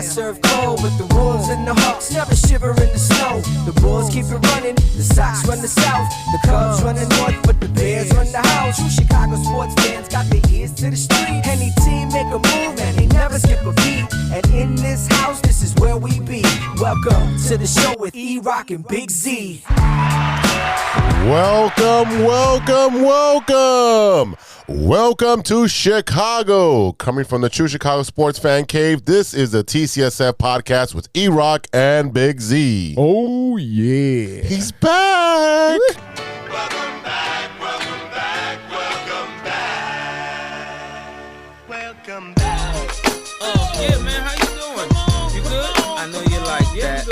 serve cold, but the Wolves and the Hawks never shiver in the snow. The Bulls keep it running, the Sox run the South, the Cubs run the North, but the Bears run the house. True Chicago sports fans got their ears to the street. Any team make a move and they never skip a beat. And in this house, this is where we be. Welcome to the show with E-Rock and Big Z. Welcome, welcome, welcome. Welcome to Chicago. Coming from the True Chicago Sports Fan Cave, this is the TCSF Podcast with E-Rock and Big Z. Oh, yeah. He's back. Welcome back, welcome back, welcome back. Welcome back. Yeah, man, how you doing? You good? I know you like that.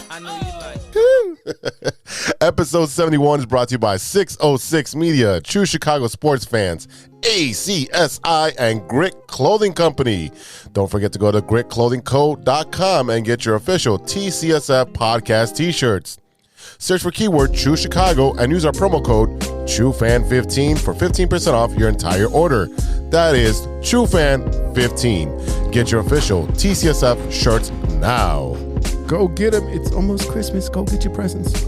I know you like that. Episode 71 is brought to you by 606 Media, True Chicago Sports Fans, ACSI, and Grit Clothing Company. Don't forget to go to gritclothingco.com and get your official TCSF Podcast t-shirts. Search for keyword True Chicago and use our promo code TrueFan15 for 15% off your entire order. That is TrueFan15. Get your official TCSF shirts now. Go get them. It's almost Christmas. Go get your presents.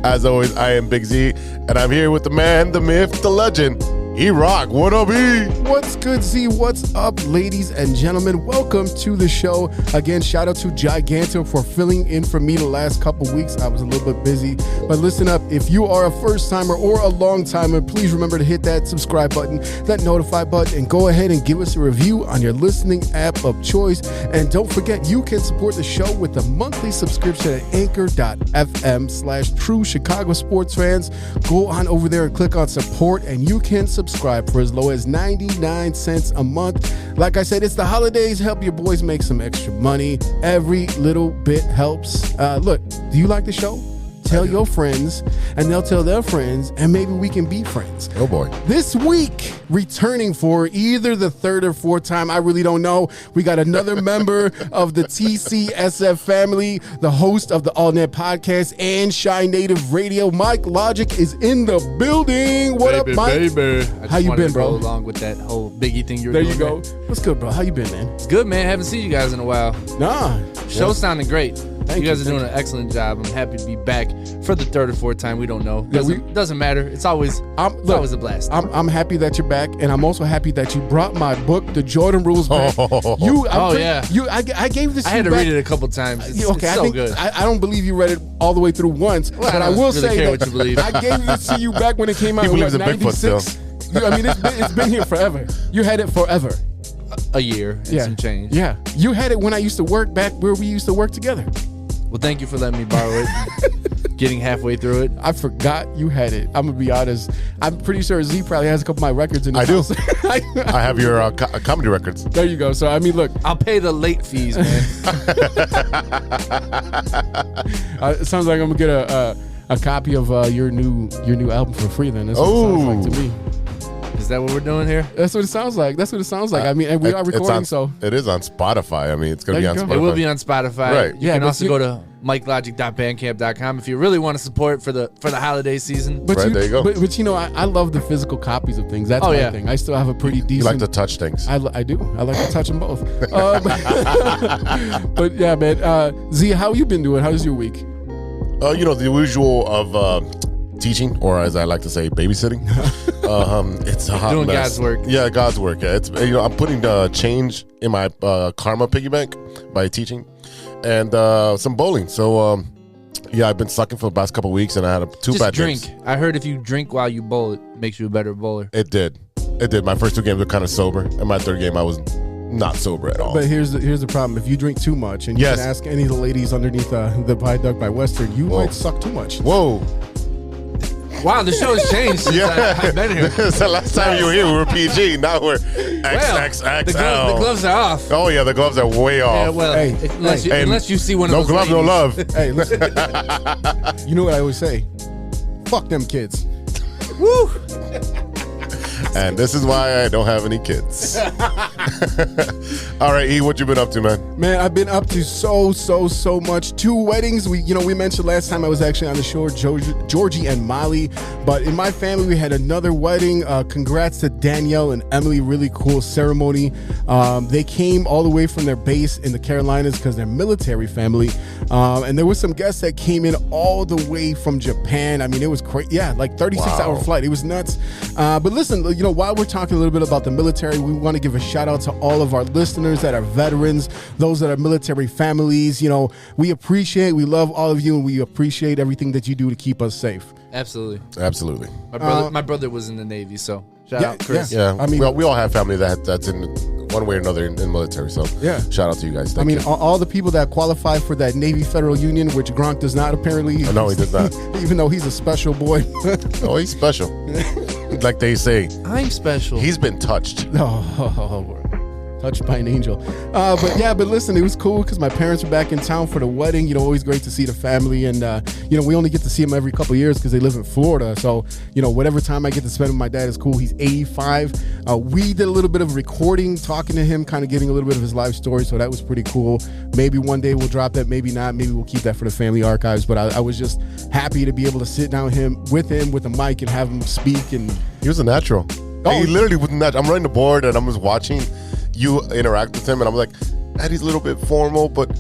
As always, I am Big Z, and I'm here with the man, the myth, the legend, E-Rock. What up, E? What's good, Z? What's up, ladies and gentlemen? Welcome to the show. Again, shout out to Giganto for filling in for me the last couple weeks. I was a little bit busy. But listen up, if you are a first-timer or a long-timer, please remember to hit that subscribe button, that notify button, and go ahead and give us a review on your listening app of choice. And don't forget, you can support the show with a monthly subscription at anchor.fm/True Chicago Sports Fans. Go on over there and click on support, and you can subscribe for as low as 99 cents a month. Like I said, it's the holidays. Help your boys make some extra money. Every little bit helps. Look, do you like the show? Tell your friends, and they'll tell their friends, and maybe we can be friends. Oh, boy. This week, returning for either the third or fourth time, I really don't know, we got another member of the TCSF family, the host of the All Net Podcast and Shy Native Radio. MIC Logik is in the building. What up, Mike? Baby. How you been, bro? Go along with that whole Biggie thing you were There doing. you go. What's good, bro? How you been, man? It's good, man. Haven't seen you guys in a while. Nah. Show sounded great. Thank you guys you, are doing thank an excellent job. I'm happy to be back for the third or fourth time. We don't know. Doesn't matter. It's always always a blast. I'm happy that you're back, and I'm also happy that you brought my book, The Jordan Rules, back. I gave this. I had to read it a couple times. It's so good. I don't believe you read it all the way through once, Well, but I will say care that what you believe. I gave this to you back when it came out. He believes in Bigfoot 96. I mean, it's been here forever. You had it forever. A year and some change. Yeah, you had it when I used to work back where we used to work together. Well, thank you for letting me borrow it. Getting halfway through it. I forgot you had it. I'm gonna be honest. I'm pretty sure Z probably has a couple of my records in his house. I have your comedy records. There you go. So I mean, look, I'll pay the late fees, man. it sounds like I'm gonna get a copy of your new album for free. Then that's what it sounds like to me. Is that what we're doing here? That's what it sounds like. I mean, and we are recording, so it is on Spotify. I mean, it's going to be on There you Spotify. It will be on Spotify. Right. You can also go to MikeLogik.bandcamp.com if you really want to support for the holiday season. But Right, there you go. But you know, I love the physical copies of things. That's my thing. I still have a pretty decent. You like to touch things. I do. I like to touch them both. But yeah, man. Z, how you been doing? How's your week? You know, the usual of teaching, or as I like to say, babysitting. It's a hot Doing mess. God's work. Yeah, God's work. Yeah, it's I'm putting change in my karma piggy bank by teaching, and some bowling. So I've been sucking for the past couple of weeks, and I had two bad drink. drinks. I heard if you drink while you bowl, it makes you a better bowler. It did. My first two games were kind of sober, and my third game I was not sober at all. But here's the problem. If you drink too much, and you can ask any of the ladies underneath the Viaduct by Western, you might suck too much. Whoa. Wow, the show has changed since I've been here. So last time you were here, we were PG. Now we're XXXL. The gloves are off. Oh, yeah, the gloves are way off. Yeah, well, unless you see one of no those gloves, no love. Hey, listen. You know what I always say? Fuck them kids. Woo! And this is why I don't have any kids. All right, E, what you been up to, man? Man, I've been up to so much. 2 weddings. We mentioned last time I was actually on the show, Georgie and Molly. But in my family, we had another wedding. Congrats to Danielle and Emily. Really cool ceremony. They came all the way from their base in the Carolinas because they're military family. And there were some guests that came in all the way from Japan. I mean, it was crazy. Yeah, like 36-hour flight. It was nuts. But listen, while we're talking a little bit about the military, we want to give a shout out to all of our listeners that are veterans, those that are military families. We appreciate, we love all of you, and we appreciate everything that you do to keep us safe. Absolutely. My brother was in the Navy, so shout out Chris. Yeah, I mean, we all have family that's in one way or another in the military. So shout out to you guys. Thank you. All the people that qualify for that Navy Federal Union, which Gronk does not apparently. No, he does not. Even though he's a special boy. Oh, he's special. Like they say, I'm special. He's been touched. Touched by an angel. But listen, it was cool because my parents were back in town for the wedding. Always great to see the family. And, we only get to see them every couple of years because they live in Florida. So, whatever time I get to spend with my dad is cool. He's 85. We did a little bit of recording, talking to him, kind of getting a little bit of his life story. So that was pretty cool. Maybe one day we'll drop that, maybe not. Maybe we'll keep that for the family archives. But I was just happy to be able to sit down with him with a mic and have him speak. And he was a natural. He literally was natural. I'm running the board and I'm just watching you interact with him, and I'm like, Eddie's a little bit formal, but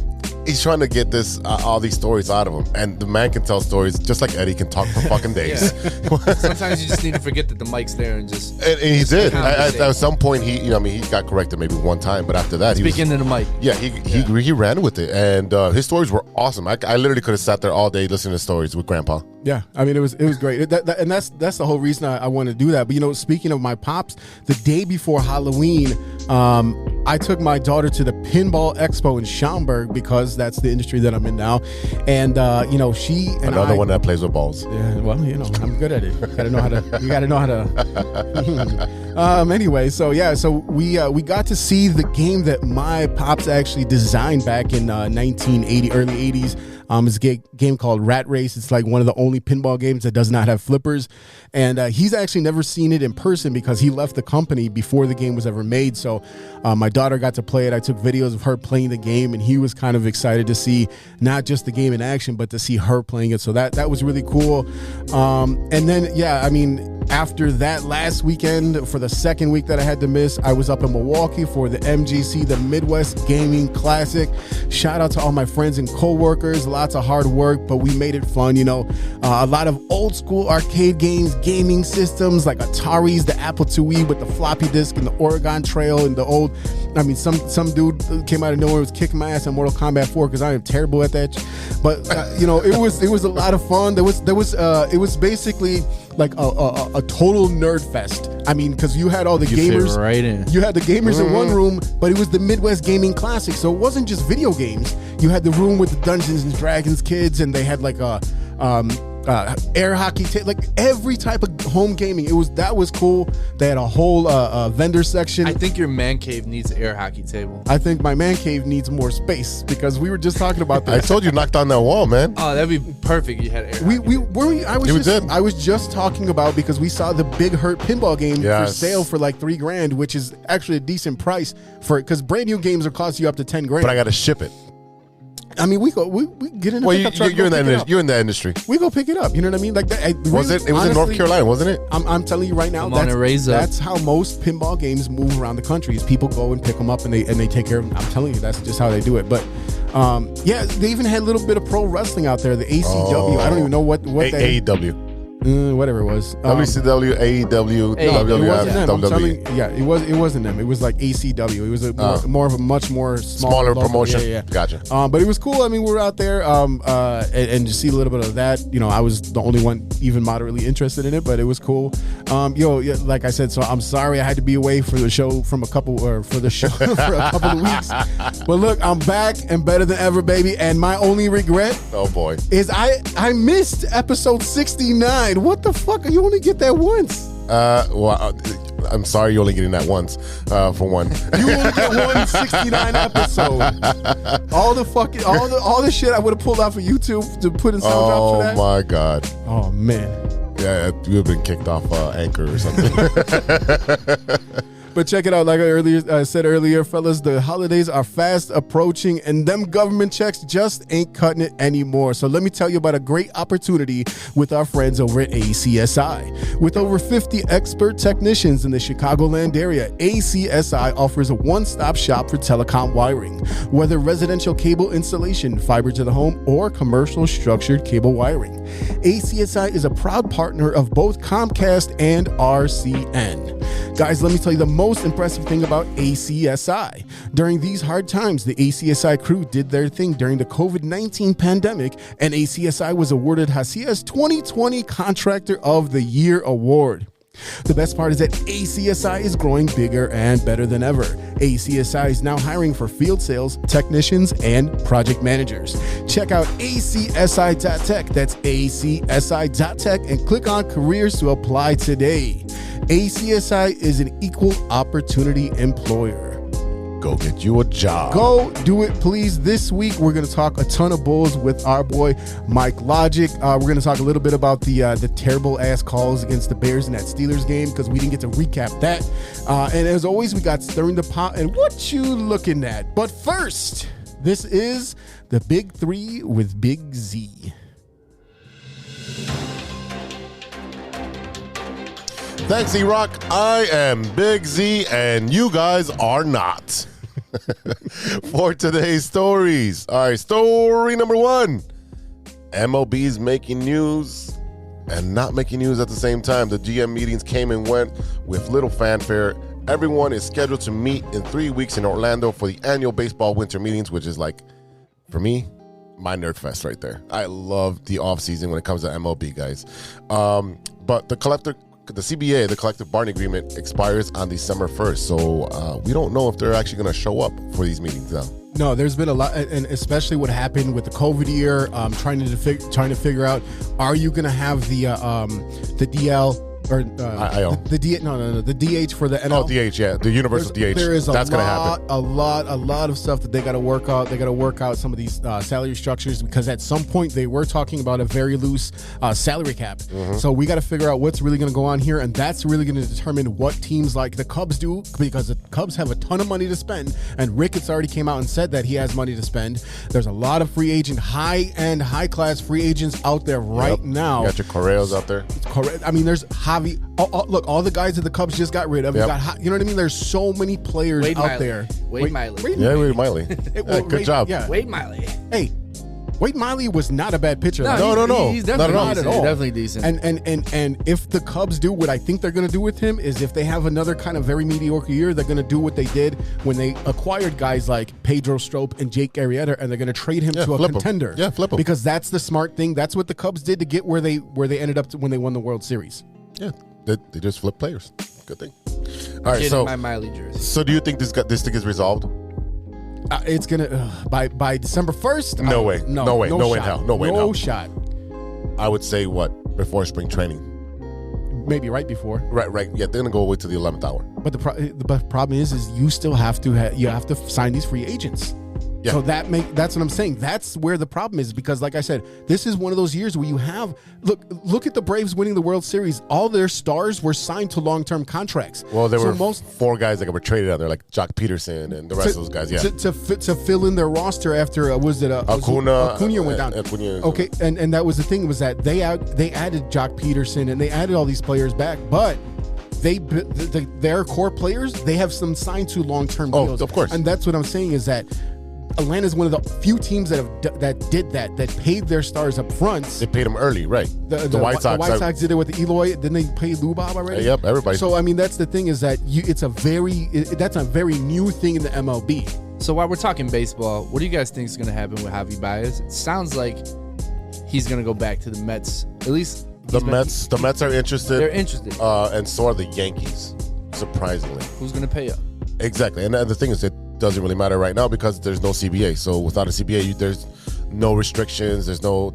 he's trying to get all these stories out of him, and the man can tell stories just like Eddie can talk for fucking days. Sometimes you just need to forget that the mic's there and just. And he did. At some point, he got corrected maybe one time, but after that, speaking to the mic. Yeah, he ran with it, and his stories were awesome. I literally could have sat there all day listening to stories with Grandpa. Yeah, I mean, it was great. And that's the whole reason I wanted to do that. But, speaking of my pops, the day before Halloween, I took my daughter to the Pinball Expo in Schaumburg because that's the industry that I'm in now. And, she and another one that plays with balls. Yeah, well, I'm good at it. You gotta know how to. Anyway, so we got to see the game that my pops actually designed back in 1980, early 80s. It's a game called Rat Race. It's like one of the only pinball games that does not have flippers. And he's actually never seen it in person because he left the company before the game was ever made. So my daughter got to play it. I took videos of her playing the game, and he was kind of excited to see not just the game in action, but to see her playing it. So that was really cool. And then, after that last weekend, for the second week that I had to miss, I was up in Milwaukee for the MGC, the Midwest Gaming Classic. Shout out to all my friends and coworkers. Lots of hard work, but we made it fun. A lot of old school arcade games, gaming systems like Atari's, the Apple IIe with the floppy disk and the Oregon Trail, and the old. Some dude came out of nowhere, was kicking my ass in Mortal Kombat 4 because I am terrible at that. But it was a lot of fun. It was basically like a total nerd fest. Because you had all the gamers. Fit right in. You had the gamers in one room, but it was the Midwest Gaming Classic, so it wasn't just video games. You had the room with the Dungeons and Dragons kids, and they had like a air hockey, like every type of home gaming. That was cool. They had a whole vendor section. I think your man cave needs an air hockey table. I think my man cave needs more space because we were just talking about that. I told you knock down that wall, man. Oh, that'd be perfect. You had air hockey. I was just talking about because we saw the Big Hurt pinball game for sale for like $3,000, which is actually a decent price because brand new games will cost you up to $10,000. But I got to ship it. We get in the pickup truck. You're in that industry. We go pick it up. You know what I mean? Like that. It was in North Carolina, wasn't it? I'm telling you right now. That's how most pinball games move around the country. Is people go and pick them up and they take care of them. I'm telling you, that's just how they do it. But they even had a little bit of pro wrestling out there. The ACW. I don't even know what AEW. Whatever it was. WCW, AEW, WWF, WWE. It wasn't them. It was like ACW. It was more of a much more smaller promotion. Yeah. Gotcha. But it was cool. We were out there and to see a little bit of that. I was the only one even moderately interested in it, but it was cool. Like I said, so I'm sorry I had to be away for the show for a couple of weeks. But look, I'm back and better than ever, baby. And my only regret, oh boy, is I missed episode 69. What the fuck? You only get that once. I'm sorry, you're only getting that once. For one, you only get 169 episode. All the shit I would have pulled out for YouTube to put in sound drops for that. Oh my god. Oh man. Yeah, you've been kicked off Anchor or something. But check it out. Like I said earlier, fellas, the holidays are fast approaching and them government checks just ain't cutting it anymore. So let me tell you about a great opportunity with our friends over at ACSI. With over 50 expert technicians in the Chicagoland area, ACSI offers a one-stop shop for telecom wiring. Whether residential cable installation, fiber to the home, or commercial structured cable wiring, ACSI is a proud partner of both Comcast and RCN. Guys, let me tell you the most impressive thing about ACSI. During these hard times, the ACSI crew did their thing during the COVID-19 pandemic, and ACSI was awarded HACIA's 2020 Contractor of the Year award. The best part is that ACSI is growing bigger and better than ever. ACSI is now hiring for field sales, technicians, and project managers. Check out acsi.tech. That's acsi.tech and click on careers to apply today. ACSI is an equal opportunity employer. Go get you a job. Go do it, please. This week, we're going to talk a ton of Bulls with our boy, MIC Logik. We're going to talk a little bit about the terrible-ass calls against the Bears in that Steelers game because we didn't get to recap that. And as always, we got Stirring the Pot and What You Looking At. But first, this is the Big Three with Big Z. Thanks, E-Rock. I am Big Z, and you guys are not. For today's stories. All right, story number one. MLB's making news and not making news at the same time. The GM meetings came and went with little fanfare. Everyone is scheduled to meet in 3 weeks in Orlando for the annual baseball winter meetings, which is like, for me, my nerd fest right there. I love the offseason when it comes to MLB, guys. But the CBA, the collective bargaining agreement, expires on December 1st. So we don't know if they're actually going to show up for these meetings now. No, there's been a lot, and especially what happened with the COVID year, trying to figure out, are you going to have the DL or the DH for the NL? Oh, DH, yeah, the universal DH. There is that's going to happen. A lot of stuff that they got to work out. They got to work out some of these salary structures because at some point they were talking about a very loose salary cap. Mm-hmm. So we got to figure out what's really going to go on here, and that's really going to determine what teams like the Cubs do, because the Cubs have a ton of money to spend, and Ricketts already came out and said that he has money to spend. There's a lot of free agent, high-end, high-class free agents out there right now. You got your Correos out there. I mean, there's Javi. Look, all the guys that the Cubs just got rid of. Yep. You know what I mean? There's so many players Wade out Miley. there. Wade Miley. Wade Miley. Good job. Yeah. Wade Miley. Hey, Wade Miley was not a bad pitcher. No. He's Not definitely at decent. all. Definitely decent. And if the Cubs do what I think they're going to do with him is if they have another kind of very mediocre year, they're going to do what they did when they acquired guys like Pedro Strop and Jake Arrieta, and they're going to trade him to a contender. Yeah, flip him. Because that's the smart thing. That's what the Cubs did to get where they ended up when they won the World Series. Yeah, they just flip players. Good thing. All right, Get so in my Miley jersey. So do you think this thing is resolved? It's gonna by December 1st. No way. No way. No way in hell. No way in hell. No shot. I would say before spring training. Maybe right before. Right. Yeah, they're gonna go away to the 11th hour. But the problem is you still have to sign these free agents. Yeah. So that's what I'm saying. That's where the problem is, because like I said, this is one of those years where you have look at the Braves winning the World Series. All their stars were signed to long-term contracts. Well, there were four guys that were traded out there, like Jock Peterson and the rest of those guys. Yeah, to fill in their roster after Acuna went down. Okay, and that was the thing, was that they added Jock Peterson and they added all these players back, but their core players, they have some signed to long-term deals. Of course. And that's what I'm saying, is that Atlanta is one of the few teams that paid their stars up front. They paid them early, right? The White Sox did it with Eloy. Didn't they pay Lou Bob already? Yep, everybody. So I mean, that's the thing, is that that's a very new thing in the MLB. So while we're talking baseball, what do you guys think is going to happen with Javi Baez? It sounds like he's going to go back to the Mets. At least the Mets are interested. They're interested, and so are the Yankees. Surprisingly, who's going to pay up? Exactly, and the thing is, it doesn't really matter right now because there's no CBA. So without a CBA, there's no restrictions. There's no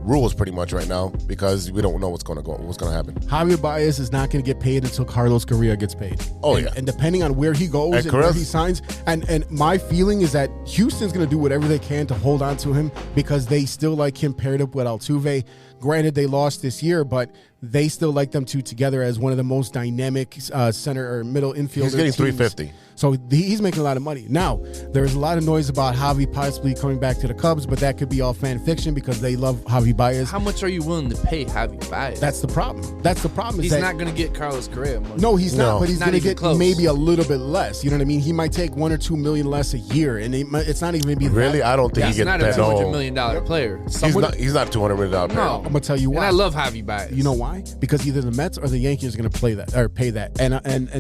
rules pretty much right now because we don't know what's going to happen. Javier Baez is not going to get paid until Carlos Correa gets paid. And depending on where he goes and where he signs, and my feeling is that Houston's going to do whatever they can to hold on to him because they still like him paired up with Altuve. Granted, they lost this year, but they still like them two together as one of the most dynamic center or middle infielders. He's getting teams. $350. So he's making a lot of money. Now, there's a lot of noise about Javi possibly coming back to the Cubs, but that could be all fan fiction because they love Javi Baez. How much are you willing to pay Javi Baez? That's the problem. He's not going to get Carlos Correa money. No, he's not, but he's going to get close. maybe a little bit less. You know what I mean? He might take $1 or $2 million less a year, and it's not even going to be really. I don't think he he's gets not that. a $200 million player. He's not a $200 million player. No, I'm gonna tell you why. And I love Javi Baez. You know why? Because either the Mets or the Yankees are going to play that or pay that, and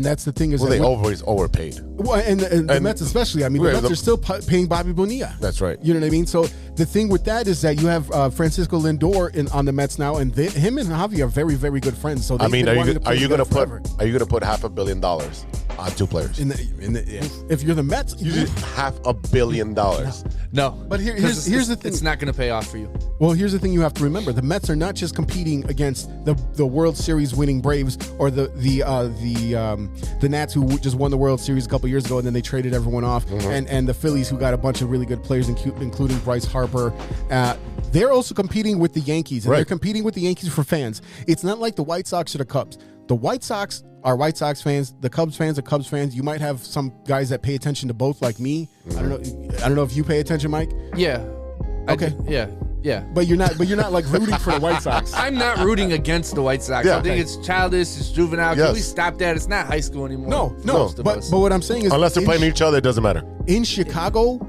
that's the thing is well, that they always overpaid. Well, and the Mets especially. I mean, the Mets are still paying Bobby Bonilla. That's right. You know what I mean? So the thing with that is that you have Francisco Lindor on the Mets now, and him and Javi are very, very good friends. So I mean, are you going to put $500 million on two players? If you're the Mets, you just $500 million. No, but here's the thing: it's not going to pay off for you. Well, here's the thing you have to remember: the Mets are not just competing against the World Series winning Braves or the Nats who just won the World Series a couple years ago, and then they traded everyone off, and the Phillies who got a bunch of really good players, including Bryce Harper. They're also competing with the Yankees, and they're competing with the Yankees for fans. It's not like the White Sox or the Cubs. The White Sox are White Sox fans. The Cubs fans are Cubs fans. You might have some guys that pay attention to both, like me. I don't know if you pay attention, Mike. Yeah. Okay. Yeah. But you're not like rooting for the White Sox. I'm not rooting against the White Sox. I think it's childish, it's juvenile. Can we stop that? It's not high school anymore. No. But what I'm saying is, unless they're playing each other, it doesn't matter. In Chicago,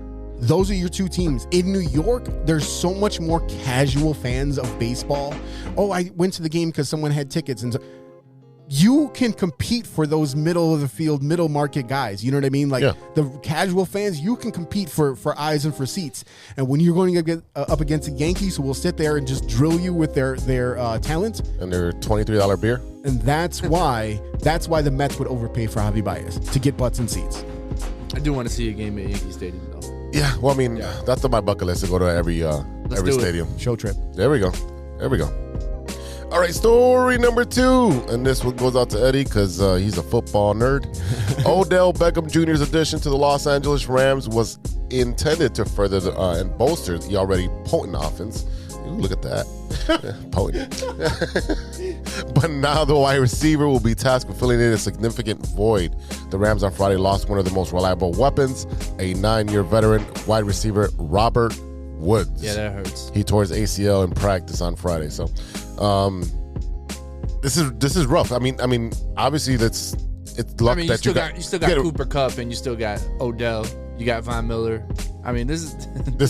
those are your two teams. In New York, there's so much more casual fans of baseball. Oh, I went to the game because someone had tickets, and you can compete for those middle of the field, middle market guys. You know what I mean? Like the casual fans, you can compete for eyes and for seats. And when you're going to get up against the Yankees, who will sit there and just drill you with their talent and their $23 beer, and that's why the Mets would overpay for Javi Baez to get butts and seats. I do want to see a game at Yankee Stadium, though. Yeah, well, I mean, that's on my bucket list to go to every stadium. Show trip. There we go. All right, story number 2, and this one goes out to Eddie because he's a football nerd. Odell Beckham Jr.'s addition to the Los Angeles Rams was intended to further and bolster the already potent offense. Ooh, look at that. Potent. But now the wide receiver will be tasked with filling in a significant void. The Rams on Friday lost one of the most reliable weapons, a 9-year veteran wide receiver, Robert Woods. Yeah, that hurts. He tore his ACL in practice on Friday. So this is rough. I mean, obviously it's luck that you still got Cooper Kupp, and you still got Odell. You got Von Miller. I mean, this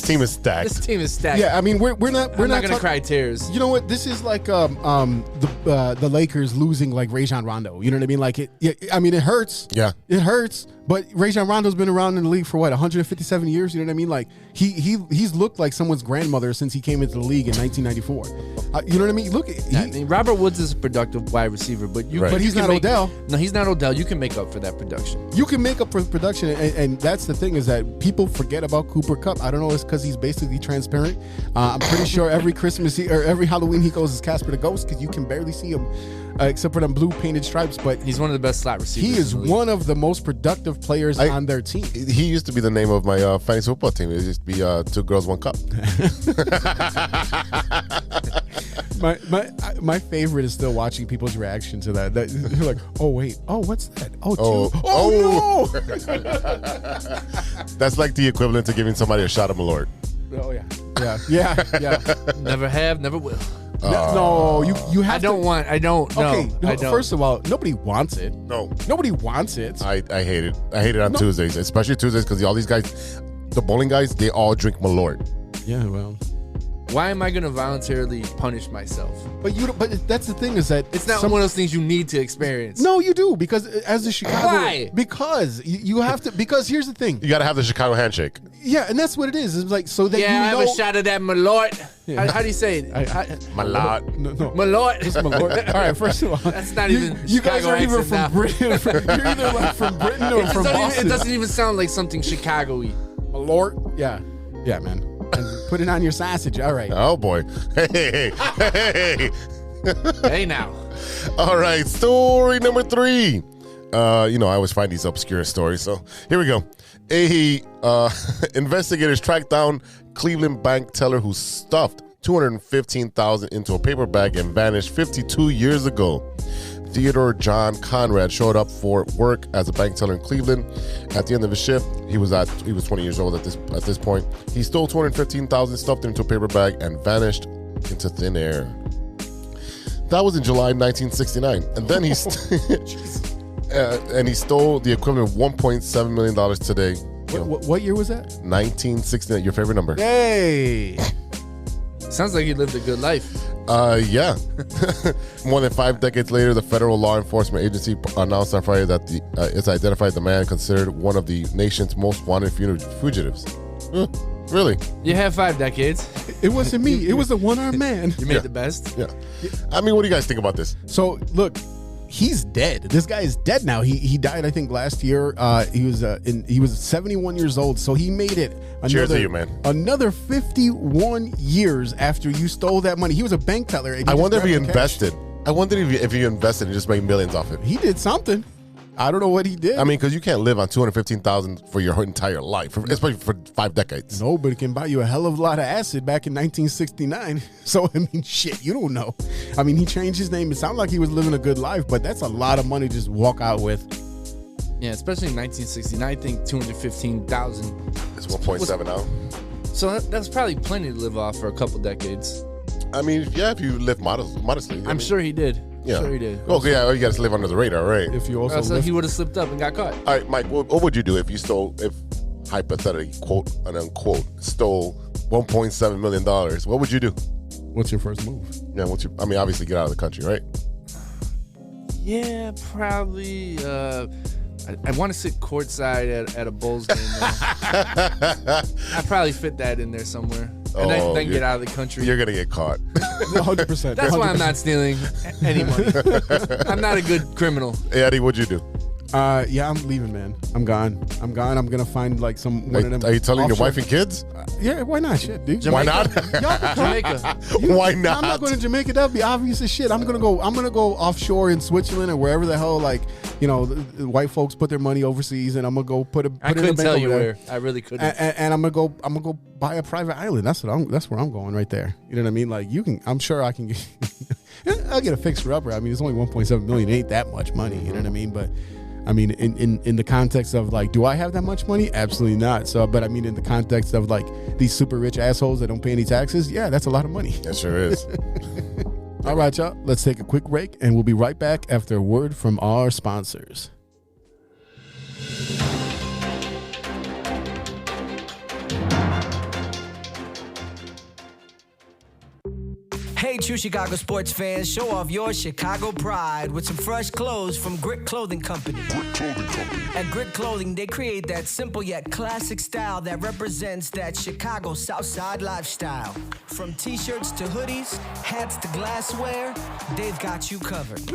team is stacked. This team is stacked. Yeah, I mean, we're not gonna cry tears. You know what? This is like the Lakers losing like Rajon Rondo. You know what I mean? Like it. I mean, it hurts. Yeah, it hurts. But Rajon Rondo's been around in the league for what, 157 years? You know what I mean? Like he's looked like someone's grandmother since he came into the league in 1994. You know what I mean? Look, I mean, Robert Woods is a productive wide receiver, but he's not Odell. No, he's not Odell. You can make up for that production. You can make up for production, and that's the thing is that people forget about Cooper Kupp. I don't know, it's because he's basically transparent. I'm pretty sure every Christmas or every Halloween he goes as Casper the Ghost because you can barely see him except for them blue painted stripes. But he's one of the best slot receivers. He is one of the most productive players on their team. He used to be the name of my fantasy football team. It used to be 2 Girls, 1 Cup. My favorite is still watching people's reaction to that. They're like, oh wait, oh what's that? Oh no! That's like the equivalent to giving somebody a shot of Malort. Oh yeah. Never have, never will. No, you have. I don't. First of all, nobody wants it. No, nobody wants it. I hate it. I hate it on Tuesdays, especially Tuesdays, because all these guys, the bowling guys, they all drink Malort. Yeah, well. Why am I going to voluntarily punish myself? But that's the thing is that it's not one of those things you need to experience. No, you do, because as a Chicago. Why? Because you have to. Because here's the thing. You got to have the Chicago handshake. Yeah, and that's what it is. It's like so that I have a shot of that Malort. Yeah. How do you say it? Malort. No. Malort. It's Malort. All right, first of all, that's not even. You guys are either from Britain. You're either like from Britain or from Boston. It doesn't even sound like something Chicago-y. Malort. Yeah, man. And put it on your sausage. All right. Oh, boy. Hey. Hey, now. All right, story number 3. I always find these obscure stories, so here we go. Investigators tracked down Cleveland bank teller who stuffed $215,000 into a paper bag and vanished 52 years ago. Theodore John Conrad showed up for work as a bank teller in Cleveland. At the end of his shift, he was 20 years old at this point. He stole $215,000, stuffed it into a paper bag, and vanished into thin air. That was in July 1969, and then he he stole the equivalent of $1.7 million today. What year was that? 1969. Your favorite number? Hey. Sounds like he lived a good life. Yeah. More than 5 decades later, the federal law enforcement agency announced on Friday that it's identified the man considered one of the nation's most wanted fugitives. Really? You have 5 decades. It wasn't me. It was the one-armed man. You made the best. Yeah. I mean, what do you guys think about this? So, look, he's dead. This guy is dead now. He died, I think, last year. He was 71 years old, so he made it Cheers to you, man. Another 51 years after you stole that money. He was a bank teller. And I wonder if he invested. I wonder if he invested and just made millions off it. He did something. I don't know what he did. I mean, because you can't live on $215,000 for your entire life, especially for 5 decades. No, but it can buy you a hell of a lot of acid back in 1969. So, I mean, shit, you don't know. I mean, he changed his name. It sounded like he was living a good life, but that's a lot of money to just walk out with. Yeah, especially in 1969. I think $215,000. It's 1.7 now. So that's probably plenty to live off for a couple decades. I mean, yeah, if you live modestly. I'm sure he did. Yeah. Sure he did. Okay, yeah, you got to live under the radar, right? If you also So he would have slipped up and got caught. All right, Mike, what would you do if hypothetically, quote and unquote, stole $1.7 million? What would you do? What's your first move? Yeah, obviously get out of the country, right? Yeah, probably. I want to sit courtside at a Bulls game. I probably fit that in there somewhere. And then get out of the country. You're going to get caught. 100%. That's why I'm not stealing any money. I'm not a good criminal. Hey, Eddie, what'd you do? Yeah, I'm leaving, man. I'm gone. I'm going to find like one of them. Are you telling your offshore- wife and kids? Yeah, why not? Shit, dude. Why not? Jamaica. Why not? I'm not going to Jamaica. That'd be obvious as shit. I'm gonna go offshore in Switzerland or wherever the hell, like, the white folks put their money overseas, and I'm gonna go put it in I a couldn't bank tell over you there. where. I really couldn't. And I'm gonna go buy a private island. That's where I'm going right there. You know what I mean? Like, I'm sure I can get. I'll get a fixer upper. I mean, it's only 1.7 million. It ain't that much money. You know what I mean? But I mean, in the context of like, do I have that much money? Absolutely not. So, but I mean, in the context of like these super rich assholes that don't pay any taxes, yeah, that's a lot of money. It sure is. All right, y'all. Let's take a quick break, and we'll be right back after a word from our sponsors. Hey, true Chicago sports fans, show off your Chicago pride with some fresh clothes from Grit Clothing Company. At Grit Clothing, they create that simple yet classic style that represents that Chicago Southside lifestyle. From t-shirts to hoodies, hats to glassware, they've got you covered.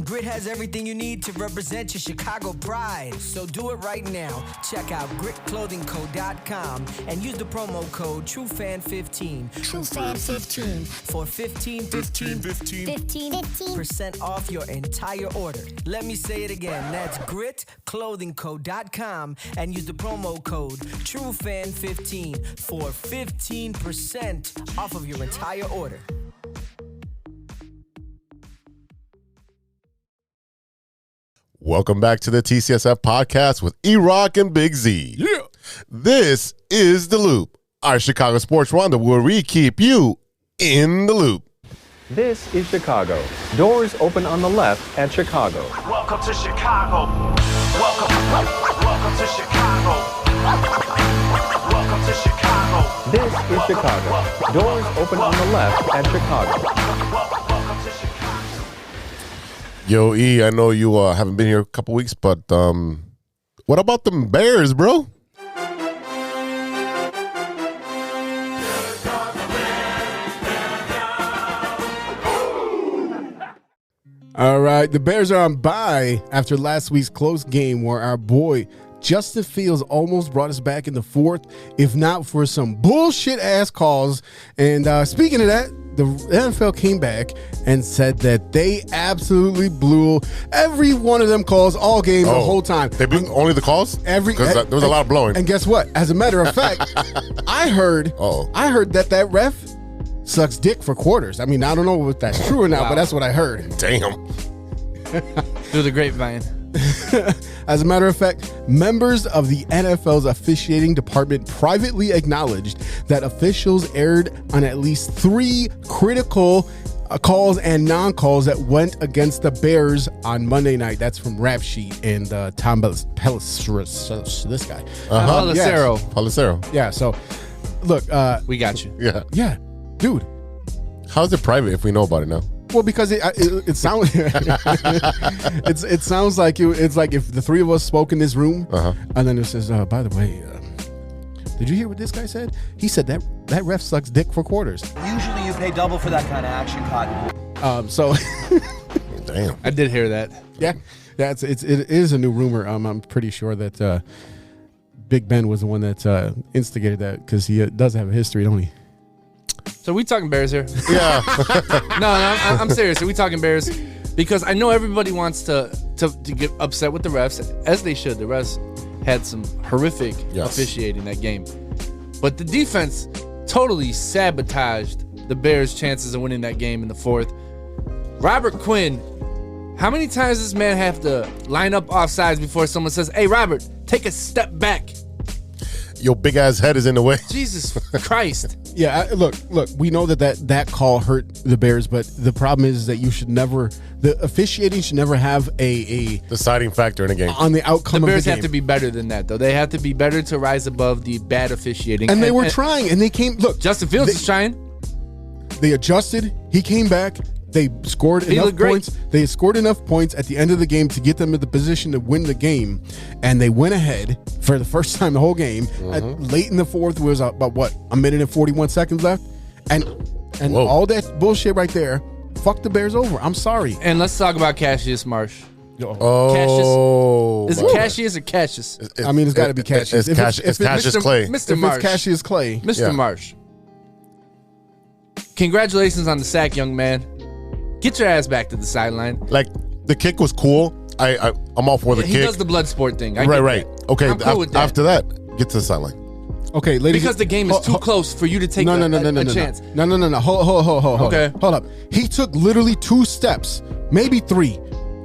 Grit has everything you need to represent your Chicago pride. So do it right now. Check out gritclothingco.com and use the promo code TrueFan15. TrueFan15. For 15% off your entire order. Let me say it again. That's gritclothingco.com and use the promo code TrueFan15 for 15% off of your entire order. Welcome back to the TCSF Podcast with E-Rock and Big Z. Yeah. This is The Loop, our Chicago sports roundup where we keep you in the loop. This is Chicago. Doors open on the left at Chicago. Welcome to Chicago. Welcome to Chicago. Welcome to Chicago. This is Chicago. Doors open on the left at Chicago. Welcome to Chicago. Yo, E, I know you haven't been here a couple weeks, but what about them Bears, bro? All right, the Bears are on bye after last week's close game where our boy Justin Fields almost brought us back in the fourth, if not for some bullshit ass calls. And speaking of that, the NFL came back and said that they absolutely blew every one of them calls all game the whole time. They blew only the calls? Because there was a lot of blowing. And guess what? As a matter of fact, I heard that ref sucks dick for quarters. I mean, I don't know if that's true or not, but that's what I heard. Damn. Through the grapevine. As a matter of fact, members of the NFL's officiating department privately acknowledged that officials erred on at least 3 critical calls and non-calls that went against the Bears on Monday night. That's from Rap Sheet and Tom Pelissero, this guy. Pelissero. Pelissero. Yeah, so look. We got you. Yeah, dude. How's it private if we know about it now? Well, because it sounds it sounds like it's like if the 3 of us spoke in this room, and then it says, by the way, did you hear what this guy said? He said that ref sucks dick for quarters. Usually you pay double for that kind of action, Cotton. So Damn. I did hear that. yeah, it is a new rumor. I'm pretty sure that Big Ben was the one that instigated that because he does have a history, don't he? So we talking Bears here? Yeah. No, I'm serious. Are we talking Bears? Because I know everybody wants to get upset with the refs, as they should. The refs had some horrific officiating that game. But the defense totally sabotaged the Bears' chances of winning that game in the fourth. Robert Quinn, how many times does this man have to line up offsides before someone says, hey, Robert, take a step back? Your big ass head is in the way. Jesus Christ. Yeah, look. We know that call hurt the Bears, but the problem is that the officiating should never have a deciding factor in a game on the outcome. The Bears of the game. have to be better than that, though. They have to be better to rise above the bad officiating. And they were trying, and they came. Look, Justin Fields is trying. They adjusted. He came back. They scored enough points. They scored enough points at the end of the game to get them in the position to win the game, and they went ahead for the first time the whole game. Late in the fourth was about a minute and 41 seconds left, and all that bullshit right there fucked the Bears over. I'm sorry. And let's talk about Cassius Marsh. Oh, Cassius. Is it Cassius or Cassius? I mean, it's got to be Cassius. It's Cassius Clay. Mr. If Marsh. it's Cassius Clay. Mr. Marsh. Congratulations on the sack, young man. Get your ass back to the sideline. Like, the kick was cool. I'm all for the kick. He does the blood sport thing. Right. Okay, I'm cool with that. after that, get to the sideline. Okay, ladies. Because the game is too close for you to take a chance. No. Hold Okay. Hold up. He took literally 2 steps, maybe 3,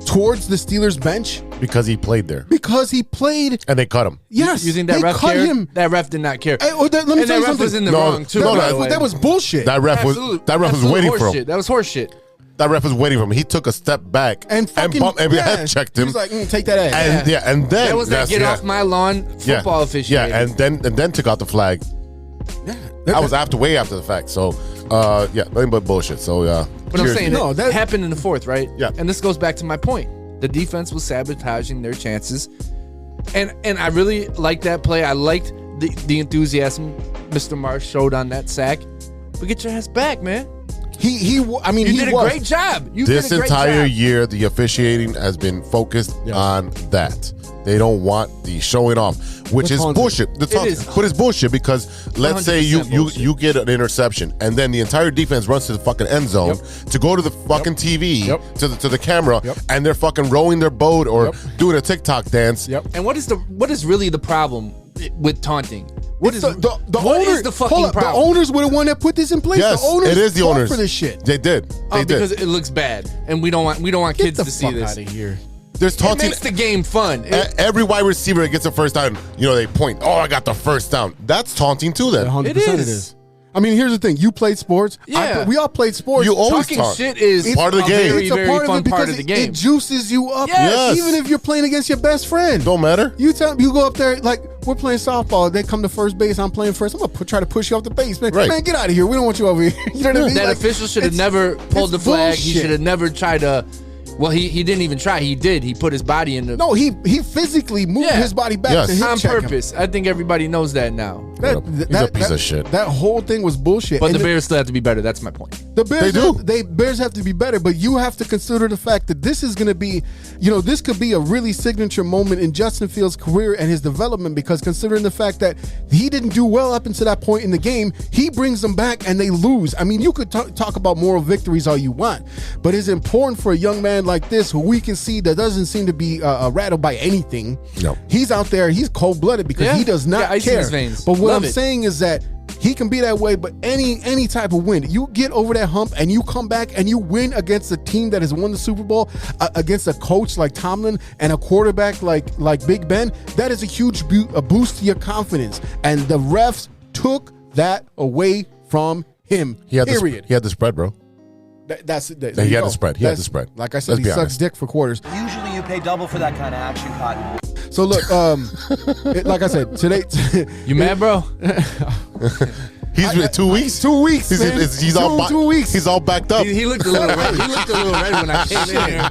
towards the Steelers bench Because he played there. because he played. And they cut him. Yes, You think that they ref cut cared? him. That ref did not care. Hey, let me And tell that you ref something. was in the No, wrong, too. no, by the way. That was bullshit. That ref was waiting for him. That was horseshit. That ref was waiting for him. He took a step back and fucking head checked him. He was like, take that ass. And then That was that get off my lawn football officiating. Yeah, and then took out the flag. Yeah. That was way after the fact. So, nothing but bullshit. So, But I'm saying No, that happened in the fourth, right? Yeah. And this goes back to my point. The defense was sabotaging their chances. And I really liked that play. I liked the enthusiasm Mr. Marsh showed on that sack. But get your ass back, man. You did a great job. This entire year, the officiating has been focused on that. They don't want the showing off, which is bullshit. But it's bullshit because let's say you get an interception and then the entire defense runs to the fucking end zone to go to the fucking TV to the camera and they're fucking rowing their boat or doing a TikTok dance. And what is really the problem with taunting? What is the fucking problem? The owners were the one that put this in place. Yes, the owners it is the fought owners for this shit. They did. Because it looks bad, and we don't want kids to see this. Get the fuck out of here. There's taunting. It makes the game fun. Every wide receiver that gets a first down, they point. Oh, I got the first down. That's taunting too. Then 100% It it is. is. I mean, here's the thing. You played sports. Yeah. We all played sports. You always Talking taunt. shit is part of the game. Very, It's a very part of fun it because part of the game. it juices you up. Yes. Even if you're playing against your best friend. Don't matter. You go up there, like, we're playing softball. They come to first base. I'm playing first. I'm going to try to push you off the base. Man, Right. man, get out of here. We don't want you over here. You know what I mean? That Like, official should have it's- never pulled the it's flag. He bullshit. should have never tried to. Well, he didn't even try. He did. He put his body in the. No, he physically moved Yeah. his body back Yes. to hip on check him. purpose. I think everybody knows that now. He's a piece of shit. That whole thing was bullshit. But And the Bears still have to be better. That's my point. The Bears, They do. Bears have to be better, but you have to consider the fact that this is going to be, this could be a really signature moment in Justin Fields' career and his development, because considering the fact that he didn't do well up until that point in the game, he brings them back and they lose. I mean, you could talk about moral victories all you want, but it's important for a young man like this, who we can see that doesn't seem to be rattled by anything. No. He's out there, he's cold-blooded because he does not ice in care. his veins. But what Love I'm it. saying is that he can be that way, but any type of win, you get over that hump and you come back and you win against a team that has won the Super Bowl, against a coach like Tomlin and a quarterback like Big Ben, that is a huge boost to your confidence. And the refs took that away from him. He had period. the spread, bro. He had the spread. He had the spread. Like I said, Let's he be sucks honest. dick for quarters. Usually you pay double for that kind of action, Cotton. So look, like I said, today. You mad, bro? He's been 2 weeks. 2 weeks, man. He's all 2 weeks. He's all backed up. He looked a little red. He looked a little red when I came in here.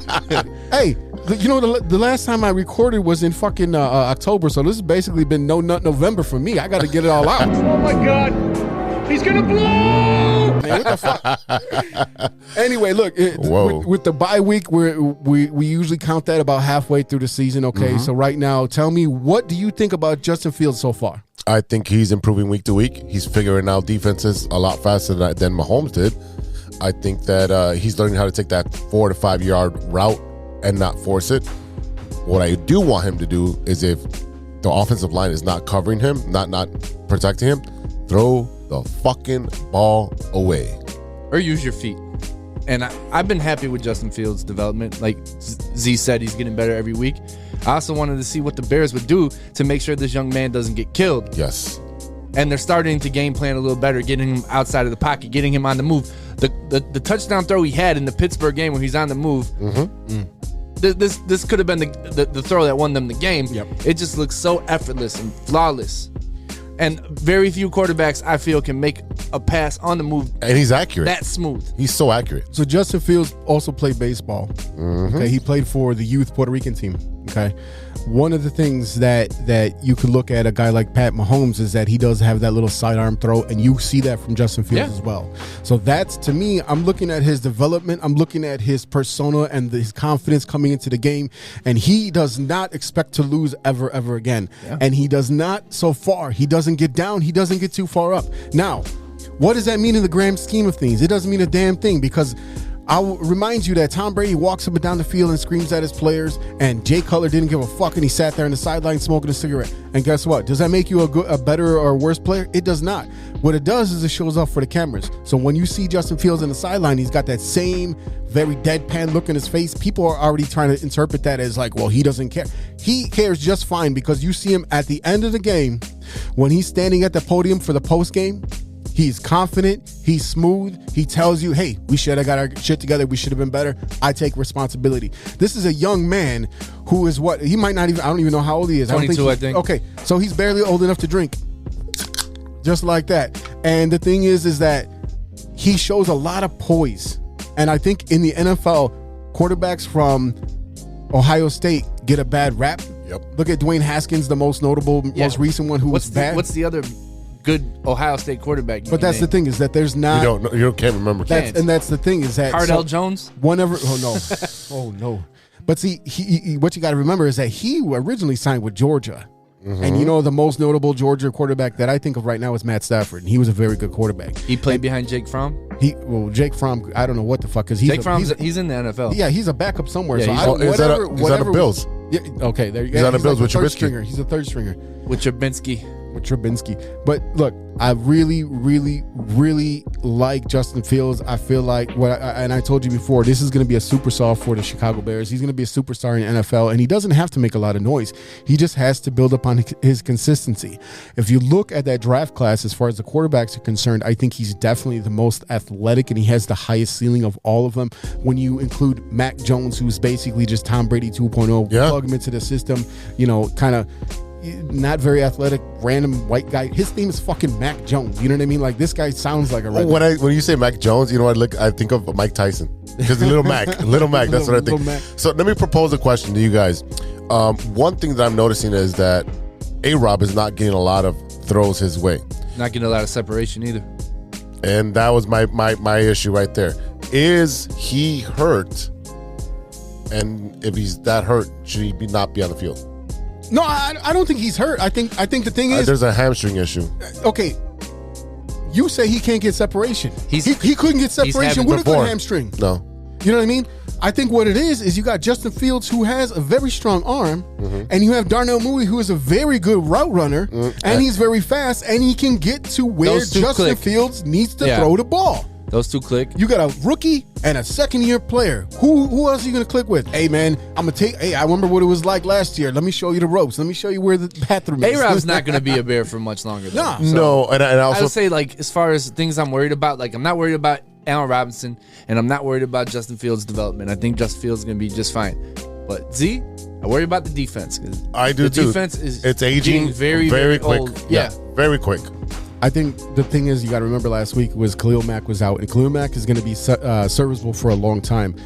Hey, the last time I recorded was in fucking October, so this has basically been no nut November for me. I got to get it all out. Oh my God, he's gonna blow! Man, what the fuck? Anyway, look, Whoa. with the bye week, we usually count that about halfway through the season. Okay, so right now, tell me, what do you think about Justin Fields so far? I think he's improving week to week. He's figuring out defenses a lot faster than Mahomes did. I think that he's learning how to take that 4 to 5 yard route and not force it. What I do want him to do is, if the offensive line is not covering him, not protecting him, throw the fucking ball away. Or use your feet. And I've been happy with Justin Fields' development. Like Z said, he's getting better every week. I also wanted to see what the Bears would do to make sure this young man doesn't get killed. Yes. And they're starting to game plan a little better, getting him outside of the pocket, getting him on the move. The touchdown throw he had in the Pittsburgh game when he's on the move, this could have been the throw that won them the game. Yep. It just looks so effortless and flawless. And very few quarterbacks, I feel, can make a pass on the move And he's accurate. that smooth. He's so accurate. So Justin Fields also played baseball. Okay, he played for the youth Puerto Rican team. Okay, one of the things that you could look at a guy like Pat Mahomes is that he does have that little sidearm throw, and you see that from Justin Fields as well. So that's, to me, I'm looking at his development. I'm looking at his persona and his confidence coming into the game, and he does not expect to lose ever again. And he does not, so far. He doesn't get down. He doesn't get too far up. Now, what does that mean in the grand scheme of things? It doesn't mean a damn thing, because I'll remind you that Tom Brady walks up and down the field and screams at his players, and Jay Cutler didn't give a fuck, and he sat there on the sideline smoking a cigarette. And guess what? Does that make you a better or worse player? It does not. What it does is it shows up for the cameras. So when you see Justin Fields on the sideline, he's got that same very deadpan look in his face. People are already trying to interpret that as like, well, he doesn't care. He cares just fine, because you see him at the end of the game when he's standing at the podium for the post game. He's confident. He's smooth. He tells you, hey, we should have got our shit together. We should have been better. I take responsibility. This is a young man who is what? He might not even, I don't even know how old he is. 22, I think. Okay, so he's barely old enough to drink. Just like that. And the thing is that he shows a lot of poise. And I think in the NFL, quarterbacks from Ohio State get a bad rap. Yep. Look at Dwayne Haskins, the most notable, most recent one who was bad. What's the other good Ohio State quarterback? But that's the thing, is that there's not. You can't remember. And that's the thing, is that Cardell Jones. Whenever, oh no. But see, he what you got to remember is that he originally signed with Georgia, and the most notable Georgia quarterback that I think of right now is Matt Stafford, and he was a very good quarterback. He played behind Jake Fromm. Jake Fromm, I don't know what the fuck, because Jake Fromm, he's in the NFL. Yeah, he's a backup somewhere. Yeah, so he's on the Bills. Yeah, okay, there you go. He's on the Bills with third Trubisky. stringer. He's a third stringer. With Trubinsky. But look, I really, really, really like Justin Fields. I feel like and I told you before, this is going to be a superstar for the Chicago Bears. He's going to be a superstar in the NFL, and he doesn't have to make a lot of noise. He just has to build upon his consistency. If you look at that draft class, as far as the quarterbacks are concerned, I think he's definitely the most athletic, and he has the highest ceiling of all of them. When you include Mac Jones, who's basically just Tom Brady 2.0, plug him into the system, kind of not very athletic, random white guy. His name is fucking Mac Jones. You know what I mean? Like, this guy sounds like a redneck. When you say Mac Jones, I think of Mike Tyson. Because Little Mac. That's what I think. Mac. So let me propose a question to you guys. One thing that I'm noticing is that A-Rob is not getting a lot of throws his way. Not getting a lot of separation either. And that was my issue right there. Is he hurt? And if he's that hurt, should he not be on the field? No, I don't think he's hurt. I think the thing is there's a hamstring issue. Okay, you say he can't get separation. He couldn't get separation with a good hamstring. No, you know what I mean. I think what it is you got Justin Fields, who has a very strong arm, and you have Darnell Mooney, who is a very good route runner, and he's very fast, and he can get to where Justin Fields needs to throw the ball. Those two click. You got a rookie and a second-year player. Who else are you going to click with? Hey, man, I remember what it was like last year. Let me show you the ropes. Let me show you where the bathroom is. A-Rob's not going to be a Bear for much longer, though. No, and I also would say, like, as far as things I'm worried about, like, I'm not worried about Allen Robinson, and I'm not worried about Justin Fields' development. I think Justin Fields is going to be just fine. But Z, I worry about the defense. I do too. The defense is it's aging very quick. old. Yeah, very quick. I think the thing is, you got to remember last week was Khalil Mack was out, and Khalil Mack is going to be serviceable for a long time.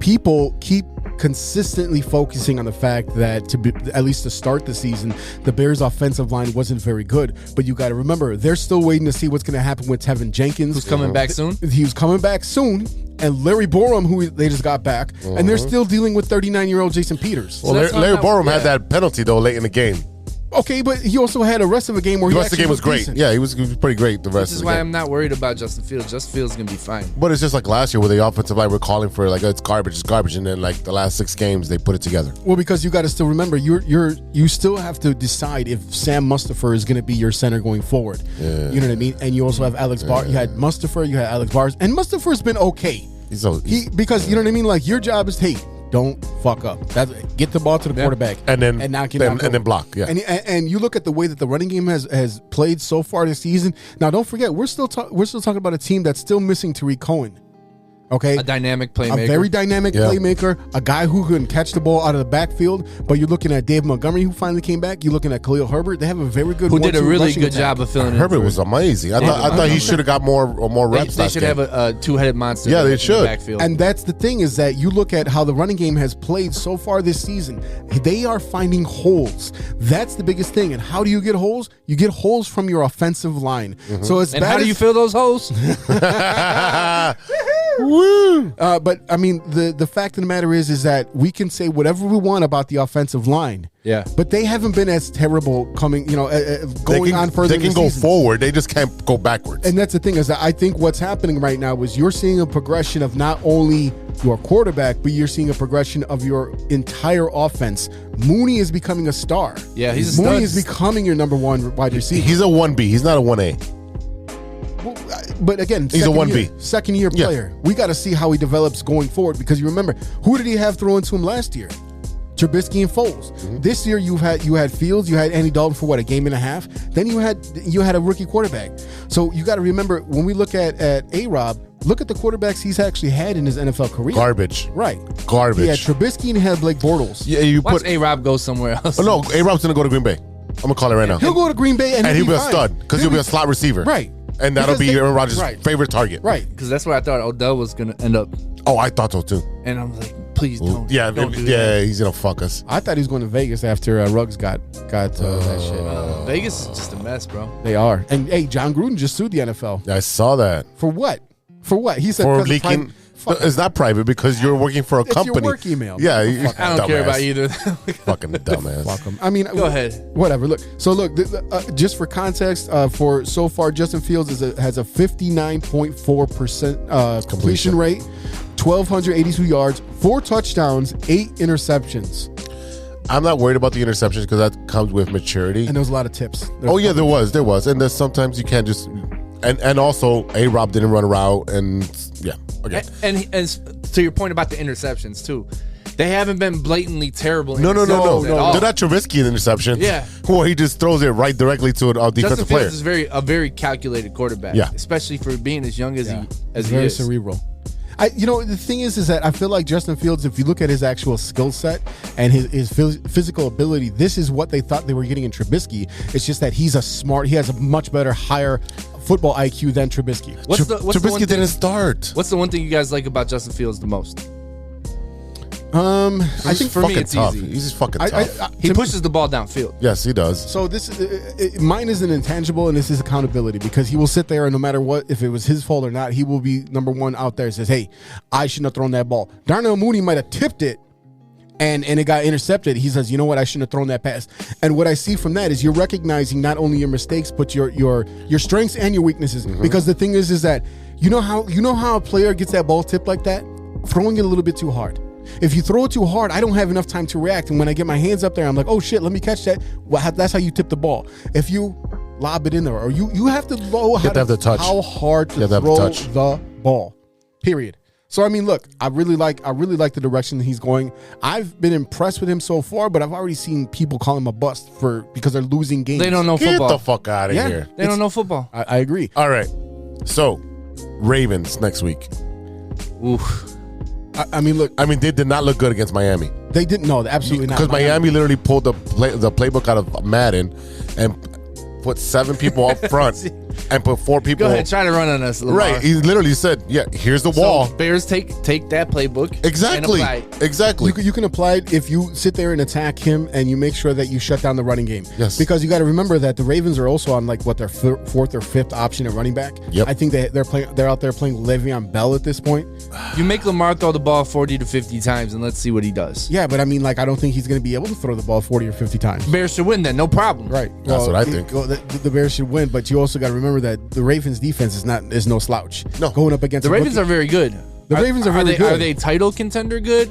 People keep consistently focusing on the fact that at least to start the season, the Bears' offensive line wasn't very good. But you got to remember, they're still waiting to see what's going to happen with Tevin Jenkins. Who's coming back soon? He was coming back soon. And Larry Borum, who they just got back, and they're still dealing with 39-year-old Jason Peters. Well, Larry Borum had that penalty, though, late in the game. Okay, but he also had a rest of the game where the rest of the game was great. Decent. Yeah, he was pretty great the rest of the game. This is why I'm not worried about Justin Fields. Justin Fields is going to be fine. But it's just like last year where the offensive line were calling for like it's garbage, and then like the last 6 games they put it together. Well, because you got to still remember you still have to decide if Sam Mustipher is going to be your center going forward. Yeah. You know what I mean? And you also have Alex Barr. You had Mustipher, you had Alex Barr, and Mustipher's been okay. Because you know what I mean. Like your job is don't fuck up. Get the ball to the quarterback and then block. Yeah, and you look at the way that the running game has played so far this season. Now, don't forget, we're still talking about a team that's still missing Tariq Cohen. Okay, a dynamic playmaker, a very dynamic playmaker, a guy who can catch the ball out of the backfield. But you're looking at Dave Montgomery, who finally came back. You're looking at Khalil Herbert. They have a very good, who did a really good job of filling in. Herbert was amazing. I thought he should have got more reps. They should have a two-headed monster. Yeah, they should. The backfield. And that's the thing is that you look at how the running game has played so far this season. They are finding holes. That's the biggest thing. And how do you get holes? You get holes from your offensive line. So it's how do you fill those holes? Woo! But I mean, the fact of the matter is that we can say whatever we want about the offensive line. Yeah. But they haven't been as terrible going on further. They can go forward. They just can't go backwards. And that's the thing is that I think what's happening right now is you're seeing a progression of not only your quarterback, but you're seeing a progression of your entire offense. Mooney is becoming a star. Yeah, he's a Mooney is becoming your number 1 wide receiver. He's a 1B. He's not a 1A. But again, he's a 1B. Second-year player. We got to see how he develops going forward because you remember, who did he have throwing to him last year? Trubisky and Foles. This year you had Fields, you had Andy Dalton for a game and a half. Then you had a rookie quarterback. So you got to remember when we look at A-Rob, look at the quarterbacks he's actually had in his NFL career. Garbage. Right. Garbage. He had Trubisky and he had Blake Bortles. Yeah, you Watch A-Rob go somewhere else. Oh, no, A-Rob's going to go to Green Bay. I'm going to call it right now. He'll go to Green Bay and he'll be a fine. stud because he'll be a slot receiver. Right. And that'll be Aaron Rodgers' favorite target. Right. Because that's where I thought Odell was going to end up. Oh, I thought so too. And I'm like, please don't. Yeah, don't do that. He's going to fuck us. I thought he was going to Vegas after Ruggs got that shit. Vegas is just a mess, bro. They are. And hey, John Gruden just sued the NFL. Yeah, I saw that. For what? He said for leaking. It's not private because you're working for a company. It's your work email. Yeah, I don't care about either. Fucking dumbass. Fuck them. I mean, go ahead. Whatever. Look. So look. Just for context, for so far, Justin Fields has a 59.4% completion rate, 1,282 yards, 4 touchdowns, 8 interceptions. I'm not worried about the interceptions because that comes with maturity. And there was a lot of tips. There was, and there's sometimes you can't just. And also, A-Rob didn't run a route, and yeah, okay. And to your point about the interceptions too, they haven't been blatantly terrible. No. They're not Trubisky interceptions. Yeah, well, he just throws it right directly to a defensive player. Justin Fields is a very calculated quarterback. Yeah, especially for being as young as he is. Very cerebral. The thing is that I feel like Justin Fields, if you look at his actual skill set and his physical ability, this is what they thought they were getting in Trubisky. It's just that he has a much better, higher football IQ than Trubisky. Trubisky didn't start. What's the one thing you guys like about Justin Fields the most? I think for me it's tough. easy. He's just fucking tough. He pushes the ball downfield. Yes, he does. So mine is an intangible, and this is accountability, because he will sit there and no matter what, if it was his fault or not, he will be number one out there and says, hey, I shouldn't have thrown that ball. Darnell Mooney might have tipped it and it got intercepted. He says, you know what, I shouldn't have thrown that pass. And what I see from that is you're recognizing not only your mistakes, but your strengths and your weaknesses. Because the thing is that you know how a player gets that ball tipped like that? Throwing it a little bit too hard. If you throw it too hard, I don't have enough time to react. And when I get my hands up there, I'm like, oh shit, let me catch that. Well, that's how you tip the ball. If you lob it in there, or you have to know how hard to throw the ball. Period. So I mean, look, I really like the direction he's going. I've been impressed with him so far, but I've already seen people call him a bust because they're losing games. They don't know football. Get the fuck out of here. They don't know football. I agree. All right. So, Ravens next week. Oof. I mean, look. I mean, they did not look good against Miami. They didn't. No, absolutely not. Because Miami literally pulled the playbook out of Madden and put 7 people up front and put 4 people. Go ahead, try to run on us, Lamar. Right. He literally said, "Yeah, here's the wall." So Bears take that playbook. Exactly. And apply it. Exactly. You can apply it if you sit there and attack him and you make sure that you shut down the running game. Yes. Because you got to remember that the Ravens are also on like their 4th or 5th option at running back. Yep. I think they're out there playing Le'Veon Bell at this point. You make Lamar throw the ball 40 to 50 times, and let's see what he does. Yeah, but I mean, like, I don't think he's going to be able to throw the ball 40 or 50 times. Bears should win then, no problem. Right. That's what I think. The Bears should win, but you also got to remember that the Ravens defense is no slouch. No. Going up against The Ravens are very good. The Ravens are very good. Are they title contender good?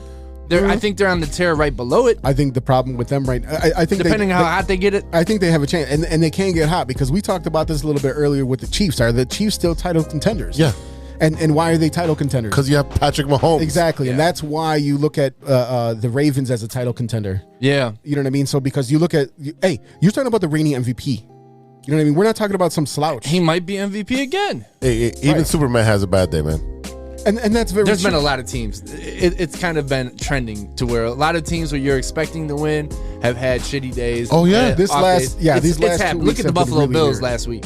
I think they're on the tear right below it. I think the problem with them I think depending on how hot they get it. I think they have a chance, and they can get hot because we talked about this a little bit earlier with the Chiefs. Are the Chiefs still title contenders? Yeah. And why are they title contenders? Because you have Patrick Mahomes. Exactly, and that's why you look at the Ravens as a title contender. Yeah. You know what I mean? So because you look at, hey, you're talking about the reigning MVP. You know what I mean? We're not talking about some slouch. He might be MVP again. Hey, even Superman has a bad day, man. And that's very There's true. been a lot of teams. It's kind of been trending to where a lot of teams where you're expecting to win have had shitty days. Oh, yeah. These last 2 Look weeks at the have been Buffalo really Bills weird. last week.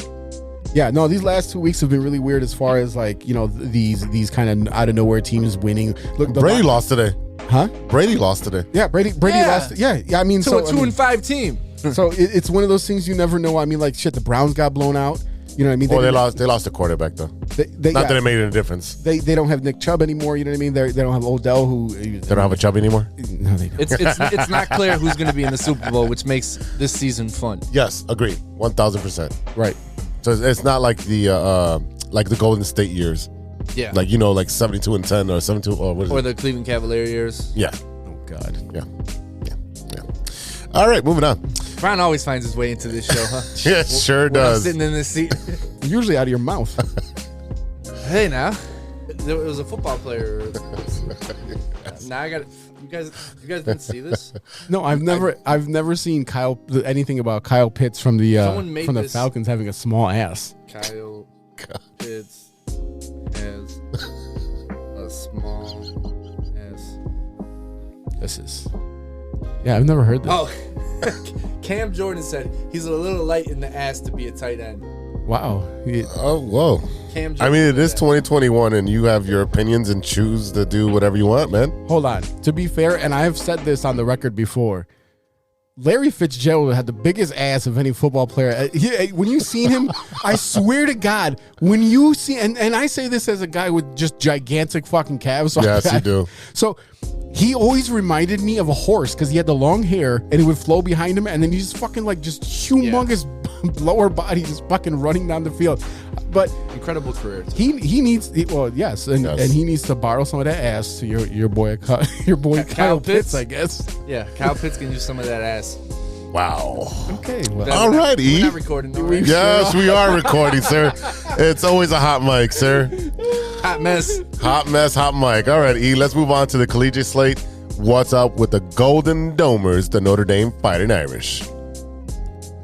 Yeah, no, these last 2 weeks have been really weird as far as like, you know, these kind of out of nowhere teams winning. Look, Brady lost today. Huh? Brady lost today. Yeah, Brady lost. Yeah, I mean, To a 2-5 team. So it's one of those things you never know. I mean, like shit, the Browns got blown out. You know what I mean? They lost the quarterback though. Not that it made any difference. They don't have Nick Chubb anymore. You know what I mean? They don't have Odell who. They don't have a Chubb anymore. No, they don't. It's not clear who's going to be in the Super Bowl, which makes this season fun. Yes, agreed, 1,000%. Right. So it's not like the Golden State years. Yeah. Like, you know, like 72-10 or 72 or what is Or it? the Cleveland Cavalier years. Yeah. Oh God. Yeah. All right, moving on. Brian always finds his way into this show, huh? Yeah, sure When I'm does. sitting in this seat. Usually out of your mouth. Hey, now. There was a football player. Now I got you guys didn't see this? No, I've never seen anything about Kyle Pitts from the this- Falcons having a small ass. Kyle Pitts has a small ass. This is. Yeah, I've never heard this. Oh, Cam Jordan said he's a little light in the ass to be a tight end. Wow. Oh, whoa. Cam Jordan I mean, it is said 2021, and you have your opinions and choose to do whatever you want, man. Hold on. To be fair, and I have said this on the record before, Larry Fitzgerald had the biggest ass of any football player. When you seen him, I swear to God, when you see, and I say this as a guy with just gigantic fucking calves. So Yes, you do. So he always reminded me of a horse because he had the long hair and it would flow behind him, and then he just fucking like just humongous lower body just fucking running down the field. But incredible career. He needs yes, and he needs to borrow some of that ass to your boy Kyle Pitts, I guess. Yeah, Kyle Pitts can use some of that ass. Wow. Okay. Well, All right, E. We're not recording, though, right? Yes, we are recording, sir. It's always a hot mic, sir. Hot mess. Hot mess, hot mic. All right, E, let's move on to the collegiate slate. What's up with the Golden Domers, the Notre Dame Fighting Irish?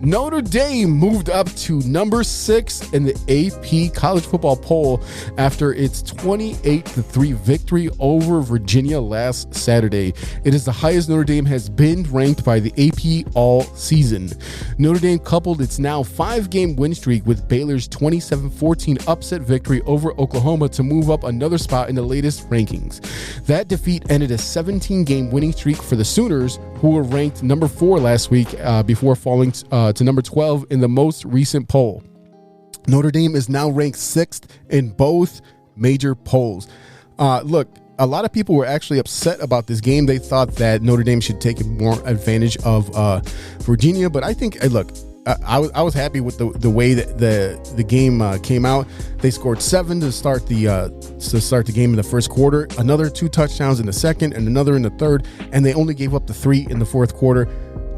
Notre Dame moved up to number 6 in the AP college football poll after its 28-3 victory over Virginia last Saturday. It is the highest Notre Dame has been ranked by the AP all season. Notre Dame coupled its now 5-game win streak with Baylor's 27-14 upset victory over Oklahoma to move up another spot in the latest rankings. That defeat ended a 17-game winning streak for the Sooners, who were ranked number 4 last week before falling to number 12 in the most recent poll. Notre Dame is now ranked 6th in both major polls. Look, a lot of people were actually upset about this game. They thought that Notre Dame should take more advantage of Virginia, but I think, look, I was happy with the way that the game came out. They scored 7 to start the game in the first quarter, another 2 touchdowns in the second, and another in the third, and they only gave up the 3 in the fourth quarter.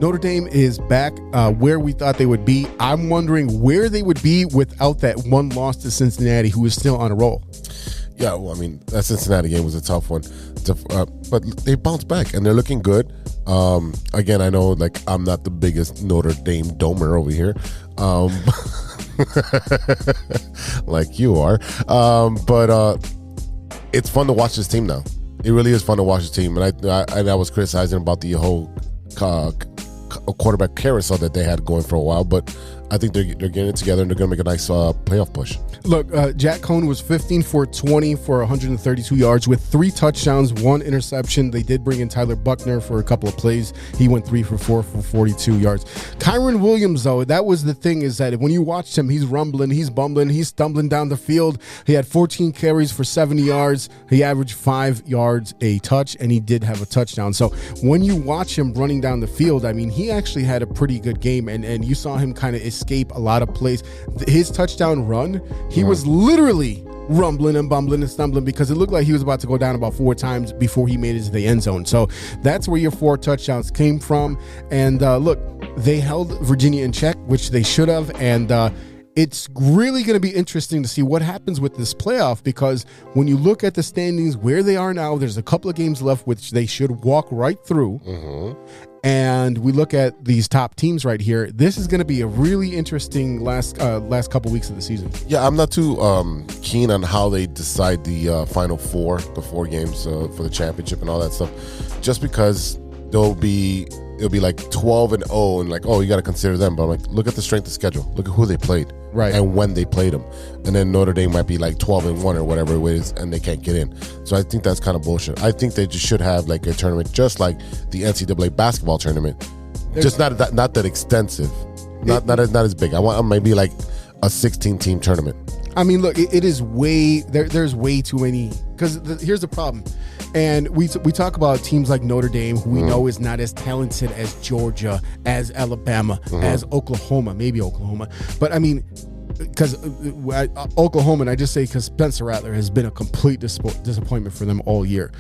Notre Dame is back where we thought they would be. I'm wondering where they would be without that one loss to Cincinnati, who is still on a roll. Yeah, well, I mean, that Cincinnati game was a tough one, but they bounced back and they're looking good. Again, I know, like, I'm not the biggest Notre Dame domer over here, like you are, but it's fun to watch this team now. It really is fun to watch this team, and I was criticizing about the whole quarterback carousel that they had going for a while, but I think they're getting it together and they're going to make a nice playoff push. Look, Jack Cohn was 15 for 20 for 132 yards with 3 touchdowns, 1 interception. They did bring in Tyler Buckner for a couple of plays. He went 3 for 4 for 42 yards. Kyron Williams, though, that was the thing, is that when you watched him, he's rumbling, he's bumbling, he's stumbling down the field. He had 14 carries for 70 yards. He averaged 5 yards a touch, and he did have a touchdown. So when you watch him running down the field, I mean, he actually had a pretty good game, and you saw him kind of escape a lot of plays. His touchdown run, he was literally rumbling and bumbling and stumbling because it looked like he was about to go down about 4 times before he made it to the end zone. So that's where your 4 touchdowns came from. And look, they held Virginia in check, which they should have. And it's really going to be interesting to see what happens with this playoff, because when you look at the standings where they are now, there's a couple of games left which they should walk right through. And we look at these top teams right here. This is going to be a really interesting last couple weeks of the season. Yeah, I'm not too keen on how they decide the final 4, the 4 games for the championship and all that stuff, just because it'll be like 12-0 and like, oh, you got to consider them. But I'm like, look at the strength of schedule. Look at who they played, right, and when they played them. And then Notre Dame might be like 12-1 or whatever it is, and they can't get in. So I think that's kind of bullshit. I think they just should have like a tournament just like the NCAA basketball tournament, just not that extensive, not as big. I want maybe like a 16-team tournament. I mean, look, it is way there's way too many, because here's the problem. And we talk about teams like Notre Dame, who we know is not as talented as Georgia, as Alabama, as Oklahoma, maybe Oklahoma. But I mean, because Oklahoma, and I just say because Spencer Rattler has been a complete disappointment for them all year.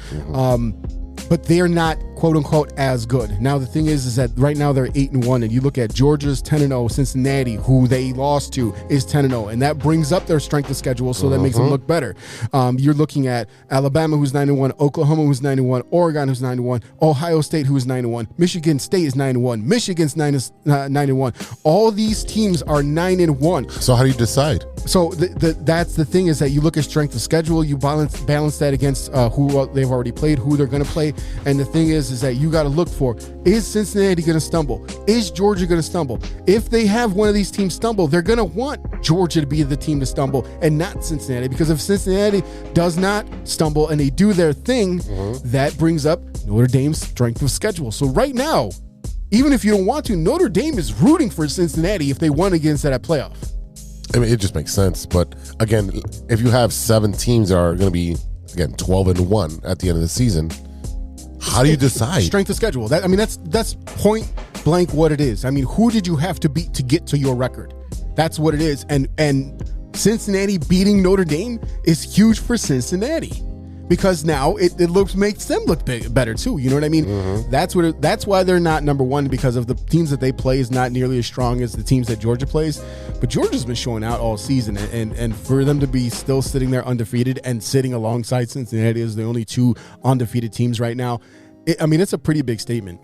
But they are not, quote unquote, as good. Now the thing is that right now they're 8-1, and you look at Georgia's 10-0, Cincinnati, who they lost to, is 10-0, and that brings up their strength of schedule, so that makes them look better. You're looking at Alabama, who's 9-1, Oklahoma, who's 9-1, Oregon, who's 9-1, Ohio State, who's 9-1, Michigan State is 9-1, Michigan's 9-1. All these teams are 9-1. So how do you decide? So that's the thing, is that you look at strength of schedule, you balance that against who they've already played, who they're going to play, and the thing is that you got to look for, is Cincinnati going to stumble? Is Georgia going to stumble? If they have one of these teams stumble, they're going to want Georgia to be the team to stumble and not Cincinnati, because if Cincinnati does not stumble and they do their thing, that brings up Notre Dame's strength of schedule. So right now, even if you don't want to, Notre Dame is rooting for Cincinnati if they won against that playoff. I mean, it just makes sense. But again, if you have 7 teams that are going to be, again, 12-1 at the end of the season, how do you decide? Strength of schedule. That's point blank what it is. I mean, who did you have to beat to get to your record? That's what it is. And Cincinnati beating Notre Dame is huge for Cincinnati, because now it makes them look better too. You know what I mean? That's why they're not number 1, because of the teams that they play is not nearly as strong as the teams that Georgia plays. But Georgia's been showing out all season, and for them to be still sitting there undefeated and sitting alongside Cincinnati as the only 2 undefeated teams right now, it's a pretty big statement.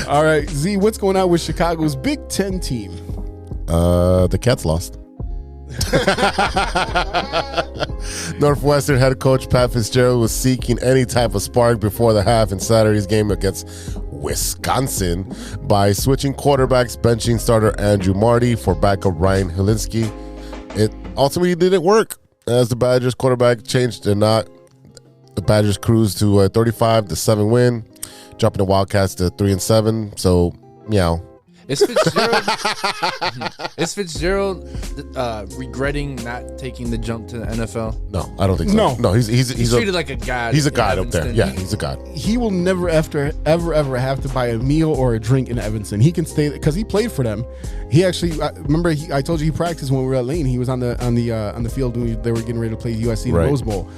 All right, Z, what's going on with Chicago's Big Ten team? The Cats lost. Northwestern head coach Pat Fitzgerald was seeking any type of spark before the half in Saturday's game against Wisconsin by switching quarterbacks, benching starter Andrew Marty for backup Ryan Helinski. It ultimately didn't work as the Badgers quarterback changed or not. The Badgers cruised to a 35-7 win, dropping the Wildcats to 3-7. So, meow. Is Fitzgerald regretting not taking the jump to the NFL? No, I don't think so. No, he's treated like a god. He's a god up there. Yeah, he's a god. He will never ever have to buy a meal or a drink in Evanston. He can stay because he played for them. He actually remember I told you he practiced when we were at Lane. He was on the field when they were getting ready to play USC in the Rose Bowl.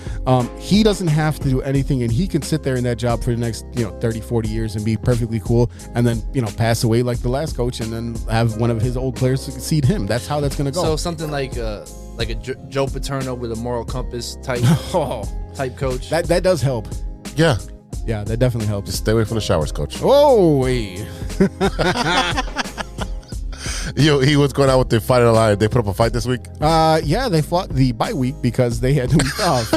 He doesn't have to do anything, and he can sit there in that job for the next 30, 40 years and be perfectly cool, and then pass away like the last coach, and then have one of his old players succeed him. That's how that's going to go. So something like a Joe Paterno with a moral compass type type coach. That does help. Yeah, that definitely helps. Just stay away from the showers, coach. Oh, wait. He was going out with the fight of the line. They put up a fight this week? Yeah, they fought the bye week because they had the week off.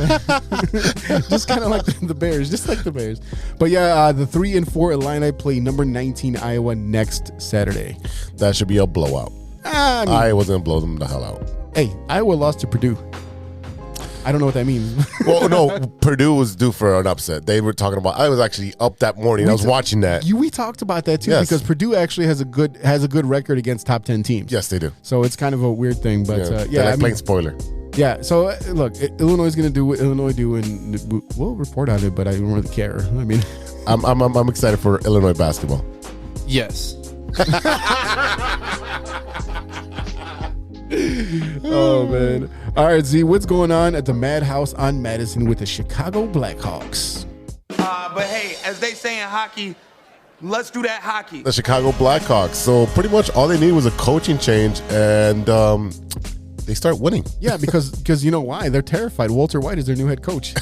Just kind of like the Bears, just like the Bears. But yeah, the 3-4 Illini play number 19 Iowa next Saturday. That should be a blowout. Iowa's going to blow them the hell out. Hey, Iowa lost to Purdue. I don't know what that means. Well, no, Purdue was due for an upset. They were talking about. I was actually up that morning. I was watching that. We talked about that too because Purdue actually has a good record against top 10 teams. Yes, they do. So it's kind of a weird thing, but playing spoiler. Yeah. So look, Illinois is going to do what Illinois do, and we'll report on it. But I don't really care. I mean, I'm excited for Illinois basketball. Yes. Oh man! All right, Z, what's going on at the Madhouse on Madison with the Chicago Blackhawks? But hey, as they say in hockey, let's do that hockey. The Chicago Blackhawks. So pretty much all they need was a coaching change, and they start winning. Yeah, because you know why? They're terrified. Walter White is their new head coach.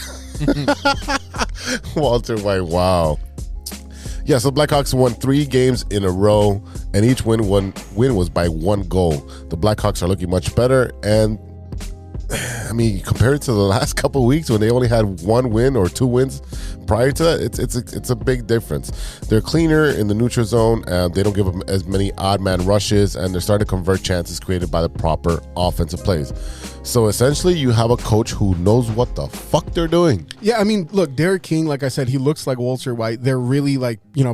Walter White. Wow. Yeah, so Blackhawks won 3 games in a row, and each win was by 1 goal. The Blackhawks are looking much better, and I mean, compared to the last couple of weeks when they only had 1 win or 2 wins prior to that, it's a big difference. They're cleaner in the neutral zone, and they don't give them as many odd man rushes, and they're starting to convert chances created by the proper offensive plays. So essentially, you have a coach who knows what the fuck they're doing. Yeah, I mean, look, Derek King, like I said, he looks like Walter White. They're really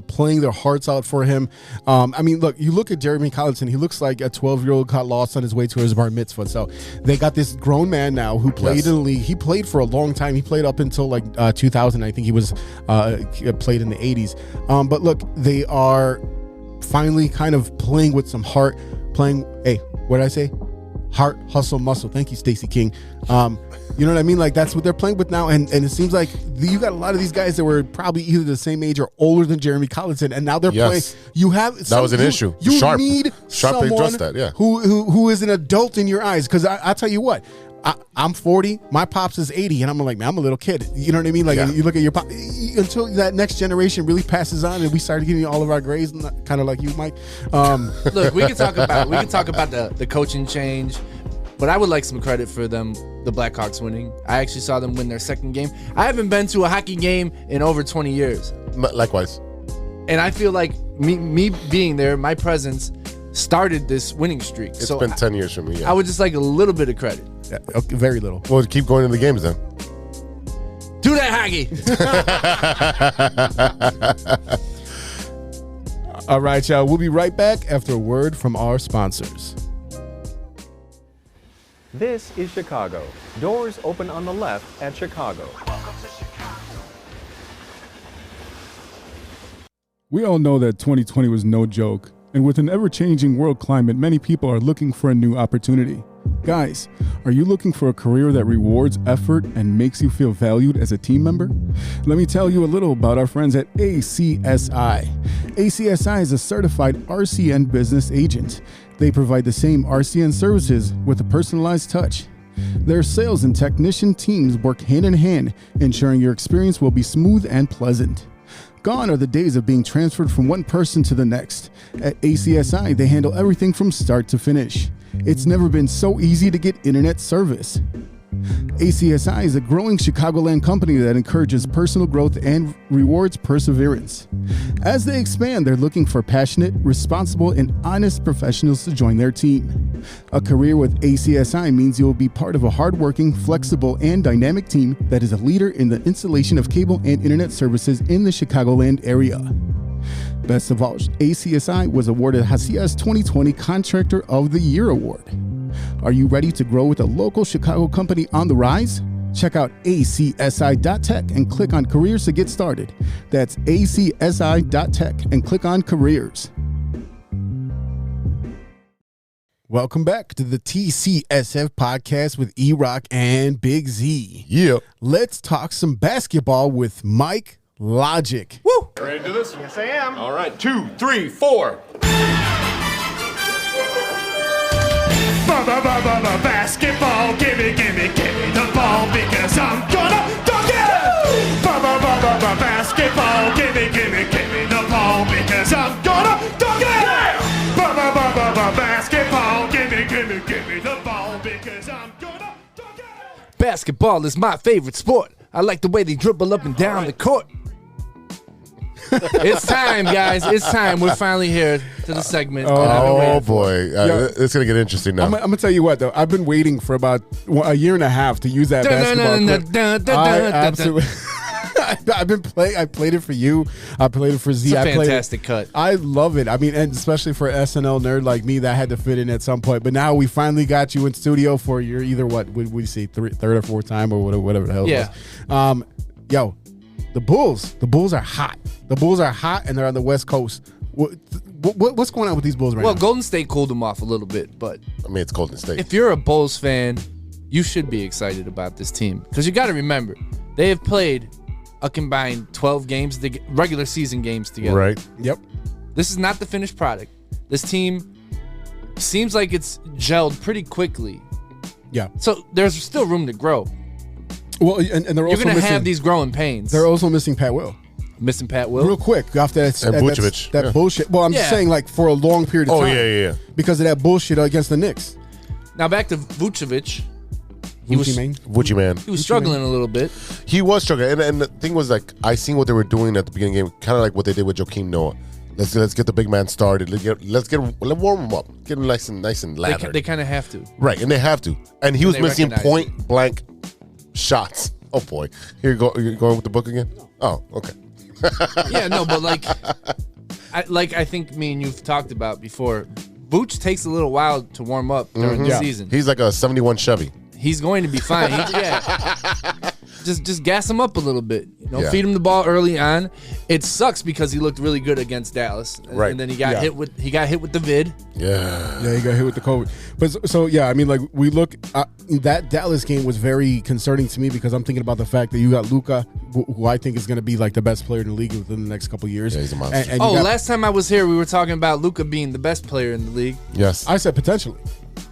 playing their hearts out for him. I mean, look, you look at Jeremy Collinson, he looks like a 12-year-old got lost on his way to his bar mitzvah. So they got this grown man now who played in the league. He played for a long time. He played up until 2000. I think he was played in the 80s. But look, they are finally kind of playing with some heart. Hey, what did I say? Heart, hustle, muscle. Thank you, Stacey King. You know what I mean? Like, that's what they're playing with now. And it seems like you got a lot of these guys that were probably either the same age or older than Jeremy Collinson, and now they're playing. That was an issue. You Sharp need someone addressed that, yeah. who is an adult in your eyes. Because I'll tell you what, I'm 40. My pops is 80, and I'm like, man, I'm a little kid. You know what I mean? Like, you look at your pop until that next generation really passes on, and we started getting all of our grades, kind of like you, Mike. Look, we can talk about the coaching change, but I would like some credit for them, the Blackhawks winning. I actually saw them win their second game. I haven't been to a hockey game in over 20 years. Likewise. And I feel like me being there, my presence started this winning streak. It's been 10 years for me. Yeah. I would just like a little bit of credit. Yeah, okay, very little. Well, keep going to the games then. Do that hockey. All right, y'all. We'll be right back after a word from our sponsors. This is Chicago. Doors open on the left at Chicago. We all know that 2020 was no joke, and with an ever-changing world climate, many people are looking for a new opportunity. Guys, are you looking for a career that rewards effort and makes you feel valued as a team member? Let me tell you a little about our friends at ACSI. ACSI is a certified RCN business agent. They provide the same RCN services with a personalized touch. Their sales and technician teams work hand in hand, ensuring your experience will be smooth and pleasant. Gone are the days of being transferred from one person to the next. At ACSI, they handle everything from start to finish. It's never been so easy to get internet service. ACSI is a growing Chicagoland company that encourages personal growth and rewards perseverance. As they expand, they're looking for passionate, responsible, and honest professionals to join their team. A career with ACSI means you will be part of a hardworking, flexible, and dynamic team that is a leader in the installation of cable and internet services in the Chicagoland area. Best of all, ACSI was awarded Hacia's 2020 Contractor of the Year Award. Are you ready to grow with a local Chicago company on the rise? Check out acsi.tech and click on careers to get started. That's acsi.tech and click on careers. Welcome back to the TCSF Podcast with E-Rock and Big Z. Yeah. Let's talk some basketball with MIC Logik. Woo! Ready to do this? Yes, I am. All right, 2, 3, 4. Basketball, gimme the ball because I'm gonna dunk it! Basketball, gimme the ball because I'm gonna dunk it! Basketball, gimme the ball because I'm gonna dunk it! Basketball is my favorite sport. I like the way they dribble up and down the court. It's time, guys. It's time. We're finally here to the segment. Oh boy, it's gonna get interesting now. I'm gonna tell you what, though. I've been waiting for about a year and a half to use that basketball clip. I absolutely. I played it for you. I played it for Z. It's a fantastic cut. I love it. I mean, and especially for SNL nerd like me, that had to fit in at some point. But now we finally got you in studio for your either what would we say third or fourth time or whatever the hell it was. Yo, the Bulls are hot. The Bulls are hot, and they're on the West Coast. What's going on with these Bulls right now? Well, Golden State cooled them off a little bit, but I mean, it's Golden State. If you're a Bulls fan, you should be excited about this team because you got to remember they have played a combined 12 games, regular season games together. Right. Yep. This is not the finished product. This team seems like it's gelled pretty quickly. Yeah. So there's still room to grow. Well, and they're also you're going to have these growing pains. They're also missing Pat Will. Missing Pat Will? Real quick, after that bullshit. Well, I'm just saying, like, for a long period of time. Oh, yeah. Because of that bullshit against the Knicks. Now, back to Vucevic. Vucci man. He was struggling a little bit. He was struggling. And the thing was, like, I seen what they were doing at the beginning of the game, kind of like what they did with Joakim Noah. Let's get the big man started. Let's warm him up. Get him nice and lathered. They kind of have to. Right, and they have to. And he was missing point blank shots. Oh, boy. You're going with the book again? Oh, okay. Yeah, no, but I think me and you've talked about before, Vooch takes a little while to warm up during the season. He's like a 71 Chevy. He's going to be fine. Just gas him up a little bit. Feed him the ball early on. It sucks because he looked really good against Dallas, right? And then he got hit with the vid. Yeah, he got hit with the COVID. But so I mean, like we look that Dallas game was very concerning to me because I'm thinking about the fact that you got Luka, who I think is going to be like the best player in the league within the next couple of years. Yeah, he's a monster. Last time I was here, we were talking about Luka being the best player in the league. Yes, I said potentially.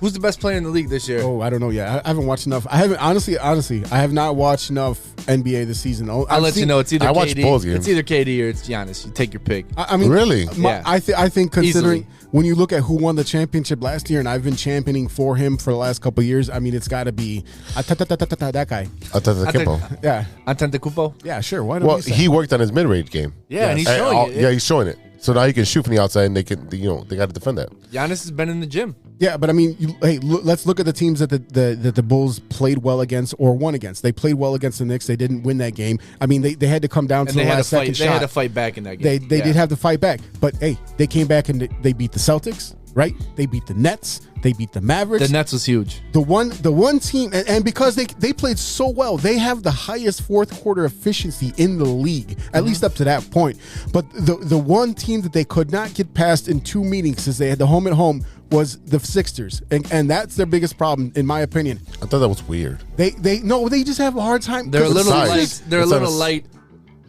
Who's the best player in the league this year? Oh, I don't know yet. I haven't watched enough. I haven't honestly. I have not watched enough NBA this season. I'll let you know. It's either I watched both games. It's either KD or it's Giannis. You take your pick. I mean, really? I think considering Easily. when you look at who won the championship last year, and I've been championing for him for the last couple of years. I mean, it's got to be that guy. Antetokounmpo. Yeah, Antetokounmpo. Yeah, sure. Why don't well, he worked on his mid-range game. Yeah, and he's showing it. Yeah, he's showing it. So now he can shoot from the outside, and they can, they got to defend that. Giannis has been in the gym. Yeah, but I mean, let's look at the teams that the Bulls played well against or won against. They played well against the Knicks. They didn't win that game. I mean, they had to come down to the last second shot. They had to fight back in that game. They did have to fight back. But, hey, they came back and they beat the Celtics, right? They beat the Nets. They beat the Mavericks. The Nets was huge. The one team, and because they played so well, they have the highest fourth quarter efficiency in the league, at least up to that point. But the one team that they could not get past in two meetings since they had the home and home was the Sixers, and that's their biggest problem, in my opinion. I thought that was weird. They just have a hard time. They're a little light. They're a little light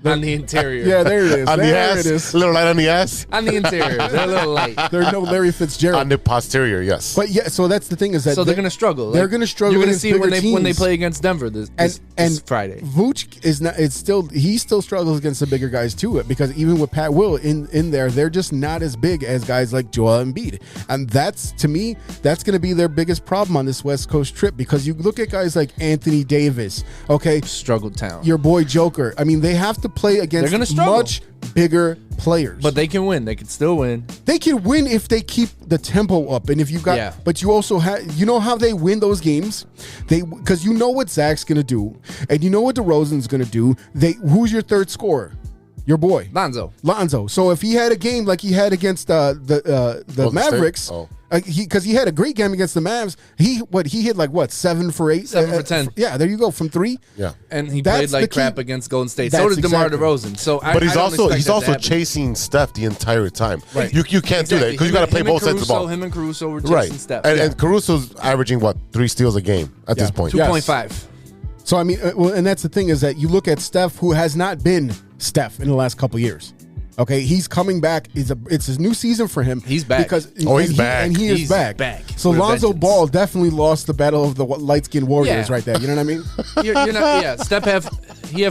On the interior. Yeah, there it is. On the there ass. it is. A little light on the ass. On the interior. They're a little light. There's no Larry Fitzgerald. On the posterior, yes. But yeah, so that's the thing is that So they're going to struggle. They're going to struggle. You're going to see when bigger they teams. play against Denver this Friday. Vooch is not. It's still he still struggles against the bigger guys too. Because even with Pat Will in there, they're just not as big as guys like Joel Embiid, and that's to me that's going to be their biggest problem on this West Coast trip. Because you look at guys like Anthony Davis, okay, struggled town. Your boy Joker. I mean, they have to play against much bigger players, but they can win. They can still win. They can win if they keep the tempo up, and if you got. But you also have, you know how they win those games, because you know what Zach's gonna do, and you know what DeRozan's gonna do. Who's your third scorer? Your boy Lonzo. So if he had a game like he had against the Mavericks, because he had a great game against the Mavs, he hit like 7 for 8, 7 for 10. Yeah, there you go, from 3. Yeah, and he played like crap against Golden State. So did DeMar DeRozan. So, but he's also chasing Steph the entire time. Right. You can't do that because you got to play both sides of the ball. Him and Caruso were chasing Steph, and Caruso's averaging 3 steals a game at this point. 2.5. So I mean, and that's the thing is that you look at Steph, who has not been Steph in the last couple years. Okay, he's coming back. It's his new season for him. He's back. He's back. And he is back. So Lonzo Ball definitely lost the battle of the light-skinned Warriors right there. You know what I mean? You're not, Steph had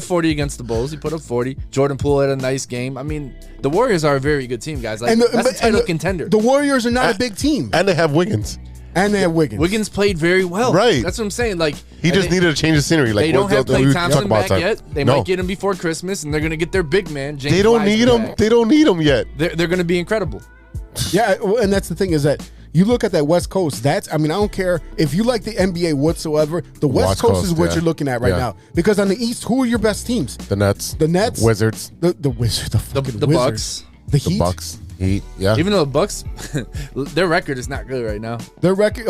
40 against the Bulls. He put up 40. Jordan Poole had a nice game. I mean, the Warriors are a very good team, guys. Like, that's a title contender. The Warriors are not a big team. And they have Wiggins. Wiggins played very well. Right. That's what I'm saying. Like he just needed to change the scenery. Like they don't have Klay Thompson back yet. They might get him before Christmas, and they're going to get their big man. James they don't need him. Back. They don't need him yet. They're going to be incredible. Yeah, and that's the thing is that you look at that West Coast. I don't care if you like the NBA whatsoever. The West Coast is what you're looking at right now. Because on the East, who are your best teams? The Nets. Wizards. The Wizards. The Wizards. Bucks. The Bucks. Heat, yeah. Even though the Bucks, their record is not good right now. Their record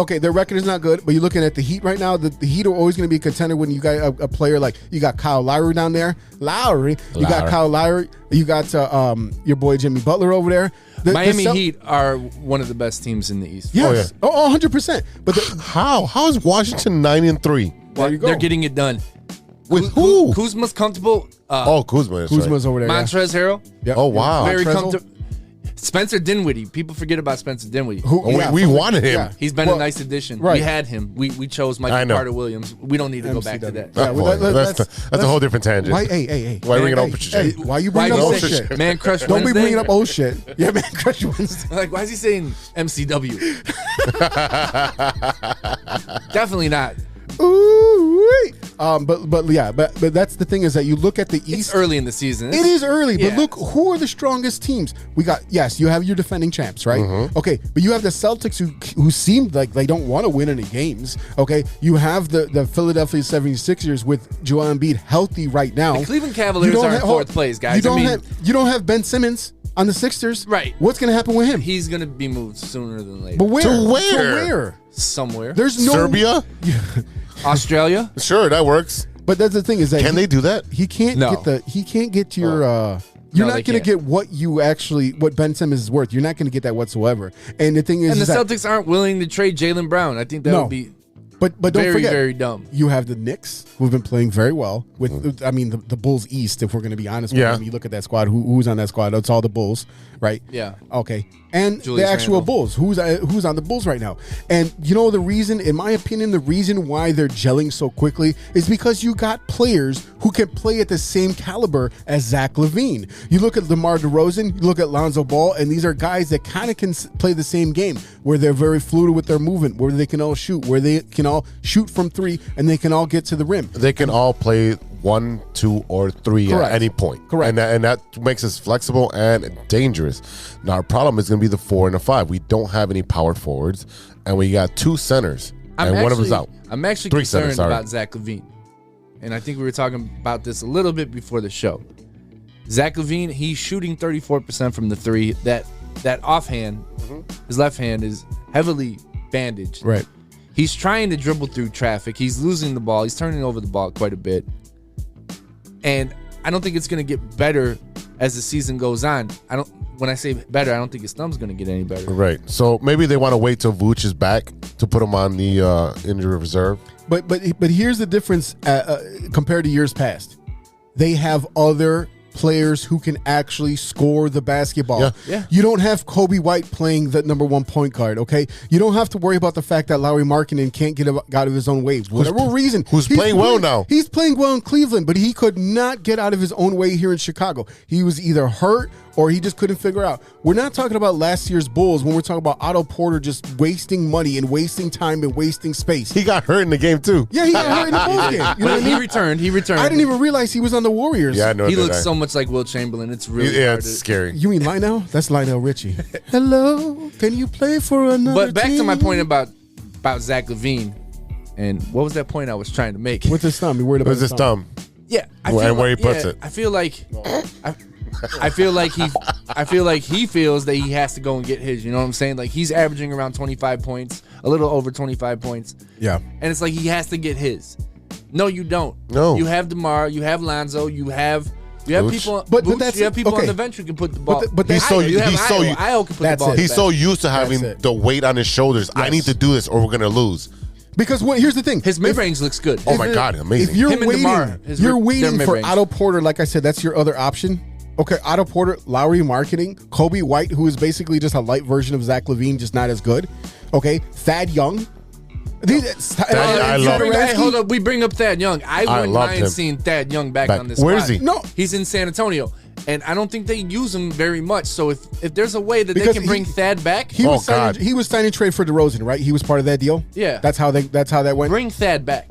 is not good. But you're looking at the Heat right now. The Heat are always going to be a contender when you got a player like you got Kyle Lowry down there. You got Kyle Lowry. You got your boy Jimmy Butler over there. Miami Heat are one of the best teams in the East. Yes, 100%. But how is Washington 9-3? There you go. They're getting it done. With who? Kuzma's comfortable. Kuzma. Kuzma's over there. Montrezl Harrell. Yep. Oh wow. Very comfortable. Spencer Dinwiddie. People forget about Spencer Dinwiddie. We wanted him. Yeah. He's been a nice addition. Right. We had him. We chose Michael Carter Williams. We don't need to go back to that. That's a whole different tangent. Hey. Why bring it up shit? Why you bringing up old shit? Man Crush Don't Wednesday? be bringing up old shit. Yeah, Man Crush Wednesday. Like, why is he saying MCW? Definitely not. Ooh, but that's the thing is that you look at the East. It's early in the season. It is early, but look, who are the strongest teams? We got, you have your defending champs, right? Mm-hmm. Okay, but you have the Celtics who seem like they don't want to win any games. Okay, you have the Philadelphia 76ers with Joel Embiid healthy right now. The Cleveland Cavaliers are in fourth place, guys. You don't have Ben Simmons on the Sixers. Right. What's going to happen with him? He's going to be moved sooner than later. But where? To where? To where? Somewhere. There's no Serbia? Australia? Sure, that works. But that's the thing is that can they do that? He can't get your you're not going to get what Ben Simmons is worth. You're not going to get that whatsoever. And the thing is, and the Celtics aren't willing to trade Jaylen Brown. I think that would be But don't forget, very dumb. You have the Knicks, who've been playing very well with. The Bulls East. If we're going to be honest, with them, you look at that squad. Who's on that squad? It's all the Bulls, right? Yeah. Okay. And Julius the actual Randle. Bulls. Who's on the Bulls right now? And you know the reason, in my opinion, the reason why they're gelling so quickly is because you got players who can play at the same caliber as Zach LaVine. You look at DeMar DeRozan, you look at Lonzo Ball, and these are guys that kind of can play the same game, where they're very fluid with their movement, where they can all shoot, where they can all shoot from three, and they can all get to the rim. They can all play 1, 2, or 3 at any point. Correct. And that makes us flexible and dangerous. Now, our problem is going to be the 4 and the 5. We don't have any power forwards, and we got 2 centers, one of them's out. I'm actually 3 concerned centers, about Zach LaVine. And I think we were talking about this a little bit before the show. Zach LaVine, he's shooting 34% from the 3. That offhand, his left hand is heavily bandaged. Right. He's trying to dribble through traffic. He's losing the ball. He's turning over the ball quite a bit. And I don't think it's going to get better as the season goes on. When I say better, I don't think his thumb's going to get any better. Right. So maybe they want to wait till Vooch is back to put him on the injury reserve. But here's the difference compared to years past. They have other players who can actually score the basketball. Yeah. You don't have Kobe White playing the number one point guard, okay? You don't have to worry about the fact that Lauri Markkanen can't get out of his own way. Whatever reason. Who's playing well now. He's playing well in Cleveland, but he could not get out of his own way here in Chicago. He was either hurt or he just couldn't figure out. We're not talking about last year's Bulls when we're talking about Otto Porter just wasting money and wasting time and wasting space. He got hurt in the game, too. Yeah, he got hurt in the Bulls game. You know what I mean? He returned. I didn't even realize he was on the Warriors. Yeah, I know. He looks so much like Will Chamberlain. It's really hard it's scary. You mean Lionel? That's Lionel Richie. Hello, can you play for another But back team? to my point about Zach LaVine, and what was that point I was trying to make? With his thumb, you worried about With his thumb. Yeah, And where he puts it. I feel like he feels that he has to go and get his. You know what I'm saying? Like he's averaging around 25 points, a little over 25 points. Yeah, and it's like he has to get his. No, you don't. No, you have DeMar, you have Lonzo, you have people. But Vooch, that's you have people okay. on the bench who can put the ball. But he's so Io can put the ball. He's so used to having the weight on his shoulders. I need to do this, or we're gonna lose. Because here's the thing: his mid range looks good. Oh my God, amazing! If you're Him and DeMar, you're waiting their for mid-range. Otto Porter. Like I said, that's your other option. Okay, Otto Porter, Lauri Markkanen, Kobe White, who is basically just a light version of Zach LaVine, just not as good. Okay, Thad Young. I love him. Hey, hold up. We bring up Thad Young. I wouldn't loved mind him. seeing Thad Young back on this Where squad. is he? No. He's in San Antonio. And I don't think they use him very much. So if there's a way that Because they can bring Thad back, He was signing trade for DeRozan, right? He was part of that deal. Yeah. That's how that went. bring Thad back.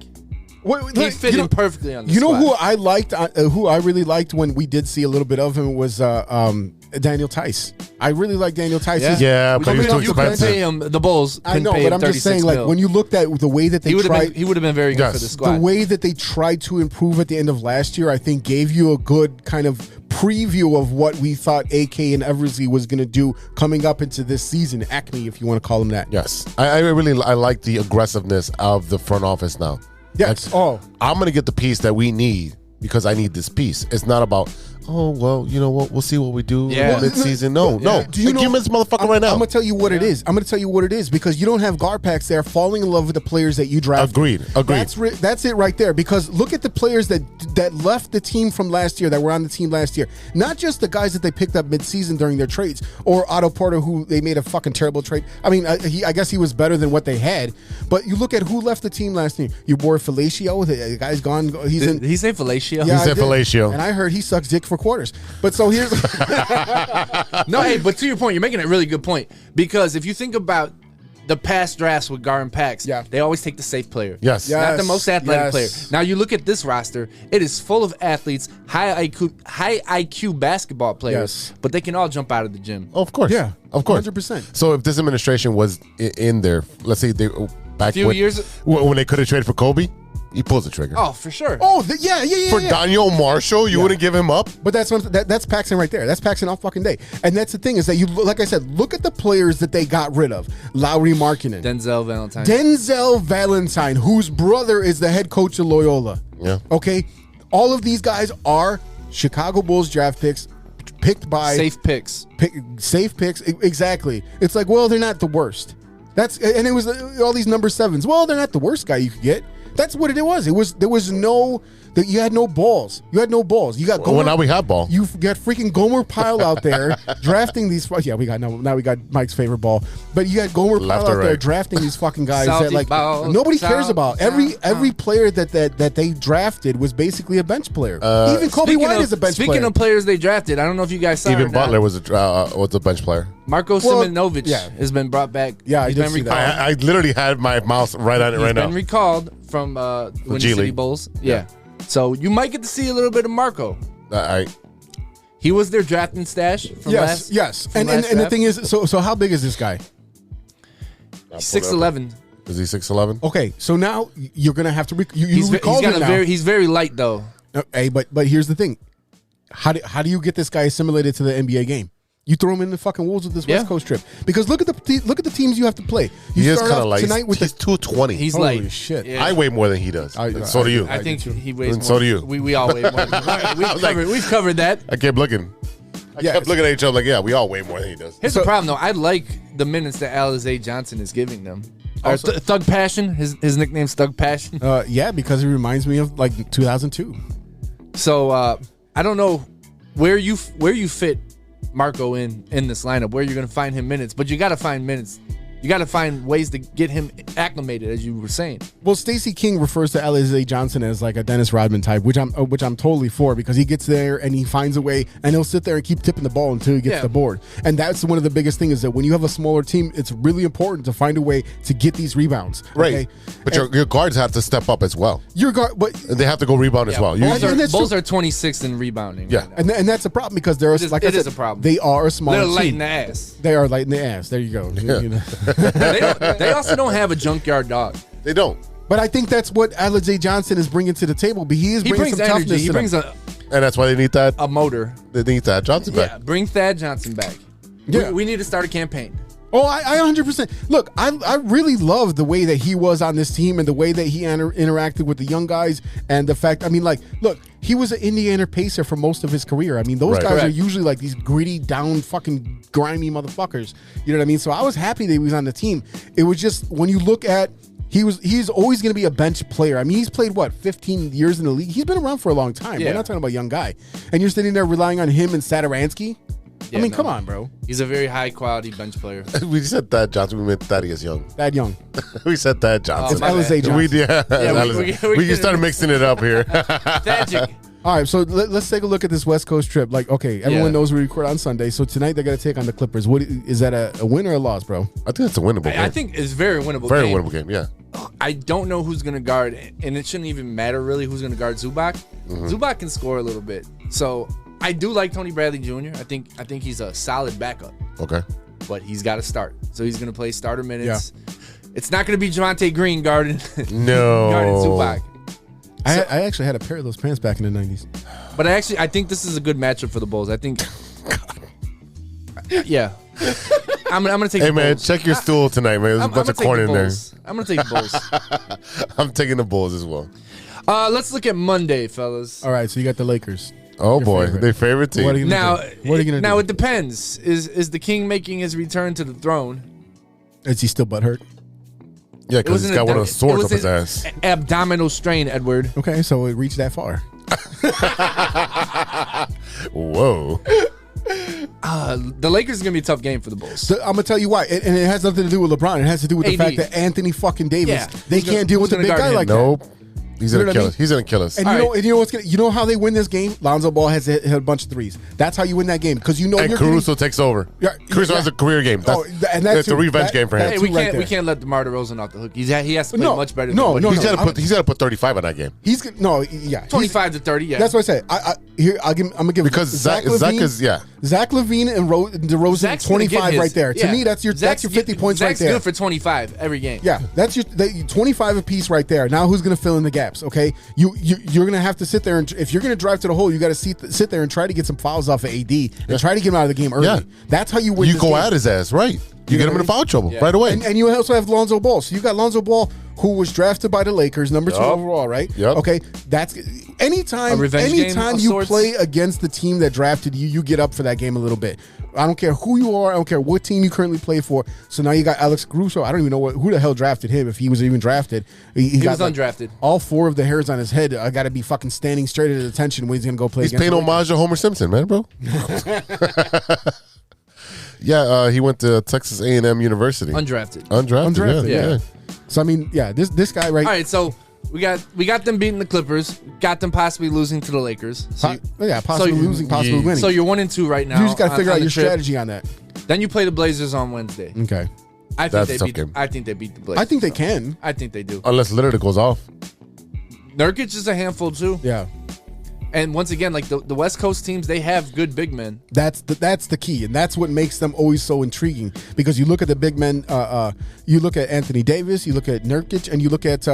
He fit in perfectly on the You know squad. who I liked, who I really liked when we did see a little bit of him was Daniel Tice. I really like Daniel Tice. Yeah, but he was too You couldn't expensive. pay him. The Bulls I couldn't know, pay but him I'm just saying, 36 like mil. when you looked at the way that they he would tried, have been very good Yes. for the squad. the way that they tried to improve at the end of last year, I think gave you a good kind of preview of what we thought AK and Eversley was going to do coming up into this season. Acme, if you want to call him that. Yes, I like the aggressiveness of the front office now. Yes. Like, I'm going to get the piece that we need because I need this piece. It's not about, oh, well, you know what? We'll see what we do Yeah. mid-season. No. Do you know, give me this motherfucker right now. I'm going to tell you what it is. I'm going to tell you what it is because you don't have guard packs there falling in love with the players that you drafted. Agreed. That's it right there because look at the players that left the team from last year, that were on the team last year. Not just the guys that they picked up mid-season during their trades or Otto Porter, who they made a fucking terrible trade. I mean, I guess he was better than what they had. But you look at who left the team last year. Your boy Felicio, the guy's gone. Did he say Felicio? Yeah, He said Felicio. And I heard he sucks dick for quarters. But so here's No, hey, but to your point, you're making a really good point because if you think about the past drafts with Garden Packs, they always take the safe player. Yes. Not the most athletic player. Now you look at this roster, it is full of athletes, high IQ basketball players, but they can all jump out of the gym. Oh, of course. Yeah, of course. 100%. So if this administration was in there, let's say they back Few years when they could have traded for Kobe, he pulls the trigger. Oh, for sure. Oh, yeah. For Daniel Marshall, you wouldn't give him up? But that's Paxson right there. That's Paxson all fucking day. And that's the thing is that you, like I said, look at the players that they got rid of. Lauri Markkanen. Denzel Valentine, whose brother is the head coach of Loyola. Yeah. Okay? All of these guys are Chicago Bulls draft picks picked by... Safe picks. Safe picks. Exactly. It's like, well, they're not the worst. And it was all these number sevens. Well, they're not the worst guy you could get. That's what it was. You had no balls. You got Gomer. Well, now we have ball. You got freaking Gomer Pyle out there drafting these. Yeah, we got Mike's favorite ball. But you got Gomer Pyle out there drafting these fucking guys that like nobody cares about. Every player that they drafted was basically a bench player. Even Kobe White is a bench player. Speaking of players they drafted, I don't know if you guys saw. Even Butler was a bench player. Marko Simonovic has been brought back. Yeah, I did see that. I literally had my mouse right on it right now. He's been recalled from Windy City Bulls. Yeah. So you might get to see a little bit of Marco. He was their drafting stash from last. Yes. And the thing is, so how big is this guy? 6'11". Is he 6'11"? Okay, so now you're gonna have to recall him now. He's very light though. Hey, but here's the thing: how do you get this guy assimilated to the NBA game? You throw him in the fucking wolves with this West Coast trip because look at the teams you have to play. He is kind of light. Tonight with he's 220. He's holy light. Shit. Yeah. I weigh more than he does. So do you. I think he weighs and more. So do you. We all weigh more. We've covered that. I kept looking. I kept looking at each other like, yeah, we all weigh more than he does. Here's the problem though. I like the minutes that Alizé Johnson is giving them. Thug Passion. His nickname's Thug Passion. Yeah, because he reminds me of like 2002. So I don't know where you fit Marco in this lineup, where you're going to find him minutes, but you got to find minutes. You got to find ways to get him acclimated, as you were saying. Well, Stacey King refers to Alizé Johnson as like a Dennis Rodman type, which I'm totally for, because he gets there and he finds a way, and he'll sit there and keep tipping the ball until he gets the board. And that's one of the biggest things, is that when you have a smaller team, it's really important to find a way to get these rebounds. Right. Okay? But your guards have to step up as well. But they have to go rebound as well. Bulls are 26th in rebounding. Yeah. Right now. And that's a problem, because there are, like I said, is a problem. They are a smaller They're team. light in the ass. They are light in the ass. There you go. Yeah. You know. They also don't have a junkyard dog. They don't. But I think that's what Alizé Johnson is bringing to the table. But he brings some energy. toughness. He brings And that's why they need that. a motor. They need Thad Johnson back. Yeah, bring Thad Johnson back. Yeah. We need to start a campaign. Oh, I 100%. Look, I really love the way that he was on this team and the way that he interacted with the young guys, and the fact, I mean, like, look, he was an Indiana Pacer for most of his career. I mean, those guys are usually like these gritty, down, fucking grimy motherfuckers. You know what I mean? So I was happy that he was on the team. It was just, when you look at, he's always going to be a bench player. I mean, he's played, 15 years in the league? He's been around for a long time. Yeah. We're not talking about a young guy. And you're sitting there relying on him and Saturansky? Yeah, I mean, come on, bro. He's a very high quality bench player. We said Thad Johnson. We meant Thaddeus Young. Thad Young. We said Thad Johnson. It's Alizé Johnson. We just started mixing it up here. All right, so let's take a look at this West Coast trip. Like, okay, everyone knows we record on Sunday, so tonight they got to take on the Clippers. What is that, a win or a loss, bro? I think it's a winnable game. I think it's very winnable. Very winnable game, yeah. I don't know who's going to guard, and it shouldn't even matter really who's going to guard Zubac. Zubac can score a little bit, so I do like Tony Bradley Jr. I think he's a solid backup. Okay. But he's got to start, so he's going to play starter minutes. Yeah. It's not going to be Javonte Green guarding. No. Guarding Zubac. I actually had a pair of those pants back in the 90s. But I think this is a good matchup for the Bulls. I think. Yeah. I'm gonna take. Hey the man, Bulls. check your stool tonight, man. There's a bunch of corn in there. I'm gonna take the Bulls. I'm taking the Bulls as well. Let's look at Monday, fellas. All right, so you got the Lakers. Oh boy, their favorite team. What are you gonna do? What are you gonna do? Now it depends. Is the King making his return to the throne? Is he still butthurt? Yeah, because he's got one of those swords up his ass. Abdominal strain, Edward. Okay, so it reached that far. Whoa. The Lakers is gonna be a tough game for the Bulls. So I'm gonna tell you why, and it has nothing to do with LeBron. It has to do with the AD. fact that Anthony fucking Davis. Yeah, they can't deal with a big guy like that. Nope. He's You know gonna what I kill mean? us. He's gonna kill us. And you know what's gonna, you know how they win this game? Lonzo Ball has hit a bunch of threes. That's how you win that game, because you know And you're Caruso takes over. Yeah, Caruso yeah. has a career game. That's, and that's a revenge game for him. Hey, we can't let DeMar DeRozan off the hook. He has to play much better. No, than no, He's got to put 35 on that game. He's yeah, 25 to 30. Yeah, that's what I say. I'm gonna give Because Zach is Zach LaVine and DeRozan Zach's gonna 25 get right his. there. Yeah. To me, that's your 50 points Zach's right there. good for 25 every game. Yeah, that's your 25 apiece right there. Now who's going to fill in the gaps? Okay, you're going to have to sit there, and if you're going to drive to the hole, you got to sit there and try to get some fouls off of AD and try to get him out of the game early. Yeah. That's how you win. You this go game. at his ass, right? You get him in foul trouble right away. And you also have Lonzo Ball. So you got Lonzo Ball, who was drafted by the Lakers, number 2 overall, right? Yep. Okay, that's anytime you play against the team that drafted you, you get up for that game a little bit. I don't care who you are. I don't care what team you currently play for. So now you got Alex Caruso. I don't even know who the hell drafted him, if he was even drafted. He was undrafted. All 4 of the hairs on his head. I got to be fucking standing straight at attention when he's going to go play. He's against paying the Lakers. homage to Homer Simpson, man, bro. Yeah, he went to Texas A&M University. Undrafted. Yeah. So I mean, yeah, this guy right. All right, so we got them beating the Clippers, got them possibly losing to the Lakers. So possibly losing, possibly winning. So you're 1-2 right now. You just got to figure out on your the trip. strategy on that. Then you play the Blazers on Wednesday. Okay. I That's a think tough they game. I think they beat the Blazers. I think they can. I think they do. Unless Lillard goes off. Nurkic is a handful too. Yeah. And once again, like the West Coast teams, they have good big men. That's the key, and that's what makes them always so intriguing. Because you look at the big men, you look at Anthony Davis, you look at Nurkic, and you look at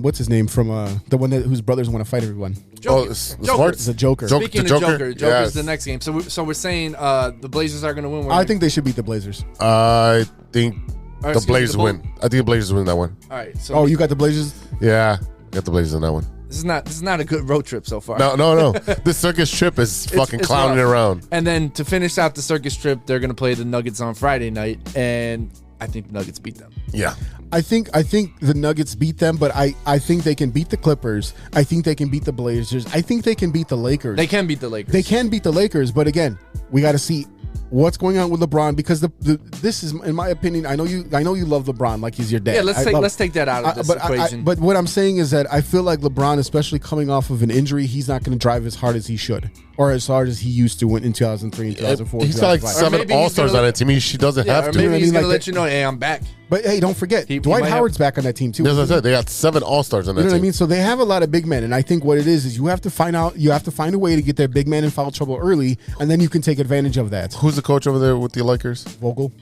what's his name from the one whose brothers want to fight everyone. Joker. It's a Joker. Speaking of Joker's yes. the next game. So we're saying the Blazers are going to win. I think they should beat the Blazers. I think Or, the Blazers me, win. I think the Blazers win that one. All right. So you got the Blazers? Yeah, got the Blazers in that one. This is not a good road trip so far. No. This circus trip is fucking it's clowning rough. around. And then to finish out the circus trip, they're going to play the Nuggets on Friday night. And I think the Nuggets beat them. Yeah. I think the Nuggets beat them, but I think they can beat the Clippers. I think they can beat the Blazers. I think they can beat the Lakers. They can beat the Lakers. They can beat the Lakers, but again, we got to see what's going on with LeBron because this is, in my opinion, I know you love LeBron like he's your dad. Yeah, let's take that out of this equation. But what I'm saying is that I feel like LeBron, especially coming off of an injury, he's not going to drive as hard as he should or as hard as he used to in 2003 and 2004. He's got like 7 All-Stars on that team. She doesn't have to. Maybe he's going to let you know, hey, I'm back. But hey, don't forget, Dwight Howard's back on that team too. As I said, they got 7 All-Stars on that team. You know what I mean? So they have a lot of big men, and I think what it is you have to find a way to get their big men in foul trouble early, and then you can take advantage of that. Who's the coach over there with the Lakers? Vogel.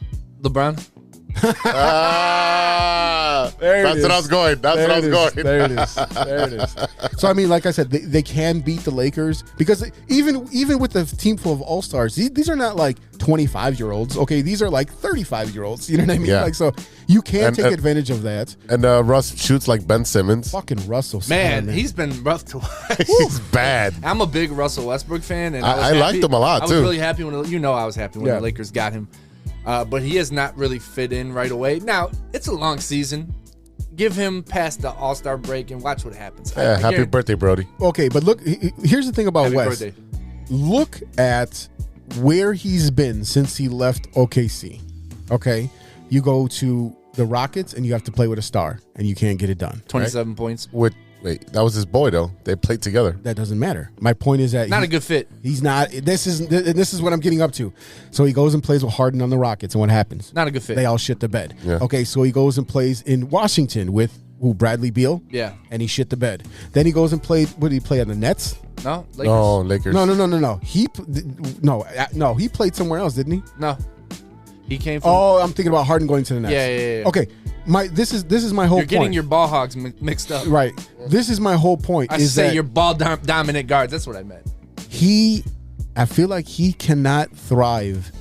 LeBron. That's what I was going. There it is. So I mean, like I said, they can beat the Lakers because even with the team full of all-stars, these are not like 25-year-olds. Okay, these are like 35-year-olds. You know what I mean? Yeah. Like, so you can take advantage of that. And Russ shoots like Ben Simmons. Fucking Russell. Man, he's been rough to watch. He's bad. I'm a big Russell Westbrook fan, and I liked him a lot too. I was really happy when I was happy when the Lakers got him. But he has not really fit in right away. Now, it's a long season. Give him past the All-Star break and watch what happens. Yeah, happy birthday, Brody. Okay, but look, here's the thing about West. Birthday. Look at where he's been since he left OKC. Okay? You go to the Rockets and you have to play with a star, and you can't get it done. 27 points. Wait, that was his boy, though. They played together. That doesn't matter. My point is that not a good fit. He's not. This is what I'm getting up to. So he goes and plays with Harden on the Rockets, and what happens? Not a good fit. They all shit the bed. Yeah. Okay, so he goes and plays in Washington with Bradley Beal. Yeah. And he shit the bed. Then he goes and played. What did he play on the Nets? No, Lakers. No, Lakers. No. He played somewhere else, didn't he? No. He came from. Oh, I'm thinking about Harden going to the Nets. Yeah. Okay, this is my whole point. You're getting your ball hogs mixed up. Right. This is my whole point. I say your ball dominant guards. That's what I meant. I feel like he cannot thrive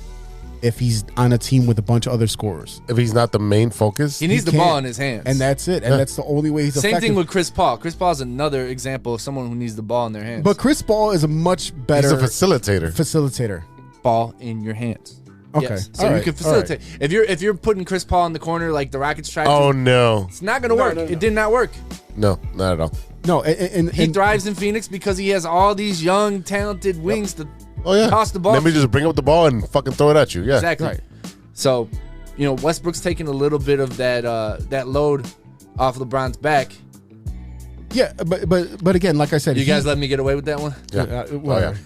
if he's on a team with a bunch of other scorers. If he's not the main focus, he needs the ball in his hands, and that's it. And that's the only way he's Same effective. thing with Chris Paul. Chris Paul is another example of someone who needs the ball in their hands. But Chris Paul is a much better. He's a facilitator. Ball in your hands. Okay, yes. So you can facilitate. Right. If you're putting Chris Paul in the corner like the Rockets tried to. Oh no, it's not going to work. No. It did not work. No, not at all. No, and he thrives in Phoenix because he has all these young, talented wings to toss the ball. Let me just bring up the ball and fucking throw it at you. Yeah, exactly. Right. So, Westbrook's taking a little bit of that load off LeBron's back. Yeah, but again, like I said, you guys let me get away with that one. Yeah, whatever.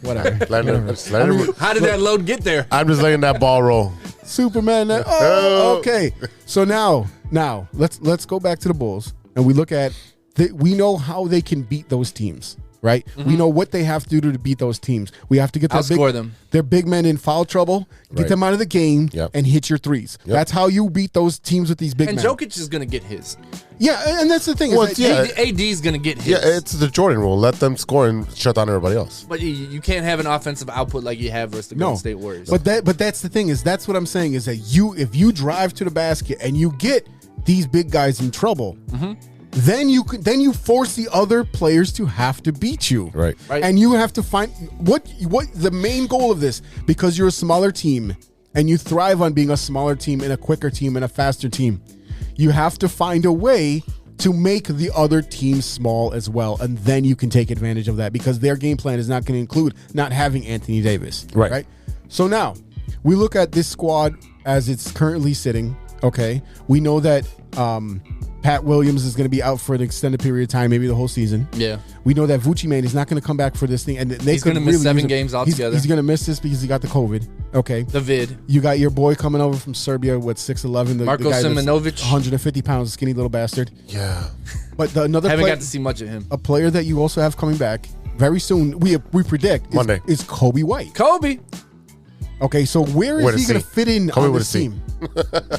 How did that load get there? I'm just letting that ball roll. Superman. Okay. So now let's go back to the Bulls and we look at we know how they can beat those teams. Right, we know what they have to do to beat those teams. We have to get their big men in foul trouble, get them out of the game, and hit your threes. That's how you beat those teams with these big men. And Jokic is going to get his. Yeah, and that's the thing. AD is going to get his. Yeah, it's the Jordan rule. Let them score and shut down everybody else. But you can't have an offensive output like you have versus the Golden State Warriors. But that's the thing that's what I'm saying is that if you drive to the basket and you get these big guys in trouble. Then you force the other players to have to beat you, right? And you have to find what the main goal of this, because you're a smaller team and you thrive on being a smaller team and a quicker team and a faster team. You have to find a way to make the other team small as well, and then you can take advantage of that because their game plan is not going to include not having Anthony Davis, right? So now we look at this squad as it's currently sitting. Okay, we know that. Pat Williams is going to be out for an extended period of time, maybe the whole season. Yeah. We know that Vucci Man is not going to come back for this thing. And he's going to miss 7 games altogether. He's going to miss this because he got the COVID. Okay. The vid. You got your boy coming over from Serbia with 6'11". Marko Simonovic. 150 pounds, skinny little bastard. Yeah. But another haven't player, got to see much of him. A player that you also have coming back very soon, we predict, Monday, is Kobe White. Kobe. Okay, so where is he going to fit in on this team?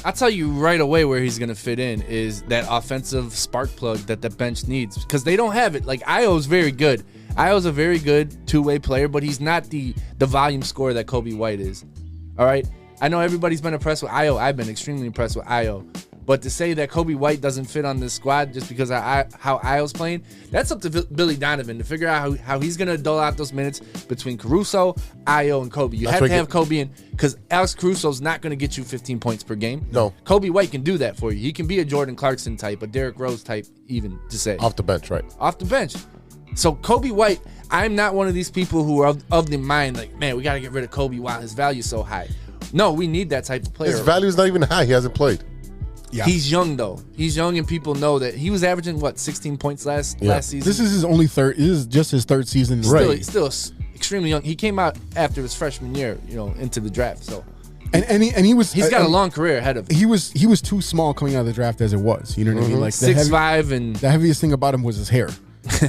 I'll tell you right away where he's going to fit in is that offensive spark plug that the bench needs, because they don't have it. Like, Ayo's very good. Ayo's a very good two-way player, but he's not the volume scorer that Kobe White is. All right? I know everybody's been impressed with Ayo. I've been extremely impressed with Ayo. But to say that Kobe White doesn't fit on this squad just because of how Io's playing, that's up to Billy Donovan to figure out how he's going to dole out those minutes between Caruso, Io, and Kobe. You have to have Kobe in because Alex Caruso's not going to get you 15 points per game. No. Kobe White can do that for you. He can be a Jordan Clarkson type, a Derrick Rose type, even to say. Off the bench, right? Off the bench. So Kobe White, I'm not one of these people who are of the mind like, man, we got to get rid of Kobe while his value's so high. No, we need that type of player. His value's not even high. He hasn't played. Yeah. He's young though. He's young, and people know that he was averaging 16 points last season. This is his only third. This is just his third season. Still extremely young. He came out after his freshman year, into the draft. So, he's got a long career ahead of him. He was too small coming out of the draft as it was. You know what I mean? Like 6'5", and the heaviest thing about him was his hair.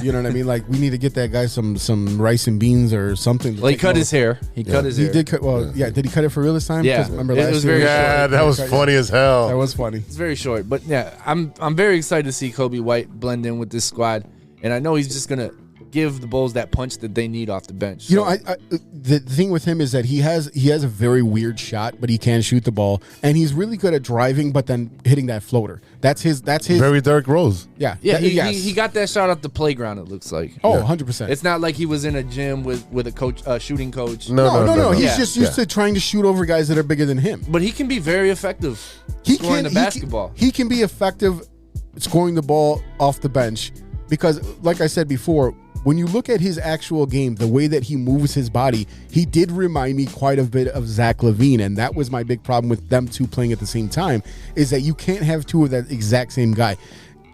You know what I mean? Like, we need to get that guy some rice and beans or something. Well, he cut his hair. He cut his hair. He did cut. Well, yeah. Did he cut it for real this time? Yeah. Remember It last was year? very short. That was funny as hell. That was funny. It's very short, but yeah, I'm very excited to see Kobe White blend in with this squad, and I know he's just gonna give the Bulls that punch that they need off the bench. You know, the thing with him is that he has a very weird shot, but he can shoot the ball, and he's really good at driving, but then hitting that floater. That's his very Derrick Rose. Yeah. He got that shot off the playground. It looks like. Oh, 100%. It's not like he was in a gym with a coach, shooting coach. No. He's just used to trying to shoot over guys that are bigger than him. But he can be very effective scoring the basketball. He can be effective scoring the ball off the bench because, like I said before, when you look at his actual game, the way that he moves his body, he did remind me quite a bit of Zach LaVine, and that was my big problem with them two playing at the same time, is that you can't have two of that exact same guy.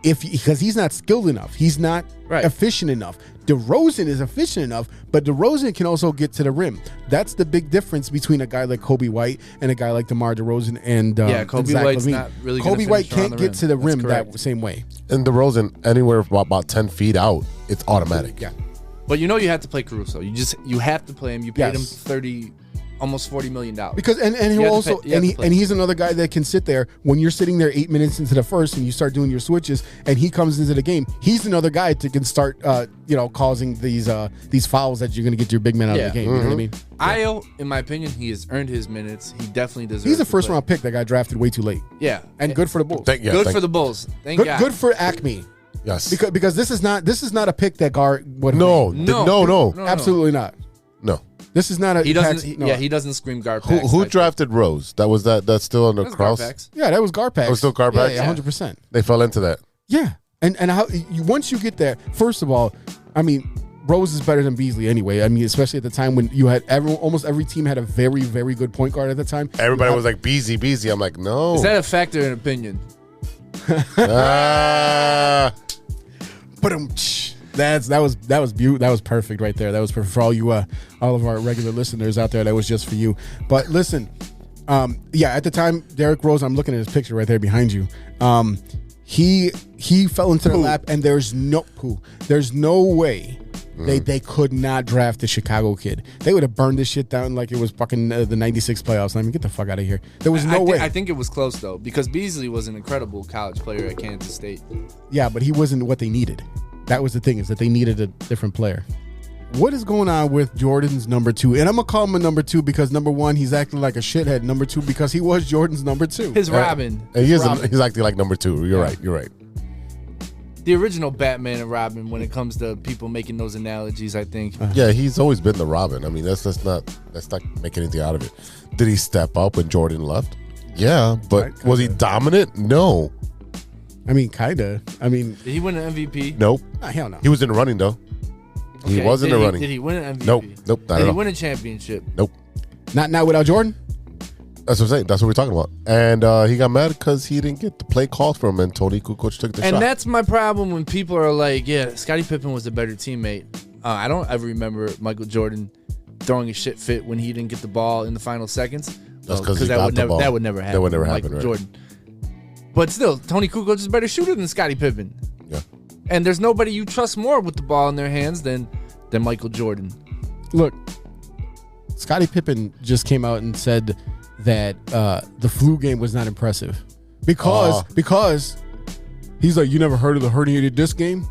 Because he's not skilled enough. He's not efficient enough. DeRozan is efficient enough, but DeRozan can also get to the rim. That's the big difference between a guy like Kobe White and a guy like DeMar DeRozan and Kobe Zach White's LaVine. not really Kobe White can't get to the rim correct. that same way. And DeRozan, anywhere about 10 feet out, it's automatic. Yeah. But you have to play Caruso. You have to play him. You paid him almost $40 million. Because he's another guy that can sit there when you're sitting there 8 minutes into the first and you start doing your switches and he comes into the game. He's another guy that can start causing these fouls that you're going to get your big man out of the game. You know what I mean? Io, in my opinion, he has earned his minutes. He definitely deserves. He's a first round pick that got drafted way too late. Yeah, and good for the Bulls. Good for the Bulls. Thank God. Good for Acme. Yes, because this is not a pick that would. No, absolutely not. No. This is not a. He doesn't scream Garpax. Who drafted Rose? That's still under Krause. Yeah, that was Garpax. That was still Garpax. Yeah, 100%. They fell into that. Yeah, and how once you get there, first of all, I mean, Rose is better than Beasley anyway. I mean, especially at the time when you had almost every team had a very, very good point guard at the time. Everybody was like Beasley. I'm like, no. Is that a factor in opinion? That was perfect right there. That was perfect for all of our regular listeners out there. That was just for you. But listen, at the time, Derrick Rose, I'm looking at his picture right there behind you. He fell into the lap, and there's no way they could not draft the Chicago kid. They would have burned this shit down like it was fucking the '96 playoffs. I mean, get the fuck out of here. There was no way. I think it was close though, because Beasley was an incredible college player at Kansas State. Yeah, but he wasn't what they needed. That was the thing, is that they needed a different player. What is going on with Jordan's number 2? And I'm going to call him a number 2 because, number 1, he's acting like a shithead. Number 2, because he was Jordan's number 2. His Robin. He's acting like number 2. You're right. The original Batman and Robin when it comes to people making those analogies, I think. Yeah, he's always been the Robin. I mean, let's not make anything out of it. Did he step up when Jordan left? Yeah, but was he dominant? No. I mean, kind of. Did he win an MVP? Nope. Hell no. He was in the running, though. Okay. He was in the running. Did he win an MVP? Nope. Did he win a championship? Nope. Not without Jordan? That's what I'm saying. That's what we're talking about. And he got mad because he didn't get the play called for him, and Tony Kukoc took the shot. And that's my problem when people are like, yeah, Scottie Pippen was a better teammate. I don't ever remember Michael Jordan throwing a shit fit when he didn't get the ball in the final seconds. That's because that would never happen. That would never happen, right? Jordan. But still, Tony Kukoc is a better shooter than Scottie Pippen. Yeah. And there's nobody you trust more with the ball in their hands than Michael Jordan. Look, Scottie Pippen just came out and said that the flu game was not impressive. Because he's like, you never heard of the herniated disc game?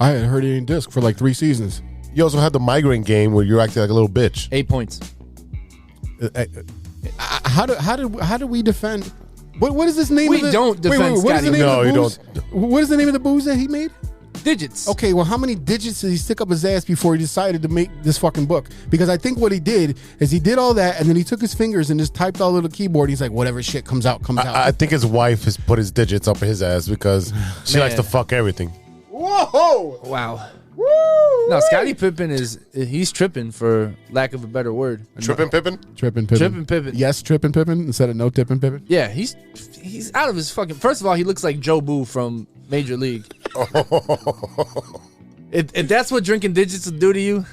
I had a herniated disc for like 3 seasons. You also had the migraine game where you're acting like a little bitch. 8 points. How do we defend What is this name? We of the, don't defend what is the Scotty. name No, of the you booze? What is the name of the booze that he made? Digits. Okay, well, how many digits did he stick up his ass before he decided to make this fucking book? Because I think what he did is he did all that, and then he took his fingers and just typed all over the keyboard. He's like, whatever shit comes out, comes out. I think his wife has put his digits up his ass because she likes to fuck everything. Whoa! Wow. No, Scottie Pippen he's tripping, for lack of a better word. Trippin Pippen? Trippin Pippen. Trippin Pippen. Yes, Trippin Pippen instead of no Tippin Pippen. Yeah, he's out of his fucking. First of all, he looks like Joe Boo from Major League. If that's what drinking digits will do to you.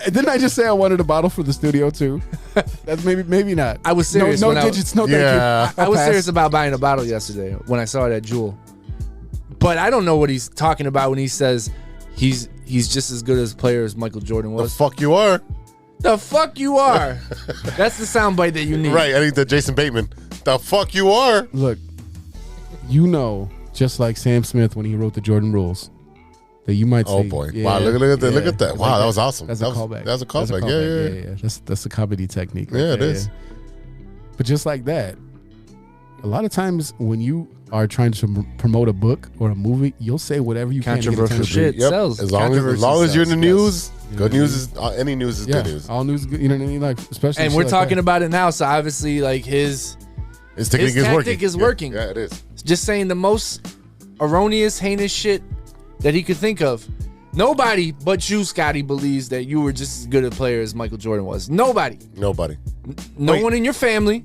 Didn't I just say I wanted a bottle for the studio too? That's maybe not. I was serious. No digits, no thank you. I was serious about buying a bottle yesterday when I saw it at Jewel. But I don't know what he's talking about when he says he's just as good as player as Michael Jordan was. The fuck you are. The fuck you are. That's the soundbite that you need. Right, I need the Jason Bateman. The fuck you are. Look, you know, just like Sam Smith when he wrote the Jordan Rules, that you might say, Oh boy! Wow! Look at that! Look at that! Wow, that was awesome. That's a callback. That was a callback. Yeah. That's a comedy technique. Right Yeah, it there, is. But just like that, a lot of times when you are trying to promote a book or a movie, you'll say whatever you can to get Controversial attention. shit sells. As long as you're in the news, good news is any news is good news. All news, you know what I mean? Like, especially. And shit we're like talking that. about it now, so obviously, like his technique is working. Yeah, it is. Just saying the most erroneous, heinous shit that he could think of. Nobody but you, Scotty, believes that you were just as good a player as Michael Jordan was. Nobody. No one in your family.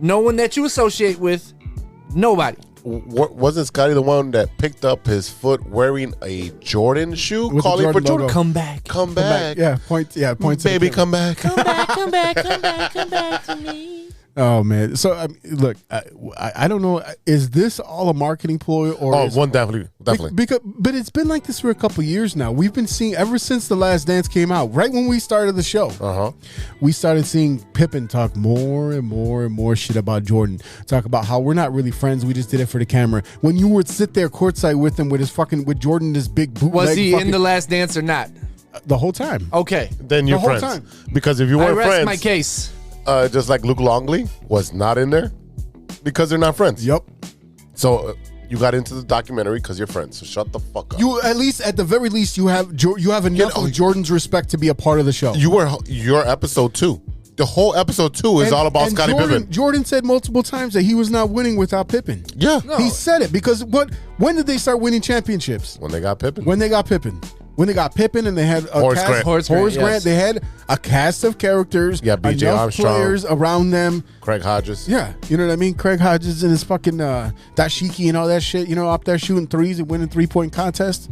No one that you associate with. Nobody. Wasn't Scotty the one that picked up his foot wearing a Jordan shoe, With the calling for Jordan Jordan? logo. Come back. Come back. Yeah, points. Baby, come back. Come back to me. Oh man! So look, I don't know. Is this all a marketing ploy or? Definitely. But it's been like this for a couple years now. We've been seeing ever since The Last Dance came out. Right when we started the show, we started seeing Pippen talk more and more and more shit about Jordan. Talk about how we're not really friends. We just did it for the camera. When you would sit there courtside with him with Jordan, this big bootleg. Was he in The Last Dance or not? The whole time. Okay. Then you're The whole friends. time. Because if you weren't I rest friends, my case. Just like Luke Longley was not in there because they're not friends. Yep. So you got into the documentary because you're friends. So shut the fuck up. You at the very least you have enough of Jordan's respect to be a part of the show. Your episode 2. The whole episode 2 is all about Scottie Pippen. Jordan said multiple times that he was not winning without Pippen. Yeah. He said it because when did they start winning championships? When they got Pippen. When they got Pippen and they had a Horace cast, Grant. Horace Grant. Yes. They had a cast of characters. Yeah, B.J. enough Armstrong. players around them. Craig Hodges. Yeah, you know what I mean? Craig Hodges and his fucking dashiki and all that shit, up there shooting threes and winning 3-point contests.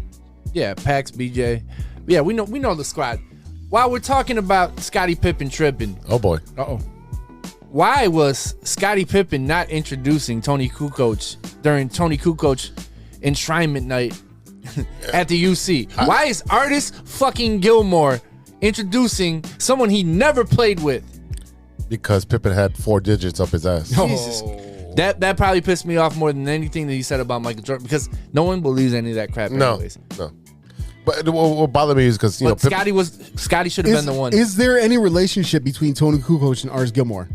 Yeah, Pax, BJ. Yeah, we know the squad. While we're talking about Scottie Pippen tripping. Oh boy. Uh-oh. Why was Scottie Pippen not introducing Tony Kukoc during Tony Kukoc enshrinement night at the UC? Why is Artis fucking Gilmore introducing someone he never played with? Because Pippen had 4 digits up his ass. Jesus. That probably pissed me off more than anything that he said about Michael Jordan, because no one believes any of that crap anyways. No. But what bothered me is because Scotty should have been the one. Is there any relationship between Tony Kukoc and Artis Gilmore?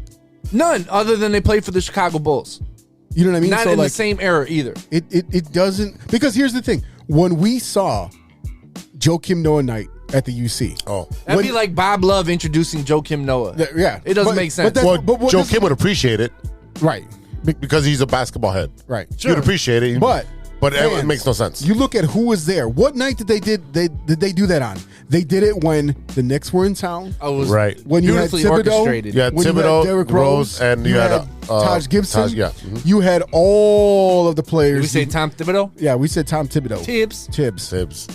None, other than they played for the Chicago Bulls. You know what I mean? Not in the same era either. It doesn't, because here's the thing. When we saw Joakim Noah Night at the UC. That'd be like Bob Love introducing Joakim Noah. Yeah. It doesn't make sense. Joakim would appreciate it. Right. Because he's a basketball head. Right. You'd appreciate it. But it makes no sense. You look at who was there. What night did they do that on? They did it when the Knicks were in town. Oh, it was right. When you had beautifully Thibodeau, orchestrated. You had when Thibodeau, you had Derrick Rose, and you had Taj Gibson. Mm-hmm. You had all of the players. Did we say Tom Thibodeau? Yeah, we said Tom Thibodeau. Tibbs.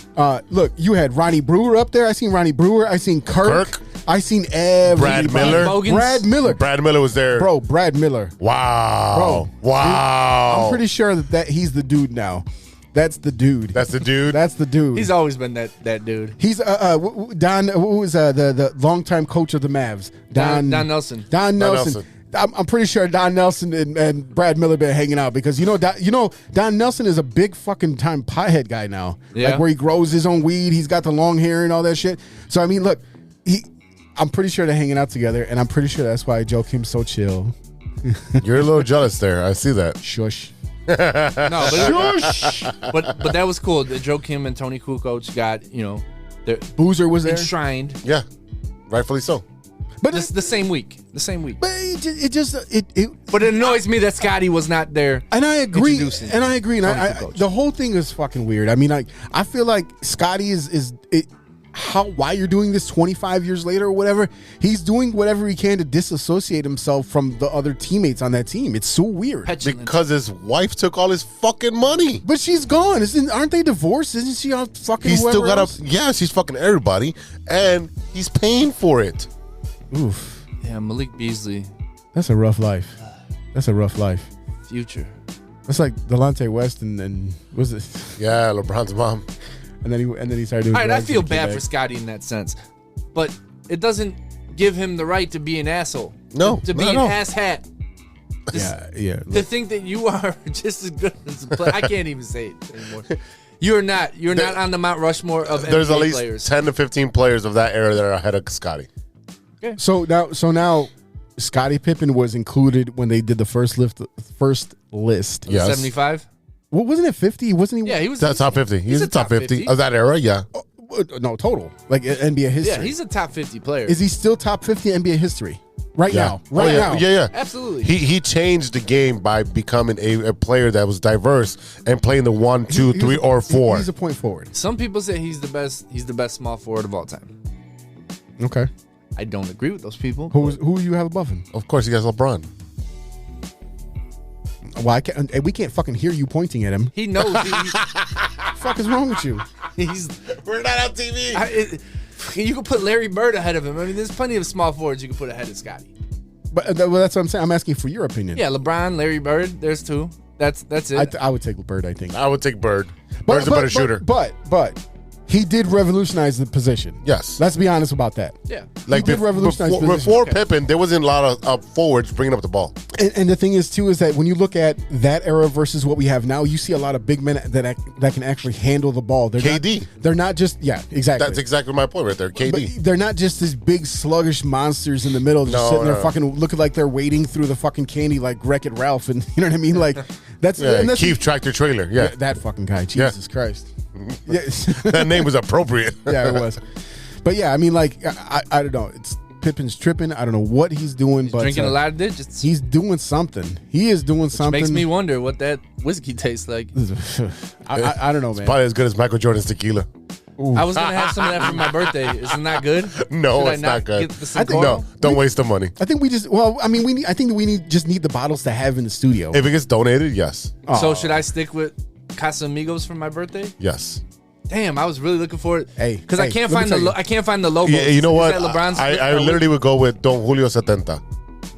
Look, you had Ronnie Brewer up there. I seen Ronnie Brewer. I seen Kirk. I seen everybody. Brad Miller. Brad Miller was there. Bro, Brad Miller. Wow. Bro. Wow. I'm pretty sure that he's the dude now. That's the dude. That's the dude. That's the dude. He's always been that dude. He's Don. Who was the longtime coach of the Mavs? Don Nelson. Don Nelson. I'm pretty sure Don Nelson and Brad Miller been hanging out because Don Nelson is a big fucking time pothead guy now. Yeah. Like where he grows his own weed. He's got the long hair and all that shit. So I mean, look, I'm pretty sure they're hanging out together, and I'm pretty sure that's why Joakim's so chill. You're a little jealous there. I see that. Shush. No, but that was cool. The Joe Kim and Tony Kukoc got, their Boozer was there. enshrined. Yeah, rightfully so. But the same week. But But it annoys me that Scotty was not there. And I agree. introducing And I agree. And Tony I Kukoc. the whole thing is fucking weird. I mean, I feel like Scotty is why you're doing this 25 years later or whatever. He's doing whatever he can to disassociate himself from the other teammates on that team. It's so weird. Because his wife took all his fucking money. But she's gone. Aren't they divorced? Isn't she all fucking He's still got else? yeah, she's fucking everybody. And he's paying for it. Oof. Yeah, Malik Beasley. That's a rough life. That's a rough life. Future. That's like Delonte West and was it? Yeah, LeBron's mom. And then he started doing. All right, I drugs feel and came bad back. for Scotty in that sense. But it doesn't give him the right to be an asshole. No, To be not an at all. asshat. Yeah. To think that you are just as good as a player. I can't even say it anymore. You're not on the Mount Rushmore of There's NBA at least players. 10 to 15 players of that era that are ahead of Scotty. So now, Scottie Pippen was included when they did the first list. Yes. 75? Well, wasn't it 50? Wasn't he? Yeah, he was. That's top 50. He's a top 50 of that era, yeah. No, total. Like NBA history. Yeah, he's a top 50 player. Is he still top 50 NBA history? Right Yeah. now. Right yeah. now. Yeah. Absolutely. He changed the game by becoming a player that was diverse and playing the 1, 2, 3, or 4. He's a point forward. Some people say he's the best small forward of all time. Okay. I don't agree with those people. Who you have above him? Of course, he has LeBron. Well, we can't fucking hear you pointing at him. He knows. Fuck is wrong with you? We're not on TV. You can put Larry Bird ahead of him. I mean, there's plenty of small forwards you can put ahead of Scotty. But that's what I'm saying. I'm asking for your opinion. Yeah, LeBron, Larry Bird. There's two. That's it. I would take Bird. I think. I would take Bird. Bird's a better shooter. But he did revolutionize the position. Yes. Let's be honest about that. Yeah. He did revolutionize the position. Before Pippen, there wasn't a lot of forwards bringing up the ball. And the thing is, too, is that when you look at that era versus what we have now, you see a lot of big men that can actually handle the ball. They're not just, yeah, exactly. That's exactly my point right there. KD. But they're not just these big sluggish monsters in the middle just sitting there fucking looking like they're wading through the fucking candy like Wreck-It Ralph. And you know what I mean? Like, that's Keith Tractor Trailer. Yeah. That fucking guy. Jesus Christ. Yeah. That name was appropriate. Yeah, it was. But yeah, I mean, like, I don't know. Pippen's tripping. I don't know what he's doing, but drinking a lot of digits. He's doing something. He is doing something. Makes me wonder what that whiskey tastes like. I don't know, man. Probably as good as Michael Jordan's tequila. Ooh. I was gonna have some of that for my birthday. Isn't that good? No, Should it's not good. No, don't waste the money. I think we just. Well, I mean, I think we just need the bottles to have in the studio. If it gets donated, yes. So should I stick with Casamigos for my birthday? Yes. Damn, I was really looking for it. Hey, because I can't find the logo. Yeah, you know what? Is that LeBron's I literally would go with Don Julio 70.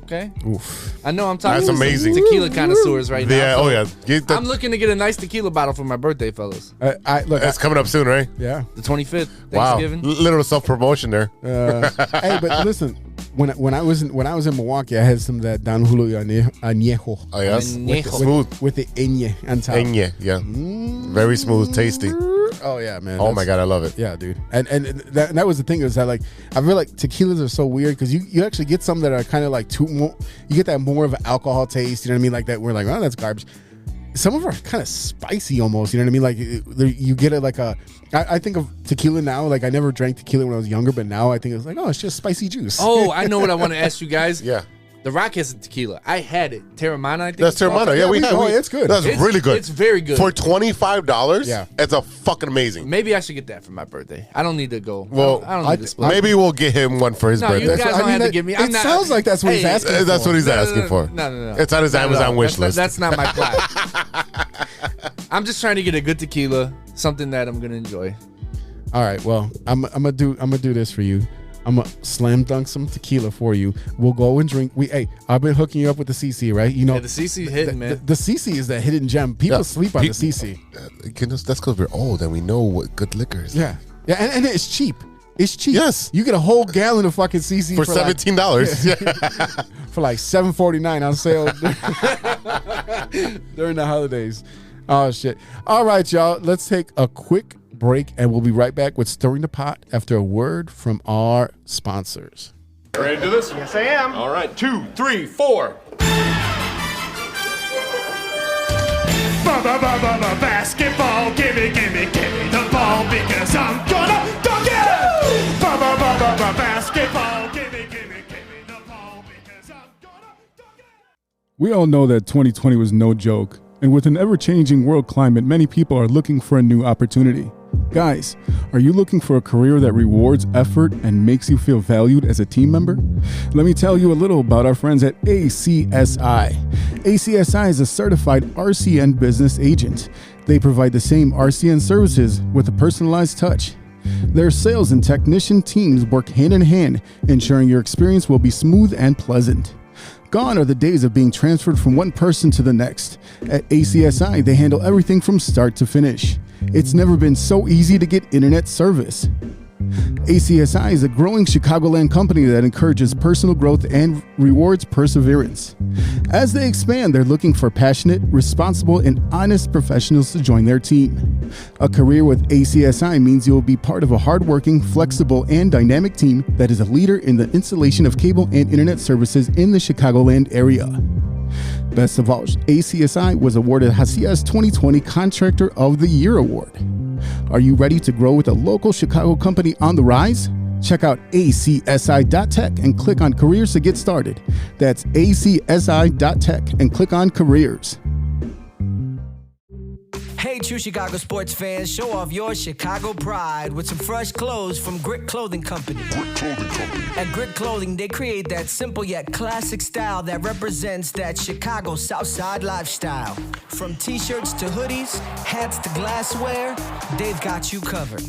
Okay. Oof. I know I'm talking That's to amazing. tequila connoisseurs right now. Yeah. So Oh yeah. I'm looking to get a nice tequila bottle for my birthday, fellas. Look, that's coming up soon, right? Yeah. The 25th. Wow. Thanksgiving. Little self promotion there. Hey, but listen, when I was in Milwaukee, I had some of that Don Julio Añejo. Oh yes. Smooth. With the Eñe on top. Eñe, yeah. Very smooth, tasty. Oh yeah, man. Oh my god, I love it. Yeah, dude. And that was the thing, is that like I feel like tequilas are so weird because you actually get some that are kind of like you get that more of an alcohol taste. You know what I mean? Like that we're like, oh, that's garbage. Some of them are kind of spicy almost. You know what I mean? Like you get it like I think of tequila now. Like I never drank tequila when I was younger, but now I think it's like, oh, it's just spicy juice. Oh, I know what I want to ask you guys. Yeah. The Rock has a tequila. I had it. Terramana, I think. That's Terramana. Yeah, we had. It's good. That's really good. It's very good. For $25, yeah, it's a fucking amazing. Maybe I should get that for my birthday. I don't need to go. Well, I don't need to split. Maybe we'll get him one for his birthday. You guys don't have to give me. It sounds like that's what he's asking for. That's what he's asking for. No. It's on his Amazon wish list. That's not my plot. I'm just trying to get a good tequila, something that I'm gonna enjoy. All right. Well, I'm gonna do this for you. I'm gonna slam dunk some tequila for you. We'll go and drink. I've been hooking you up with the CC, right? You know, the CC hidden, man. The CC is that hidden gem. People sleep on the CC. That's because we're old and we know what good liquor is. Yeah, and it's cheap. It's cheap. Yes, you get a whole gallon of fucking CC for $17. Like, for like $7.49 on sale during the holidays. Oh shit! All right, y'all. Let's take a quick break and we'll be right back with Stirring the Pot after a word from our sponsors. Ready to do this? Yes, I am. All right, 2, 3, 4. Basketball, gimme the ball because I'm gonna dunk it. Basketball, gimme the ball because I'm gonna dunk it. We all know that 2020 was no joke, and with an ever-changing world climate, many people are looking for a new opportunity. Guys, are you looking for a career that rewards effort and makes you feel valued as a team member? Let me tell you a little about our friends at ACSI. ACSI is a certified RCN business agent. They provide the same RCN services with a personalized touch. Their sales and technician teams work hand in hand, ensuring your experience will be smooth and pleasant. Gone are the days of being transferred from one person to the next. At ACSI, they handle everything from start to finish. It's never been so easy to get internet service. ACSI is a growing Chicagoland company that encourages personal growth and rewards perseverance. As they expand, they're looking for passionate, responsible, and honest professionals to join their team. A career with ACSI means you will be part of a hardworking, flexible, and dynamic team that is a leader in the installation of cable and internet services in the Chicagoland area. Best of all, ACSI was awarded Hacia's 2020 Contractor of the Year Award. Are you ready to grow with a local Chicago company on the rise? Check out acsi.tech and click on careers to get started. That's acsi.tech and click on careers. Hey, true Chicago sports fans, show off your Chicago pride with some fresh clothes from Grit Clothing Company. At Grit Clothing, they create that simple yet classic style that represents that Chicago Southside lifestyle. From t-shirts to hoodies, hats to glassware, they've got you covered.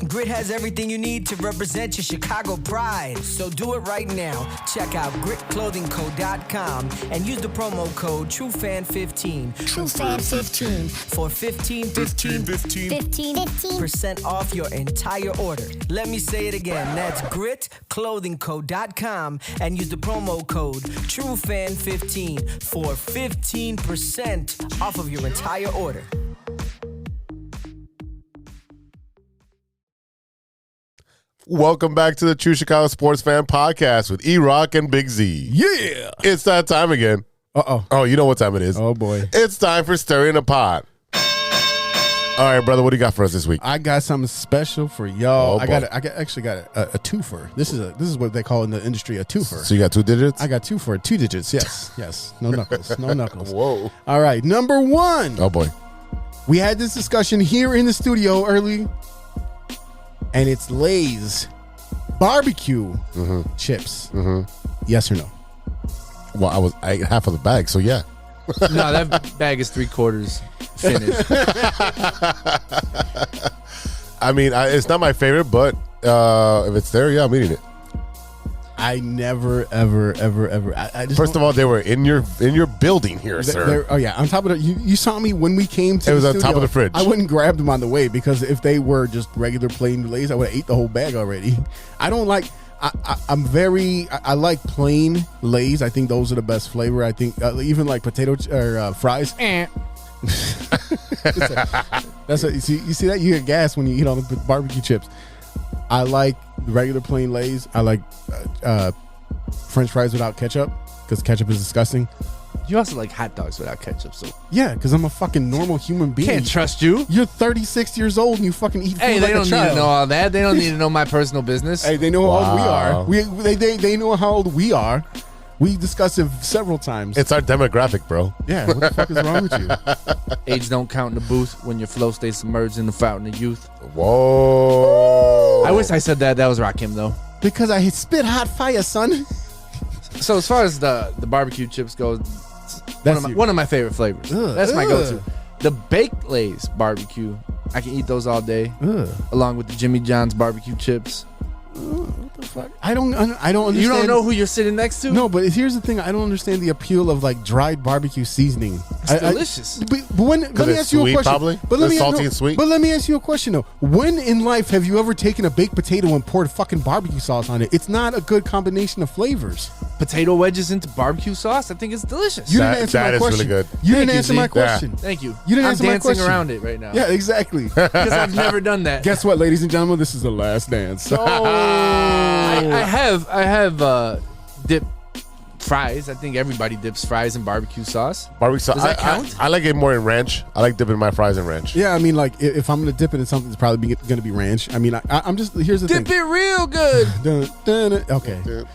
Grit has everything you need to represent your Chicago pride, so do it right now. Check out gritclothingco.com and use the promo code TrueFan15. TrueFan15. For 15% off your entire order. Let me say it again. That's gritclothingco.com and use the promo code TrueFan15 for 15% off of your entire order. Welcome back to the True Chicago Sports Fan Podcast with E-Rock and Big Z. Yeah. It's that time again. Uh-oh. Oh, you know what time it is. Oh, boy. It's time for Stirring the Pot. All right, brother, what do you got for us this week? I got something special for y'all. Oh, I actually got a twofer. This is what they call in the industry a twofer. So you got 2 digits? I got 2 for 2 digits. Yes. Yes. No knuckles. No knuckles. Whoa. All right. Number 1. Oh, boy. We had this discussion here in the studio early, and it's Lay's barbecue chips. Yes or no? Well, I ate half of the bag, so yeah. No, that bag is 3/4 finished. I mean, it's not my favorite, but if it's there, yeah, I'm eating it. I never, ever. I just First of all, they were in your building here, sir. Oh yeah, on top of that, you saw me when we came to. It was the on studio. top of the fridge. I wouldn't grab them on the way because if they were just regular plain Lay's, I would have ate the whole bag already. I don't like. I like plain Lay's. I think those are the best flavor. I think even like potato or fries. That's what, you see that you get gas when you eat all the barbecue chips. I like regular plain Lay's. I like French fries without ketchup because ketchup is disgusting. You also like hot dogs without ketchup, so yeah, because I'm a fucking normal human being. Can't trust you. You're 36 years old and you fucking eat food Hey, like they don't a need child. to know all that. They don't need to know my personal business. Hey, they know how old we are. They know how old we are. We discussed it several times. It's our demographic, bro. Yeah, what the fuck is wrong with you? Age don't count in the booth when your flow stays submerged in the fountain of youth. Whoa. I wish I said that. That was Rakim, though. Because I spit hot fire, son. So as far as the barbecue chips go, one of my favorite flavors. That's my go-to. The baked Lay's barbecue, I can eat those all day, along with the Jimmy John's barbecue chips. What the fuck? I don't understand. You don't know who you're sitting next to? No, but here's the thing. I don't understand the appeal of like dried barbecue seasoning. It's delicious. But let me ask you a question. Probably. But let me salty and sweet. But let me ask you a question though. When in life have you ever taken a baked potato and poured fucking barbecue sauce on it? It's not a good combination of flavors. Potato wedges into barbecue sauce. I think it's delicious. You didn't answer my question. Really good. You didn't answer my question. Thank you. You didn't I'm answer my question. dancing around it right now. Yeah, exactly. Because I've never done that. Guess what, ladies and gentlemen? This is the last dance. I have dipped fries. I think everybody dips fries in barbecue sauce. Barbecue sauce. Does that count? I like it more in ranch. I like dipping my fries in ranch. Yeah, I mean, like if I'm gonna dip it in something, it's probably gonna be ranch. I mean, I'm just here's the thing. Dip it real good. Okay.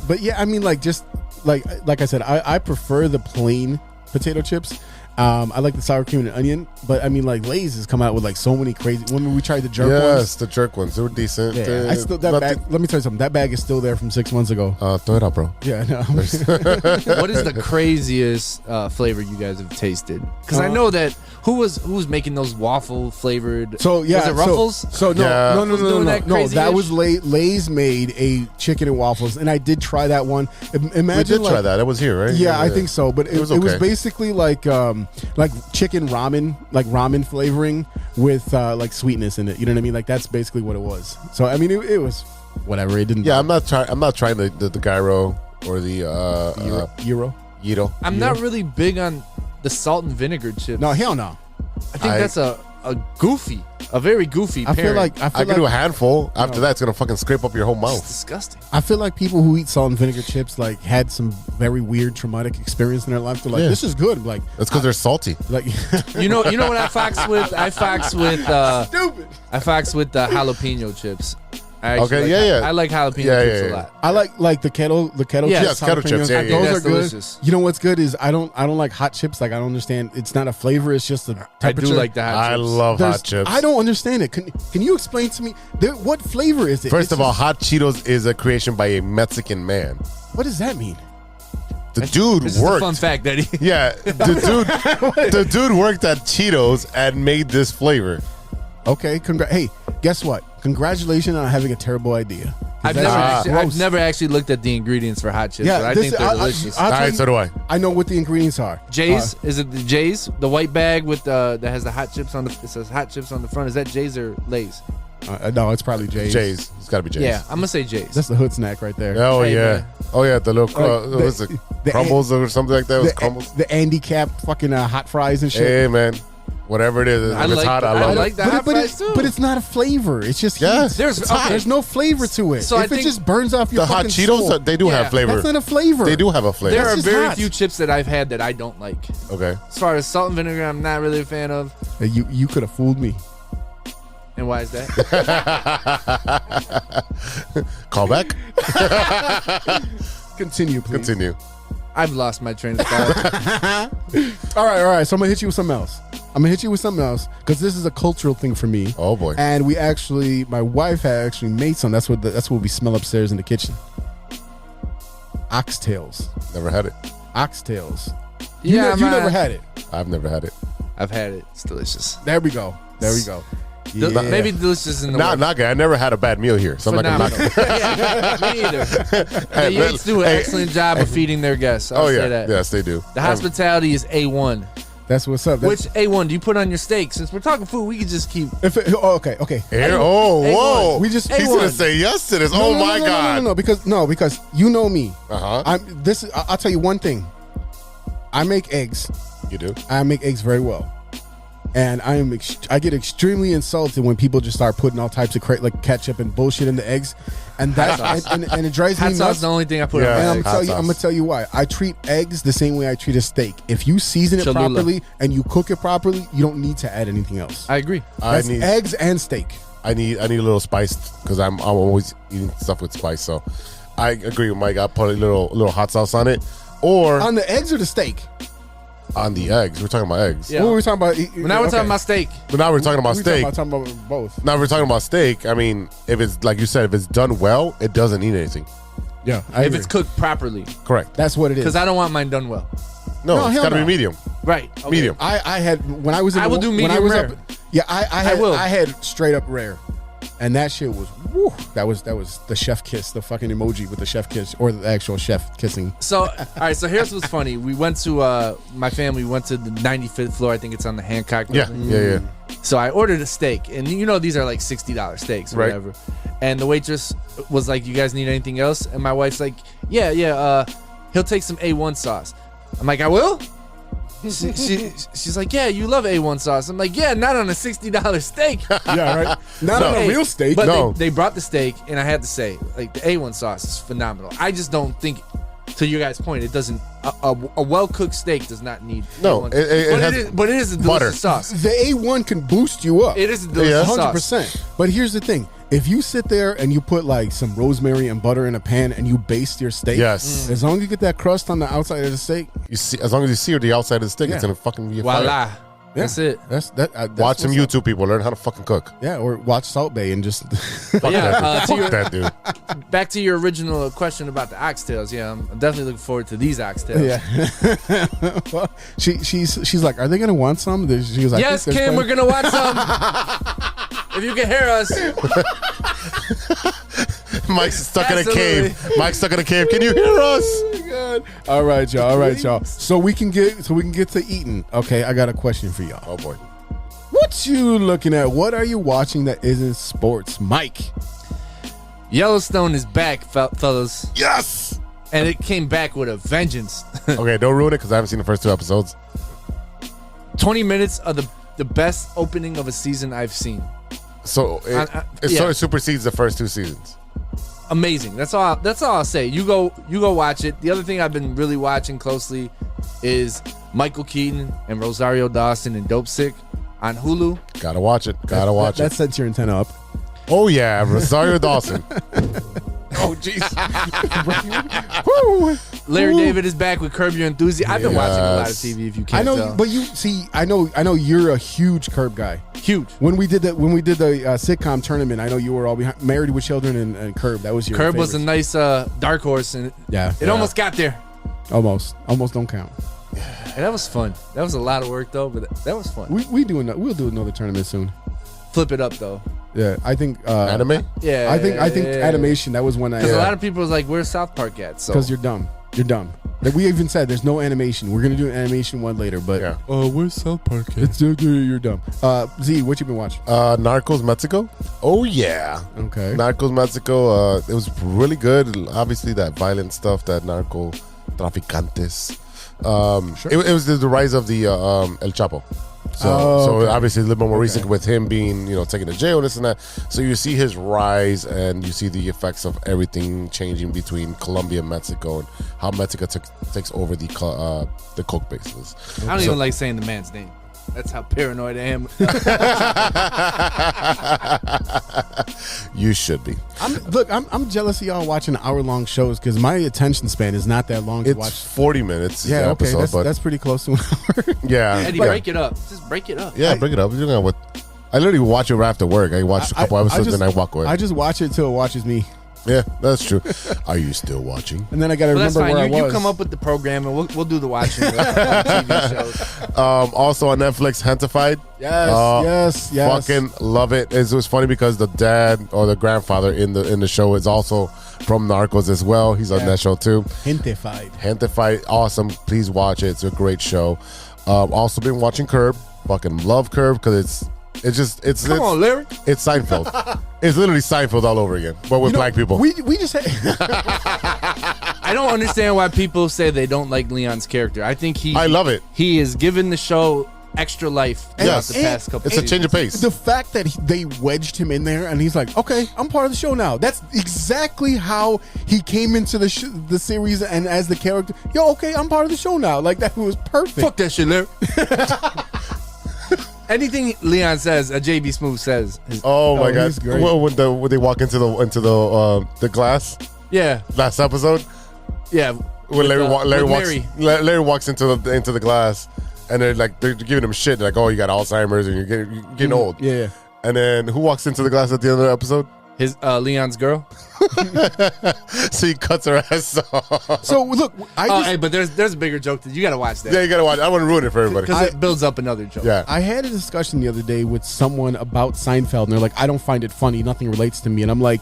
But yeah, I mean, like just like I said, I prefer the plain potato chips. I like the sour cream and onion, but I mean, like Lay's has come out with like so many crazy. When we tried the jerk ones, yes, the jerk ones, they were decent. Yeah, that bag. Let me tell you something. That bag is still there from 6 months ago. Throw it out, bro. Yeah, no. What is the craziest flavor you guys have tasted? Because I know that who was making those waffle flavored. So yeah, was it Ruffles? So no. That was crazy-ish? Lay's made a chicken and waffles, and I did try that one. Imagine we did try that. That was here, right? Yeah, I think so. But it was basically like chicken ramen, like ramen flavoring with like sweetness in it. You know what I mean? Like that's basically what it was. So I mean, it was whatever. It didn't. Yeah, I'm not trying the gyro or the gyro. I'm not really big on the salt and vinegar chips. No, hell no. I think that's a very goofy I feel pairing. like I can do a handful. After that, it's gonna fucking scrape up your whole mouth. It's disgusting. I feel like people who eat salt and vinegar chips like had some very weird traumatic experience in their life. They're like, this is good. Like that's because they're salty. Like you know what I fox with? I fox with stupid. I fox with the jalapeno chips. I like jalapeno chips a lot. I like the kettle chips. Yes, kettle chips. Yeah, those are delicious. good. You know what's good is I don't like hot chips. Like I don't understand. It's not a flavor. It's just a temperature. I do like the hot chips. I love hot chips. I don't understand it. Can you explain to me what flavor is it? First of all, Hot Cheetos is a creation by a Mexican man. What does that mean? The dude this worked. Is a fun fact, Daddy. Yeah, the dude worked at Cheetos and made this flavor. Okay, hey, guess what? Congratulations on having a terrible idea. I've never actually looked at the ingredients for hot chips, but I think they're delicious. All right, so do I. I know what the ingredients are. Jay's? Is it the Jay's? The white bag with that has the hot chips on the. It says hot chips on the front. Is that Jay's or Lay's? No, it's probably Jay's. Jay's. It's got to be Jay's. Yeah, I'm gonna say Jay's. That's the hood snack right there. Oh Hey, yeah. man. Oh yeah. The little was it crumbles or something like that? It was crumbles. The Andy Cap fucking hot fries and shit. Hey man, whatever it is, if it's hot, I love it. I like the hot fries too. But it's not a flavor. It's just heat. There's no flavor to it. So if it just burns off your the hot fucking Cheetos, soul, they do have flavor. That's not a flavor. They do have a flavor. There are just very hot. few chips that I've had that I don't like. Okay. As far as salt and vinegar, I'm not really a fan of. You could have fooled me. And why is that? Call back. Continue, please. Continue. I've lost my train of thought. All right. So I'm gonna hit you with something else. Because this is a cultural thing for me. Oh boy. And my wife had actually made some. That's what we smell upstairs in the kitchen. Oxtails. Never had it. Oxtails. You never had it. I've never had it. I've had it. It's delicious. There we go. Yeah. Maybe delicious in the not good. I never had a bad meal here, so I'm not gonna knock it. Me either. The Yates do an excellent job of feeding their guests. I'll say that. Yes, they do. The hospitality is A1. That's what's up. Which A1 do you put on your steak? Since we're talking food, we can just keep. Okay. Here, whoa! We just he's gonna say yes to this. Oh my god! No, because you know me. Uh-huh. I'll tell you one thing. I make eggs. You do. I make eggs very well. And I get extremely insulted when people just start putting all types of like ketchup and bullshit in the eggs, and that and it drives me nuts. Hot sauce is the only thing I put on. And I'm gonna tell you why. I treat eggs the same way I treat a steak. If you season it properly and you cook it properly, you don't need to add anything else. I agree. That's eggs and steak. I need a little spice because I'm always eating stuff with spice. So I agree with Mike. I put a little hot sauce on it, or on the eggs or the steak. On the eggs. We're talking about eggs. Yeah. What were we talking about? Now we're talking about steak. But now we're talking about steak. We're talking about both. Now we're talking about steak. I mean, if it's like you said, if it's done well, it doesn't need anything. Yeah. If it's cooked properly. Correct. That's what it is. Because I don't want mine done well. No, it's got to be medium. Right. Okay. Medium. I had when I was in I will do medium rare. I had straight up rare. And that shit was, woo, that was the chef kiss, the fucking emoji with the chef kiss, or the actual chef kissing. So, all right, so here's what's funny. We went to, my family went to the 95th floor. I think it's on the Hancock building. Yeah. So I ordered a steak, and you know these are like $60 steaks or whatever. And the waitress was like, "You guys need anything else?" And my wife's like, "Yeah, he'll take some A1 sauce." I'm like, "I will?" She's like, "Yeah, you love A1 sauce." I'm like, "Yeah, not on a $60 steak." Yeah, right. Not on a real steak. But no. they brought the steak, and I had to say, like, the A1 sauce is phenomenal. I just don't think to your guys' point, it doesn't. A well-cooked steak does not need. No, A1. it has it is a delicious butter. sauce. The A1 can boost you up. It is a delicious sauce. 100%. But here's the thing. If you sit there and you put like some rosemary and butter in a pan and you baste your steak, Yes. as long as you get that crust on the outside of the steak, You see, as long as you sear the outside of the steak, it's gonna fucking be a fire. Voila. That's it. That's Watch some what's up. YouTube people learn how to fucking cook. Yeah, or watch Salt Bay and just But yeah, Fuck that dude. back to your original question about the oxtails. Yeah, I'm definitely looking forward to these oxtails. yeah. Well, she's like, are they gonna want some? She was like, Yes, Kim, we're gonna want some. If you can hear us. Mike's stuck in a Absolutely. cave. Mike's stuck in a cave. Can you hear us? God. All right, y'all. So we can get to eating. Okay, I got a question for y'all. Oh boy. What you looking at? What are you watching that isn't sports, Mike? Yellowstone is back, fellas. Yes. And it came back with a vengeance. Okay, don't ruin it because I haven't seen the first 2 episodes. 20 minutes of the best opening of a season I've seen. So it yeah. sort of supersedes the first 2 seasons. Amazing. That's all I'll say. You go watch it. The other thing I've been really watching closely is Michael Keaton and Rosario Dawson in Dope Sick on Hulu. Gotta watch it. Watch That it. sets your antenna up. Oh yeah, Rosario Dawson. Oh jeez. Larry David is back with Curb Your Enthusiasm. I've been watching a lot of Yes. TV. If you I can't know, tell. but you see, I know you're a huge Curb guy. Huge. When we did the sitcom tournament, I know you were all behind Married with Children and Curb. That was your Curb was a favorites. nice dark horse, and it almost got there. Almost don't count. And that was fun. That was a lot of work though, but that was fun. We'll do another tournament soon. Flip it up though. Yeah, I think Anime? Yeah. I think animation. That was when I Because a lot of people was like, "Where's South Park at?" So because you're dumb. You're dumb. Like we even said, there's no animation. We're gonna do an animation one later, but Yeah. where's South Park? You're dumb. Z, what you been watching? Narcos Mexico. Oh yeah. Okay. Narcos Mexico. It was really good. Obviously, that violent stuff, that narco traficantes. Sure. It was the rise of the El Chapo. So, okay. Obviously a little bit more recent with him being, taken to jail, this and that. So you see his rise, and you see the effects of everything changing between Colombia and Mexico, and how Mexico takes over the coke bases. I don't even like saying the man's name. That's how paranoid I am. You should be. I'm jealous of y'all watching hour-long shows because my attention span is not that long to It's watch. 40 minutes. Yeah, the okay, episode, but that's pretty close to an hour. yeah, Eddie, yeah. break it up. Just break it up. Yeah, bring it up. You know what? I literally watch it right after work. I watch a couple episodes, and I walk away. I just watch it till it watches me, Yeah, that's true. Are you still watching? and then I gotta Well, that's remember fine. where I You was. come up with the program, and we'll do the watching of TV shows. Also on Netflix, Hentified. Yes. Fucking love it. It was funny because the dad or the grandfather in the show is also from Narcos as well. He's on that show too. Hentified. Awesome. Please watch it. It's a great show. Also been watching Curb. Fucking love Curb because it's Come on, Larry. It's Seinfeld. It's literally Seinfeld all over again, but with black people. We just had I don't understand why people say they don't like Leon's character. I think I love it. He has given the show extra life throughout the past couple. It's a change of pace. the fact that they wedged him in there and he's like, okay, I'm part of the show now. That's exactly how he came into the series and as the character. Yo, okay, I'm part of the show now. Like that was perfect. Fuck that shit, Larry. Anything Leon says, JB Smooth says. Oh my god! he's great. When they walk into the glass Yeah, last episode, yeah. when Mary. Larry walks into the glass, and they're giving him shit. They're like, oh, you got Alzheimer's and you're getting old. Yeah. And then who walks into the glass at the end of the episode? His Leon's girl. So he cuts her ass off. So look, Hey, but there's a bigger joke that you got to watch that. Yeah, you gotta watch. I don't want to ruin it for everybody. Because it builds up another joke. Yeah. I had a discussion the other day with someone about Seinfeld, and they're like, I don't find it funny. Nothing relates to me. And I'm like,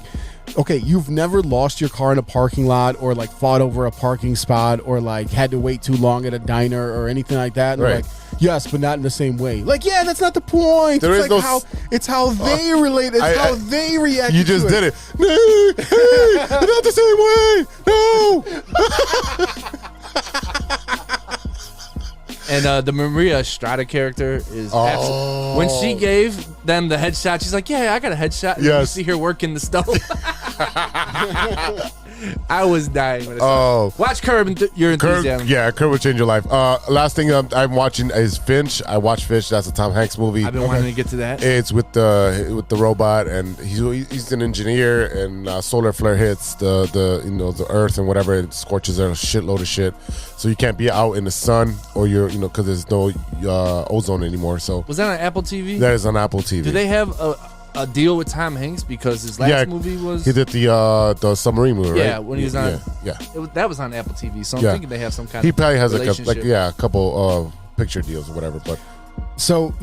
okay, you've never lost your car in a parking lot or like fought over a parking spot or like had to wait too long at a diner or anything like that. And they're Right. like, yes, but not in the same way. Like, yeah, that's not the point. There it's is like no it's how they relate. It's how they react. You just did it. Hey, not the same way. No. And the Maria Estrada character is when she gave them the headshot, she's like, yeah, I got a headshot. And Yes. you see her working the stove. I was dying. When I saw it. Watch Curb Your Enthusiasm. Curb will change your life. Last thing I'm watching is Finch. I watched Finch. That's a Tom Hanks movie. I've been wanting to get to that. It's with the robot, and he's an engineer, and solar flare hits the Earth and whatever. It scorches a shitload of shit. So you can't be out in the sun, or because there's no ozone anymore. So was that on Apple TV? That is on Apple TV. Do they have a deal with Tom Hanks because his last movie was he did the submarine movie, right? Yeah, when he was on. Yeah. That was on Apple TV. So I'm thinking they have some kind. He of probably has relationship. a couple of picture deals or whatever. But so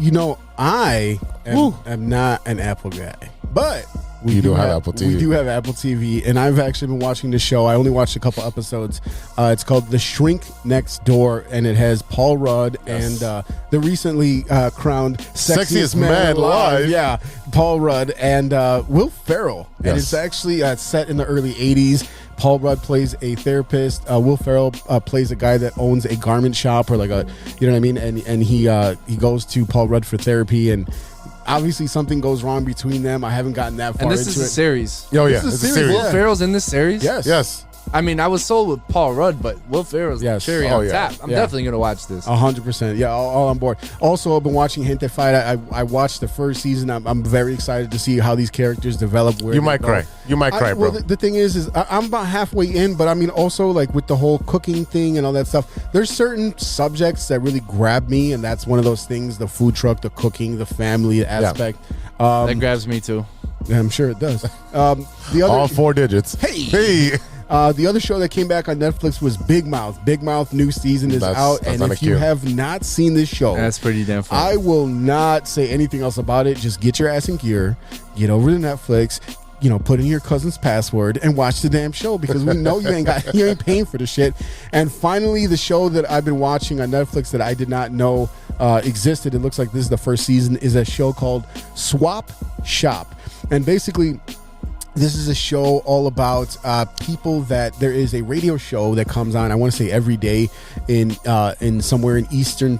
I am not an Apple guy, but. We do have Apple TV. We do have Apple TV, and I've actually been watching this show. I only watched a couple episodes. It's called The Shrink Next Door, and it has Paul Rudd and the recently crowned sexiest man alive. Yeah, Paul Rudd and Will Ferrell. Yes. And it's actually set in the early 80s. Paul Rudd plays a therapist. Will Ferrell plays a guy that owns a garment shop or like a, you know what I mean? And he goes to Paul Rudd for therapy, and obviously something goes wrong between them. I haven't gotten that far into it. And this is a series. Oh, yeah. It's a series. Will Ferrell's in this series? Yes. I mean, I was sold with Paul Rudd, but Will Ferrell's cherry on top. I'm definitely going to watch this. 100%. Yeah, all on board. Also, I've been watching Gente Fight. I watched the first season. I'm very excited to see how these characters develop. You might cry. You might cry, bro. Well, the thing is I'm about halfway in, but I mean, also, like, with the whole cooking thing and all that stuff, there's certain subjects that really grab me, and that's one of those things, the food truck, the cooking, the family aspect. That grabs me, too. Yeah, I'm sure it does. All 4 digits. Hey! The other show that came back on Netflix was Big Mouth. Big Mouth new season is out, and if you have not seen this show, that's pretty damn fun. I will not say anything else about it. Just get your ass in gear, get over to Netflix, put in your cousin's password and watch the damn show, because we know you ain't paying for the shit. And finally, the show that I've been watching on Netflix that I did not know existed, it looks like this is the first season, is a show called Swap Shop. And basically, this is a show all about people that there is a radio show that comes on, I want to say every day in somewhere in eastern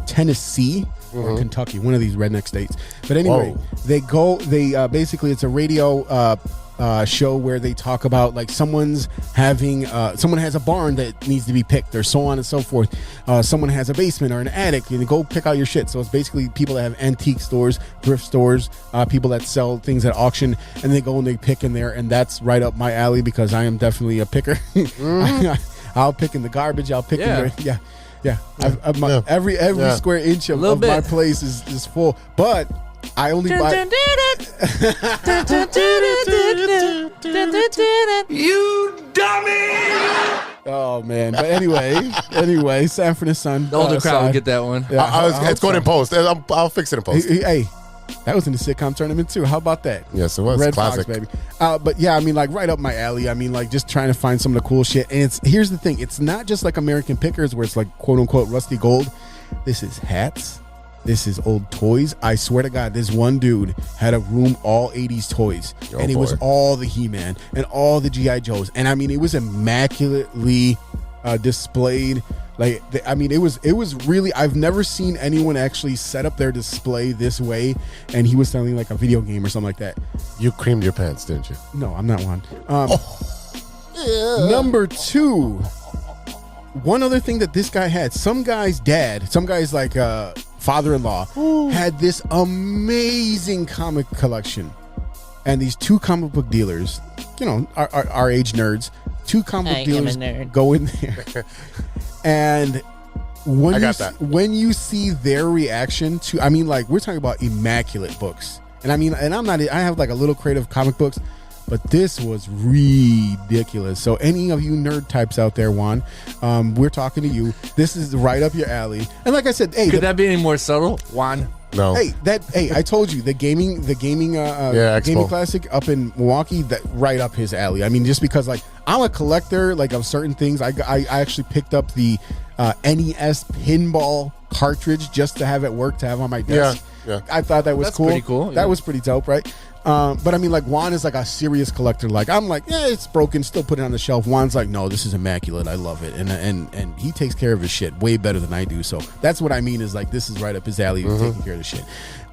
Tennessee or Kentucky, one of these redneck states. But anyway, basically it's a radio show where they talk about, like, someone has a barn that needs to be picked, or so on and so forth. Someone has a basement or an attic, and you go pick out your shit. So it's basically people that have antique stores, thrift stores, people that sell things at auction, and they go and they pick in there, and that's right up my alley because I am definitely a picker. I'll pick in the garbage. I'll pick in there. Yeah. Every square inch of my place is full, but I only buy. You dummy! Oh man! But anyway, Sanford and Son. The older crowd will get that one. Yeah, it's going in post. I'll fix it in post. Hey, that was in the sitcom tournament too. How about that? Yes, it was. Red Classic. Fox, baby. But yeah, I mean, like, right up my alley. I mean, like, just trying to find some of the cool shit. And here's the thing: it's not just like American Pickers, where it's like quote unquote rusty gold. This is hats. This is old toys. I swear to God, this one dude had a room all 80s toys. It was all the He-Man and all the G.I. Joes. And I mean, it was immaculately displayed. Like, it was really, I've never seen anyone actually set up their display this way. And he was selling like a video game or something like that. You creamed your pants, didn't you? No, I'm not one. Number 2. One other thing that this guy had, some guy's like father-in-law had this amazing comic collection, and these 2 comic book dealers, our age nerds, 2 comic book dealers go in there, and when you see their reaction to, I mean, like, we're talking about immaculate books, and I mean, and I have like a little crate of comic books. But this was ridiculous. So any of you nerd types out there, Juan, we're talking to you. This is right up your alley. And like I said, hey, could that be any more subtle, Juan? No. Hey, I told you the gaming gaming classic up in Milwaukee, that right up his alley. I mean, just because, like, I'm a collector, like, of certain things. I actually picked up the NES pinball cartridge just to have at work, to have on my desk. Yeah. I thought that was That's cool. Pretty cool. That was pretty dope, right? But I mean, like, Juan is like a serious collector. Like, I'm like, yeah, it's broken, still put it on the shelf. Juan's like, no, this is immaculate. I love it, and he takes care of his shit way better than I do. So that's what I mean, is like, this is right up his alley, taking care of the shit.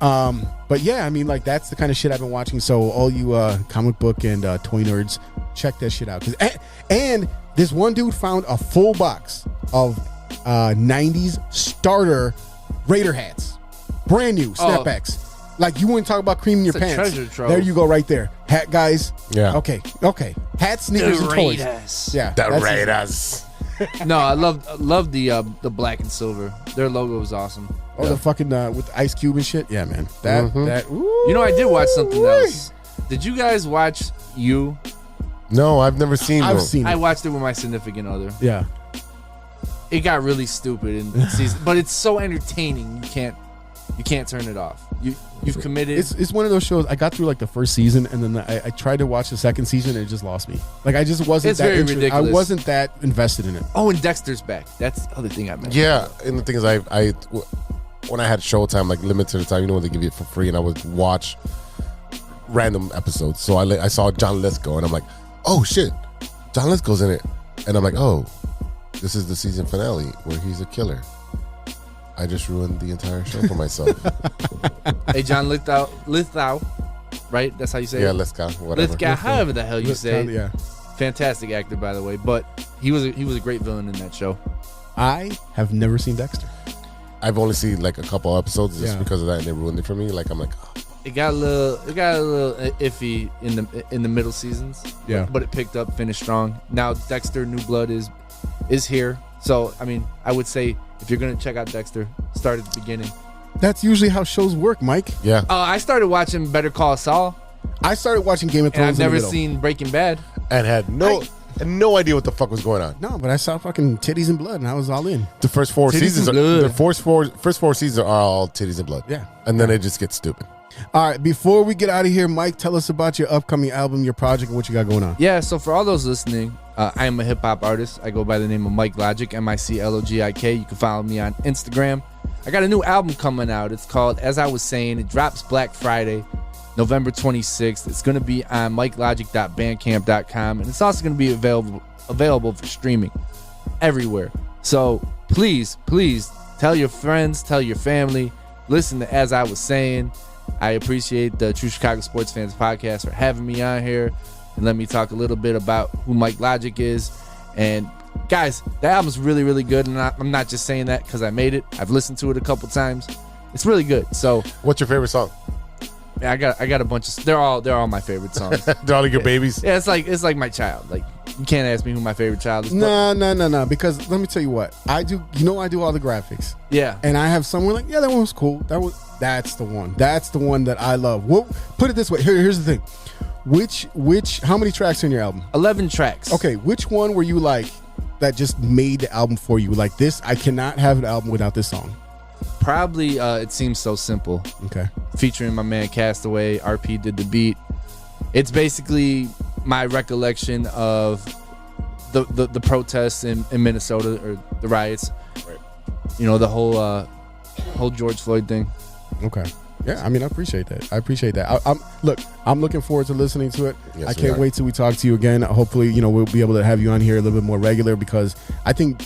But yeah, I mean, like, that's the kind of shit I've been watching. So all you comic book and toy nerds, check that shit out. And this one dude found a full box of 90s starter Raider hats. Brand new snapbacks. Like, you wouldn't talk about cream in your pants. Treasure trove. There you go right there. Hat guys. Yeah. Okay. Hats, sneakers, and toys. Raiders. Yeah. The that's Raiders. No, I love the black and silver. Their logo was awesome. Oh, the fucking with Ice Cube and shit. Yeah, man. That. Ooh, You know, I did watch something else. Did you guys watch You? No, I've never seen I've them. seen I it. watched it with my significant other. Yeah. It got really stupid in season, but it's so entertaining. You can't turn it off. You've committed. It's one of those shows. I got through like the first season, and then I tried to watch the second season, and it just lost me. Like, I just wasn't. It's very ridiculous. I wasn't that invested in it. Oh, and Dexter's back. That's the other thing I mentioned. Yeah, and the thing is, I when I had Showtime, like limited time, when they give you it for free, and I would watch random episodes. So I saw John Lithgow, and I'm like, oh shit, John Lithgow's in it, and I'm like, oh, this is the season finale where he's a killer. I just ruined the entire show for myself. Hey, John Lithgow, right? That's how you say it? Yeah, Lithgow, whatever. Lithgow, however the hell you say it. Yeah. Fantastic actor, by the way. But he was a great villain in that show. I have never seen Dexter. I've only seen like a couple episodes just Yeah. because of that, and they ruined it for me. Like, I'm like, oh. It got a little iffy in the middle seasons. Yeah. But it picked up, finished strong. Now Dexter New Blood is here. So I mean, I would say if you're gonna check out Dexter, start at the beginning. That's usually how shows work, Mike. Yeah. I started watching Better Call Saul, I started watching Game of and Thrones. I've never in the middle. seen Breaking Bad. And had no idea what the fuck was going on. No, but I saw fucking titties and blood, and I was all in. The first four Titties seasons, and blood. the first four seasons are all titties and blood. Yeah. And then it just gets stupid. All right, before we get out of here, Mike, tell us about your upcoming album, your project, and what you got going on. Yeah, so for all those listening, I am a hip hop artist. I go by the name of MIC Logik, MIC Logik. You can follow me on Instagram. I got a new album coming out. It's called As I Was Saying. It drops Black Friday, November 26th. It's going to be on mikelogic.bandcamp.com, and it's also going to be available for streaming everywhere. So please tell your friends, tell your family, listen to As I Was Saying. I appreciate the True Chicago Sports Fans Podcast for having me on here and let me talk a little bit about who MIC Logik is. And guys, the album's really, really good, and I'm not just saying that because I made it. I've listened to it a couple times. It's really good. So, what's your favorite song? I got a bunch of. They're all my favorite songs. They're all your babies. Yeah, it's like my child. Like, you can't ask me who my favorite child is. No. Because let me tell you what I do. I do all the graphics. Yeah. And I have someone like, yeah, that one was cool. That's the one. That's the one that I love. Well, put it this way. Here's the thing. How many tracks are in your album? 11 tracks. Okay. Which one were you like that just made the album for you? Like this, I cannot have an album without this song. Probably It Seems So Simple. Okay. Featuring my man Castaway. RP did the beat. It's basically my recollection of the protests in Minnesota, or the riots. Right. You know, the whole George Floyd thing. Okay. Yeah, I mean, I appreciate that. I'm looking forward to listening to it. Yes, I can't wait till we talk to you again. Hopefully, we'll be able to have you on here a little bit more regular, because I think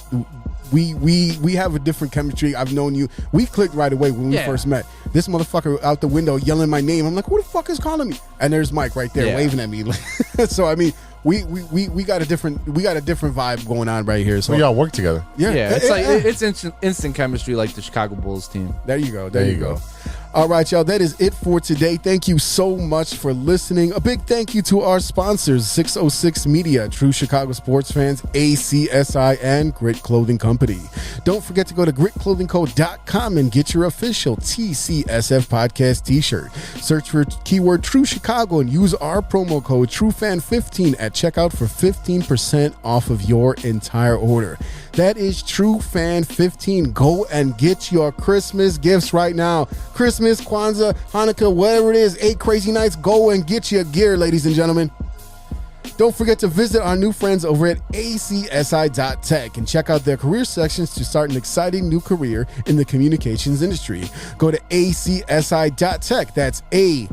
we have a different chemistry. I've known you. We clicked right away when we first met. This motherfucker out the window yelling my name. I'm like, who the fuck is calling me? And there's Mike right there waving at me. So I mean, we got a different vibe going on right here. So we all work together. Yeah. It's instant chemistry, like the Chicago Bulls team. There you go. There you go. All right, y'all. That is it for today. Thank you so much for listening. A big thank you to our sponsors, 606 Media, True Chicago Sports Fans, ACSI, and Grit Clothing Company. Don't forget to go to gritclothingco.com and get your official TCSF Podcast t-shirt. Search for keyword True Chicago and use our promo code TrueFan15 at checkout for 15% off of your entire order. That is TrueFan15. Go and get your Christmas gifts right now. Christmas, Kwanzaa, Hanukkah, whatever it is, 8 crazy nights. Go and get your gear, ladies and gentlemen. Don't forget to visit our new friends over at ACSI.Tech and check out their career sections to start an exciting new career in the communications industry. Go to ACSI.Tech. That's ACSI.Tech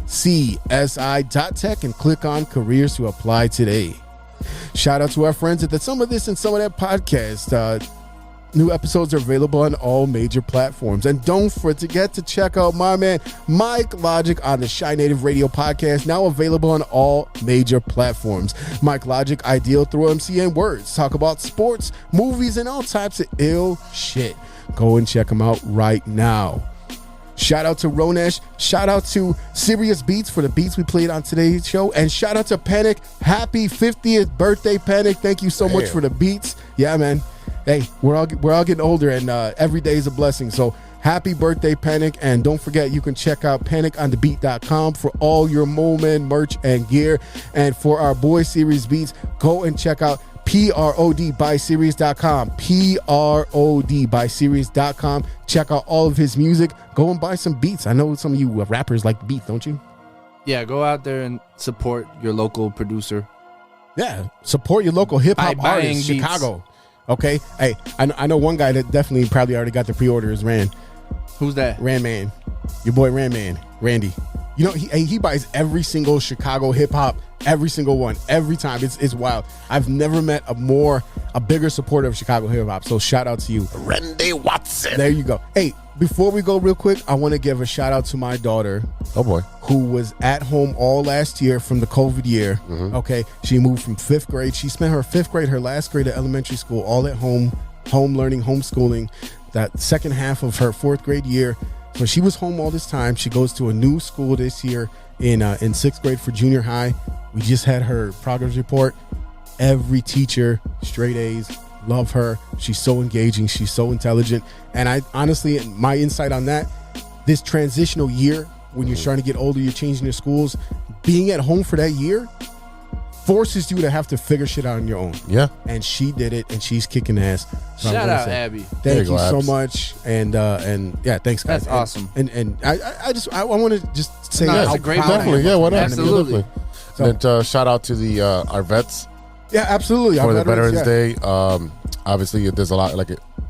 and click on careers to apply today. Shout out to our friends at the Some of This and Some of That podcast. New episodes are available on all major platforms. And don't forget to check out my man, MIC Logik, on the Shy Native Radio Podcast, now available on all major platforms. MIC Logik, ideal through MC and words. Talk about sports, movies, and all types of ill shit. Go and check him out right now. Shout out to Ronesh. Shout out to Serious Beats for the beats we played on today's show. And shout out to Panic. Happy 50th birthday, Panic. Thank you so much for the beats. Yeah, man. Hey, we're all getting older, and every day is a blessing. So happy birthday, Panic. And don't forget, you can check out paniconthebeat.com for all your Moment merch and gear. And for our boy Serious Beats, go and check out PRODbySeries.com. PRODbySeries.com. Check out all of his music. Go and buy some beats. I know some of you rappers like beats, don't you? Yeah, go out there and support your local producer. Yeah, support your local hip-hop artist, Chicago. Okay? Hey, I know one guy that definitely probably already got the pre-order is Rand. Who's that? Rand Man. Your boy Rand Man. Randy. You know, he buys every single Chicago hip-hop, every single one, every time. It's wild. I've never met a bigger supporter of Chicago hip-hop, so shout out to you. Randy Watson. There you go. Hey, before we go real quick, I want to give a shout out to my daughter. Oh, boy. Who was at home all last year from the COVID year. Mm-hmm. Okay. She moved from 5th grade. She spent her 5th grade, her last grade of elementary school, all at home learning, homeschooling. That second half of her 4th grade year. So she was home all this time. She goes to a new school this year in 6th grade for junior high. We just had her progress report. Every teacher, straight A's, love her. She's so engaging. She's so intelligent. And I honestly, my insight on that, this transitional year, when you're trying to get older, you're changing your schools, being at home for that year forces you to have to figure shit out on your own. Yeah. And she did it, and she's kicking ass. So shout out, Abby. Thank you so much. And yeah, thanks, guys. That's awesome. And I want to just say that's how a great proud I am. Definitely, yeah, why not? Absolutely. So, and shout out to the our vets. Yeah, absolutely. For the Veterans Day. Obviously, there's a lot, I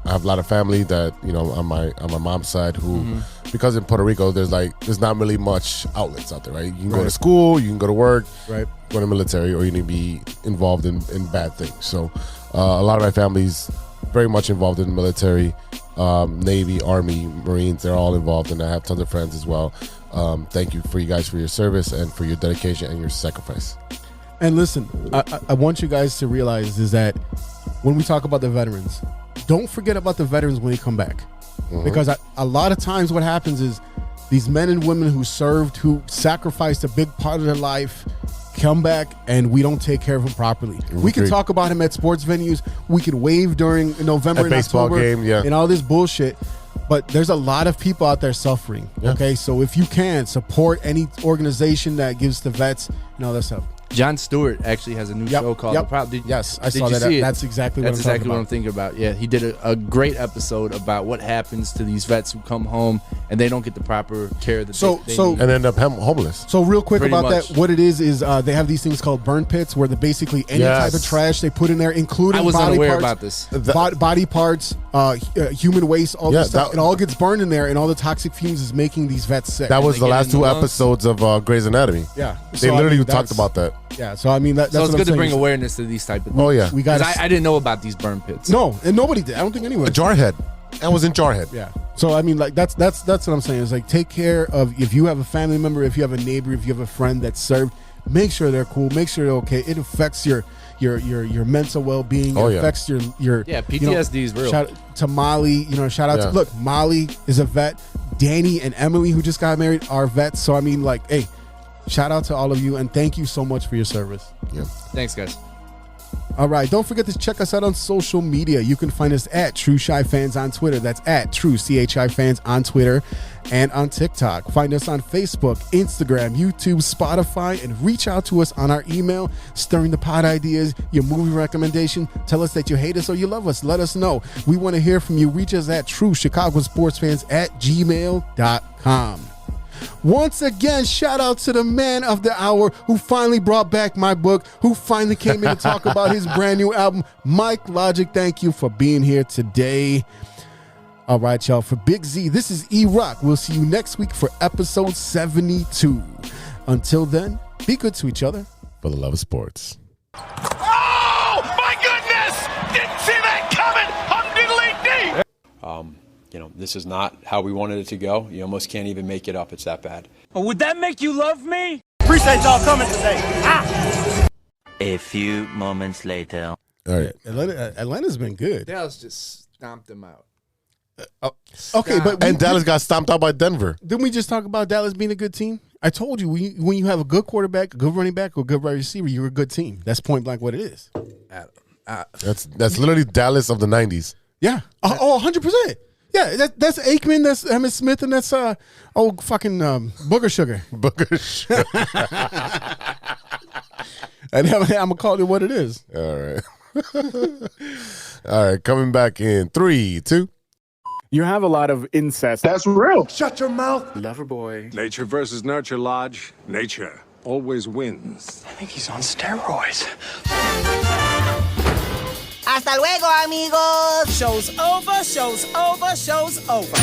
have a lot of family that, on my mom's side who, because in Puerto Rico, there's not really much outlets out there, right? You can go to school, you can go to work, right? Go to the military, or you need to be involved in bad things. So a lot of my family's very much involved in the military, Navy, Army, Marines. They're all involved, and I have tons of friends as well. Thank you for you guys for your service and for your dedication and your sacrifice. And listen, I want you guys to realize is that when we talk about the veterans, don't forget about the veterans when they come back. Because a lot of times what happens is these men and women who served, who sacrificed a big part of their life, come back and we don't take care of them properly. We can talk about him at sports venues. We can wave during November and baseball October game, yeah, and all this bullshit. But there's a lot of people out there suffering. Yeah. Okay, so if you can support any organization that gives the vets and all that stuff. John Stewart actually has a new show called The Proud. Yes, I saw that. That's exactly what I'm thinking about. Yeah, he did a great episode about what happens to these vets who come home and they don't get the proper care that they need. And end up homeless. So real quick about that, what it is they have these things called burn pits where basically any type of trash they put in there, including I was body unaware parts, about this. Body parts, human waste, all this stuff. It all gets burned in there, and all the toxic fumes is making these vets sick. That was the last 2 episodes of Grey's Anatomy. Yeah, they literally talked about that. Yeah, so I mean, that's so it's what good I'm to bring saying. awareness to these type of things. Oh yeah, we got. I didn't know about these burn pits. No, and nobody did. I don't think anyone. Jarhead. I was in Jarhead. Yeah. So I mean, that's what I'm saying. Is take care of if you have a family member, if you have a neighbor, if you have a friend that served, make sure they're cool, make sure they're okay. It affects your mental well-being. It affects your PTSD is real. Shout out to Molly. Shout out to look. Molly is a vet. Danny and Emily, who just got married, are vets. So I mean, hey. Shout out to all of you, and thank you so much for your service. Yeah. Thanks, guys. All right. Don't forget to check us out on social media. You can find us at True Shy Fans on Twitter. That's at True CHI Fans on Twitter and on TikTok. Find us on Facebook, Instagram, YouTube, Spotify, and reach out to us on our email, stirring the pot ideas, your movie recommendation. Tell us that you hate us or you love us. Let us know. We want to hear from you. Reach us at truechicagosportsfans@gmail.com. Once again, shout out to the man of the hour who finally brought back my book, who finally came in to talk about his brand new album, MIC Logik. Thank you for being here today. All right, y'all. For Big Z, this is E-Rock. We'll see you next week for episode 72. Until then, be good to each other. For the love of sports. Oh, my goodness! Didn't see that coming! Hum diddly dee! this is not how we wanted it to go. You almost can't even make it up. It's that bad. Oh, would that make you love me? Appreciate y'all coming today. A few moments later. All right. Atlanta's been good. Dallas just stomped them out. Okay, but Dallas got stomped out by Denver. Didn't we just talk about Dallas being a good team? I told you, when you have a good quarterback, a good running back, or a good wide receiver, you're a good team. That's point blank what it is. That's literally Dallas of the 90s. Yeah. 100%. Yeah, that's Aikman, that's Emmitt Smith, and that's old fucking Booger Sugar. Booger Sugar. And I'm going to call it what it is. All right. All right, coming back in 3, 2. You have a lot of incest. That's real. Shut your mouth. Lover boy. Nature versus nurture, Lodge. Nature always wins. I think he's on steroids. Hasta luego, amigos. Show's over, show's over, show's over.